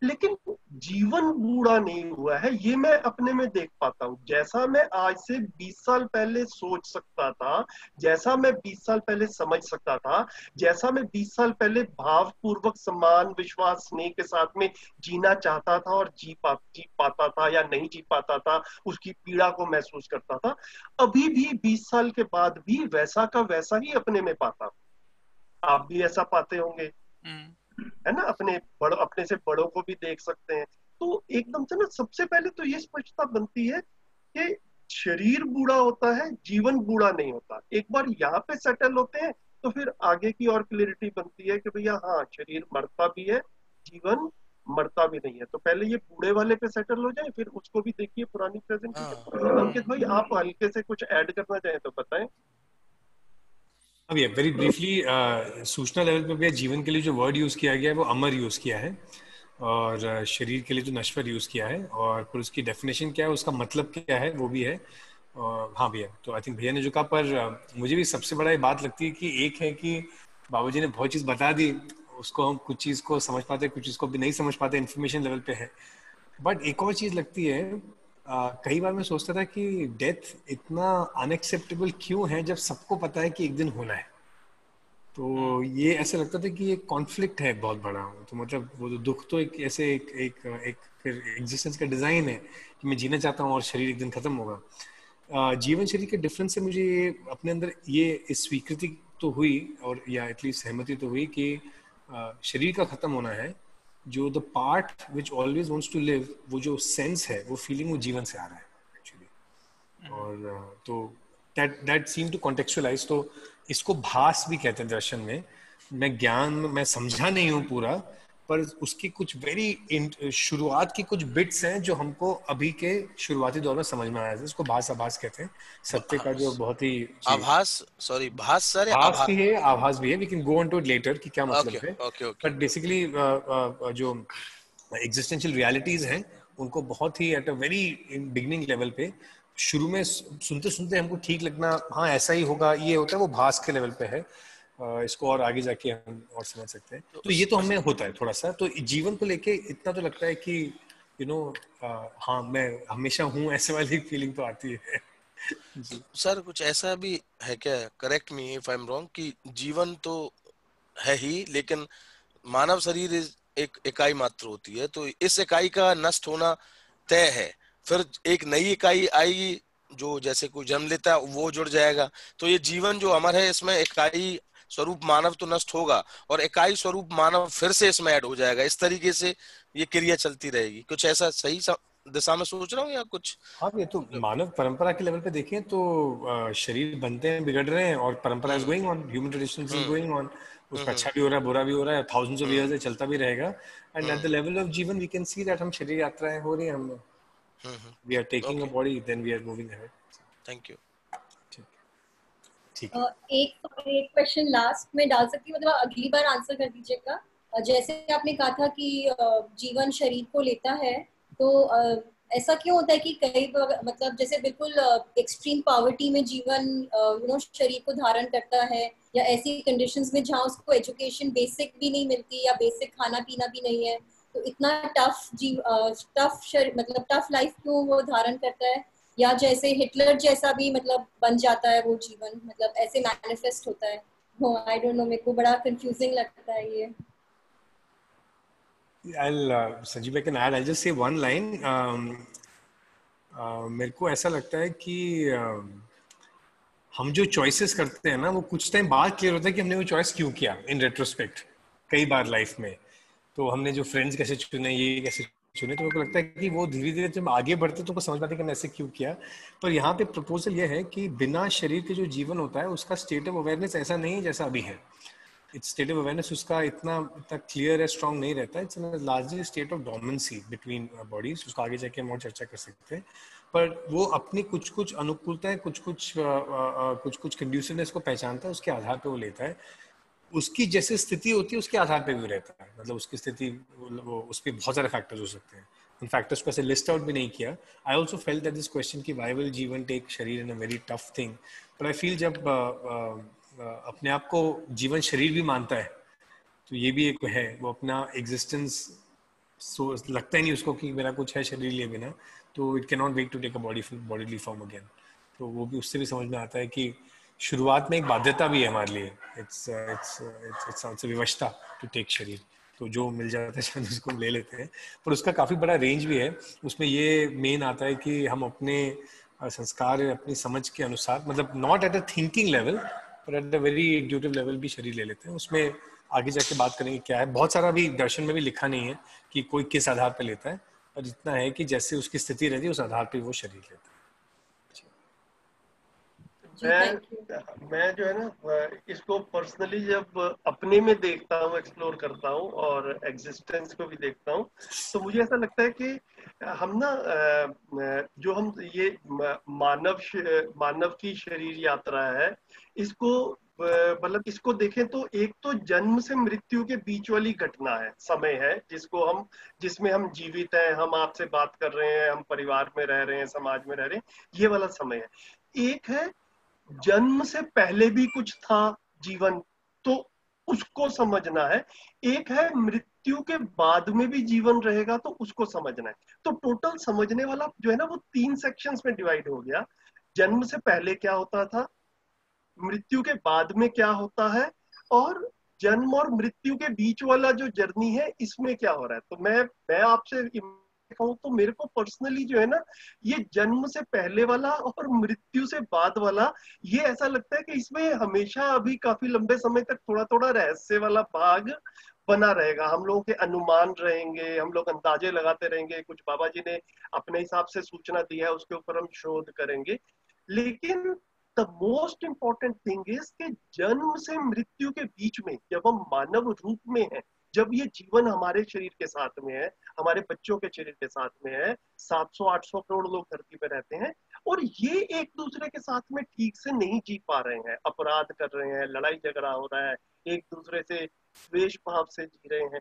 लेकिन जीवन बूढ़ा नहीं हुआ है, ये मैं अपने में देख पाता हूँ। जैसा मैं आज से 20 साल पहले सोच सकता था, जैसा मैं 20 साल पहले समझ सकता था, जैसा मैं 20 साल पहले भावपूर्वक सम्मान विश्वास स्नेह के साथ में जीना चाहता था और जी पाता था या नहीं जी पाता था, उसकी पीड़ा को महसूस करता था, अभी भी 20 साल के बाद भी वैसा का वैसा ही अपने में पाता हूँ। आप भी ऐसा पाते होंगे, है ना। अपने से बड़ों को भी देख सकते हैं। तो एकदम से ना सबसे पहले तो ये स्पष्टता बनती है कि शरीर बूढ़ा होता है, जीवन बूढ़ा नहीं होता। एक बार यहाँ पे सेटल होते हैं तो फिर आगे की और क्लियरिटी बनती है कि भैया हाँ, शरीर मरता भी है, जीवन मरता भी नहीं है। तो पहले ये बूढ़े वाले पे सेटल हो जाए, फिर उसको भी देखिए पुरानी प्रेजेंटेशन। अंकित भाई, आप हल्के से कुछ ऐड करना चाहें तो बताएं। अभी वेरी ब्रीफली सूचना लेवल पे भी जीवन के लिए जो वर्ड यूज किया गया है वो अमर यूज किया है, और शरीर के लिए जो नश्वर यूज किया है, और फिर उसकी डेफिनेशन क्या है, उसका मतलब क्या है वो भी है। हाँ भैया, तो आई थिंक भैया ने जो कहा, पर मुझे भी सबसे बड़ा ये बात लगती है कि एक है कि बाबूजी ने बहुत चीज बता दी, उसको हम कुछ चीज को समझ पाते, कुछ चीज को भी नहीं समझ पाते, इन्फॉर्मेशन लेवल पे है। बट एक और चीज लगती है, कई बार मैं सोचता था कि डेथ इतना अनएक्सेप्टेबल क्यों है जब सबको पता है कि एक दिन होना है। तो ये ऐसा लगता था कि एक कॉन्फ्लिक्ट है बहुत बड़ा। तो मतलब वो दुख तो एक ऐसे एक फिर एग्जिस्टेंस का डिजाइन है कि मैं जीना चाहता हूँ और शरीर एक दिन खत्म होगा। जीवन शरीर के डिफरेंस से मुझे ये अपने अंदर ये इस स्वीकृति तो हुई, और या एटलीस्ट सहमति तो हुई कि शरीर का खत्म होना है, जो the part which always wants to live, वो जो सेंस है, वो फीलिंग, वो जीवन से आ रहा है एक्चुअली। और तो दैट सीम टू कॉन्टेक्चुअलाइज। तो इसको भास भी कहते हैं दर्शन में। मैं समझा नहीं हूँ पूरा, पर उसकी कुछ वेरी शुरुआत की कुछ बिट्स हैं जो हमको अभी के शुरुआती दौर में समझ में आया था। इसको भास आभास कहते हैं, सत्य का जो बहुत ही आभास, सॉरी भास सर, भास भी है, आभास भी है। We can go on to it later कि क्या मतलब है। ओके। बट बेसिकली जो एग्जिस्टेंशियल रियलिटीज हैं, उनको बहुत ही at a very beginning level पे, शुरू में सुनते सुनते हमको ठीक लगना, हाँ ऐसा ही होगा, ये होता है, वो भास के लेवल पे है। इसको और आगे जाके हम और समझ सकते हैं। तो ये तो हमें होता है थोड़ा सा। तो जीवन को लेके इतना तो लगता है कि हाँ मैं हमेशा हूँ, ऐसे वाली फीलिंग तो आती है। जी सर कुछ ऐसा भी है क्या, correct me if I am wrong, कि जीवन तो है ही, लेकिन मानव शरीर एक इकाई मात्र होती है, तो इस इकाई का नष्ट होना तय है, फिर एक नई इकाई आएगी जो जैसे कोई जन्म लेता है वो जुड़ जाएगा। तो ये जीवन जो अमर है, इसमें इकाई स्वरूप मानव तो नष्ट होगा और इकाई स्वरूप मानव फिर से इसमें ऐड हो जाएगा। इस तरीके से ये क्रिया चलती रहेगी। कुछ ऐसा सही दिशा में सोच रहा हूँ या कुछ? हाँ, ये तो मानव परंपरा के लेवल पे देखें तो शरीर बनते हैं, बिगड़ रहे हैं, और परंपरा is going on, human tradition is going on. उसका अच्छा भी हो रहा है, बुरा भी हो रहा है, थाउजेंड्स ऑफ इयर्स चलता भी रहेगा। And at the level of जीवन वी कैन सी दैट हम शरीर यात्राएं हो रही हैं, हम we are taking a body, then we are moving ahead. Thank you. ठीक है। एक क्वेश्चन लास्ट में डाल सकती हूँ, मतलब अगली बार आंसर कर दीजिएगा। जैसे आपने कहा था कि जीवन शरीर को लेता है, तो ऐसा क्यों होता है कि कई मतलब जैसे बिल्कुल एक्सट्रीम पॉवर्टी में जीवन शरीर को धारण करता है, या ऐसी कंडीशंस में जहाँ उसको एजुकेशन बेसिक भी नहीं मिलती या बेसिक खाना पीना भी नहीं है, तो इतना मतलब टफ लाइफ क्यों वो धारण करता है? या जैसे हिटलर जैसा भी मतलब बन जाता है वो जीवन, मतलब ऐसे मैनिफेस्ट होता है? आई डोंट नो, मेरे को बड़ा कंफ्यूजिंग लगता है ये। Sanjeev, I can add. I'll just say one line. मेरे को ऐसा लगता है कि हम जो चॉइसेस करते हैं ना, वो कुछ टाइम बाद क्लियर होता है कि हमने वो चॉइस क्यों किया इन रेट्रोस्पेक्ट, कई बार लाइफ में। तो हमने जो फ्रेंड्स कैसे चुने, ये कैसे चुने, तो मेरे को लगता है कि वो धीरे धीरे जब आगे बढ़ते तो समझ पाते कि हमने ऐसे क्यों किया। पर यहाँ पे प्रपोजल ये है कि बिना शरीर के जो जीवन होता है, उसका स्टेट ऑफ अवेयरनेस ऐसा नहीं जैसा अभी है। इट्स स्टेट ऑफ अवेयरनेस उसका इतना क्लियर है, स्ट्रॉन्ग नहीं रहता। It's largely state of dominancy between bodies. उसको आगे जाके हम और चर्चा कर सकते हैं। पर वो अपनी कुछ कुछ अनुकूलताएं, कुछ कुछ कंड्यूसिवनेस को पहचानता है, उसके आधार पे वो लेता है। उसकी जैसे स्थिति होती है उसके आधार पे भी रहता है। मतलब उसकी स्थिति, वो उस पर बहुत सारे फैक्टर्स हो सकते हैं। उन फैक्टर्स को ऐसे लिस्ट आउट भी नहीं किया। I also felt that this question की वाई विल जीवन टेक शरीर in a very tough thing, but I feel जब अपने आप को जीवन शरीर भी मानता है, तो ये भी एक है, वो अपना एग्जिस्टेंस लगता ही नहीं उसको कि मेरा कुछ है शरीर लिए बिना, तो it can not wait to take a bodily form again. तो वो भी उससे भी समझ में आता है कि शुरुआत में एक बाध्यता भी है हमारे लिए। इट्स विवशता टू टेक शरीर। तो जो मिल जाता है शायद उसको ले लेते हैं, पर उसका काफी बड़ा रेंज भी है। उसमें ये मेन आता है कि हम अपने संस्कार, अपनी समझ के अनुसार, मतलब not at a thinking level पर at a very intuitive level भी शरीर ले लेते हैं। उसमें आगे जाके बात करेंगे क्या है। बहुत सारा भी दर्शन में भी लिखा नहीं है कि कोई किस आधार पर लेता है, पर इतना है कि जैसे उसकी स्थिति रहती है उस आधार पर वो शरीर लेता है। मैं जो है ना, इसको पर्सनली जब अपने में देखता हूँ, एक्सप्लोर करता हूँ और एग्जिस्टेंस को भी देखता हूँ, तो मुझे ऐसा लगता है कि हम ना जो हम ये मानव की शरीर यात्रा है, इसको मतलब इसको देखें तो एक तो जन्म से मृत्यु के बीच वाली घटना है, समय है, जिसमें हम जीवित हैं, हम आपसे बात कर रहे हैं, हम परिवार में रह रहे हैं, समाज में रह रहे हैं, ये वाला समय है। एक है जन्म से पहले भी कुछ था जीवन, तो उसको समझना है। एक है मृत्यु के बाद में भी जीवन रहेगा, तो उसको समझना है। तो टोटल समझने वाला जो है ना, वो 3 सेक्शंस में डिवाइड हो गया। जन्म से पहले क्या होता था, मृत्यु के बाद में क्या होता है, और जन्म और मृत्यु के बीच वाला जो जर्नी है, इसमें क्या हो रहा है। तो मैं आपसे कहूँ तो मेरे को पर्सनली जो है ना, ये जन्म से पहले वाला और मृत्यु से बाद वाला, ये ऐसा लगता है कि इसमें हमेशा अभी काफी लंबे समय तक थोड़ा थोड़ा रहस्य वाला भाग बना रहेगा। हम लोगों के अनुमान रहेंगे, हम लोग अंदाजे लगाते रहेंगे, कुछ बाबा जी ने अपने हिसाब से सूचना दी है, उसके ऊपर हम शोध करेंगे। लेकिन the most important thing is कि जन्म से मृत्यु के बीच में जब हम मानव रूप में हैं, जब ये जीवन हमारे शरीर के साथ में है, हमारे बच्चों के शरीर के साथ में है, 700-800 करोड़ लोग धरती पे रहते हैं, और ये एक दूसरे के साथ में ठीक से नहीं जी पा रहे हैं, अपराध कर रहे हैं, लड़ाई झगड़ा हो रहा है, एक दूसरे से द्वेष भाव से जी रहे हैं।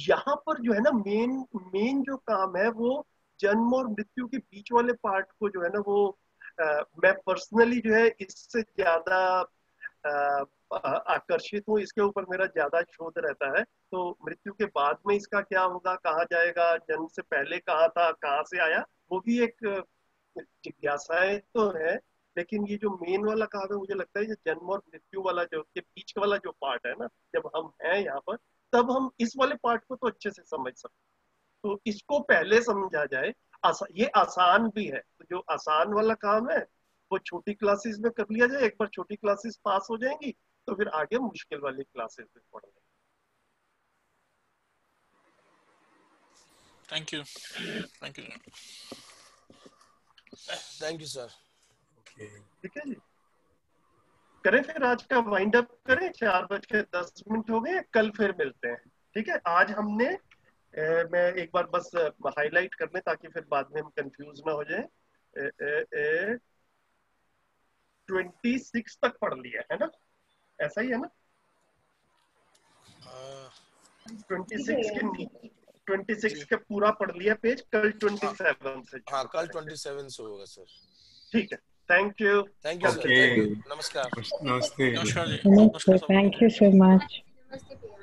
यहाँ पर जो है ना, मेन जो काम है, वो जन्म और मृत्यु के बीच वाले पार्ट को जो है ना, वो मैं पर्सनली जो है इससे ज्यादा आकर्षित हूँ, इसके ऊपर मेरा ज्यादा शोध रहता है। तो मृत्यु के बाद में इसका क्या होगा, कहाँ जाएगा, जन्म से पहले कहाँ था, कहाँ से आया, वो भी एक जिज्ञासाएं तो है। लेकिन ये जो मेन वाला काम है, मुझे लगता है ये जन्म और मृत्यु वाला जो के बीच वाला जो पार्ट है ना, जब हम हैं यहाँ पर, तब हम इस वाले पार्ट को तो अच्छे से समझ सकते हैं। तो इसको पहले समझा जाए, ये आसान भी है। तो जो आसान वाला काम है वो छोटी क्लासेस में कर लिया जाए, एक बार छोटी क्लासेस पास हो जाएंगी तो फिर आगे मुश्किल वाली क्लासेस में पढ़ना। Thank you sir. ठीक है जी, करें फिर आज का वाइंड अप करें। 4:10 हो गए, कल फिर मिलते हैं। ठीक है, आज हमने मैं एक बार बस हाईलाइट कर लें ताकि फिर बाद में हम कंफ्यूज ना हो जाए। 26 तक पढ़ लिया है ना, ऐसा ही है ना? 26 के पूरा पढ़ लिया पेज, कल 27 से। हाँ, कल 27 से होगा सर। ठीक है, थैंक यू सर, नमस्कार। नमस्ते जी, थैंक यू सो मच। नमस्ते भैया।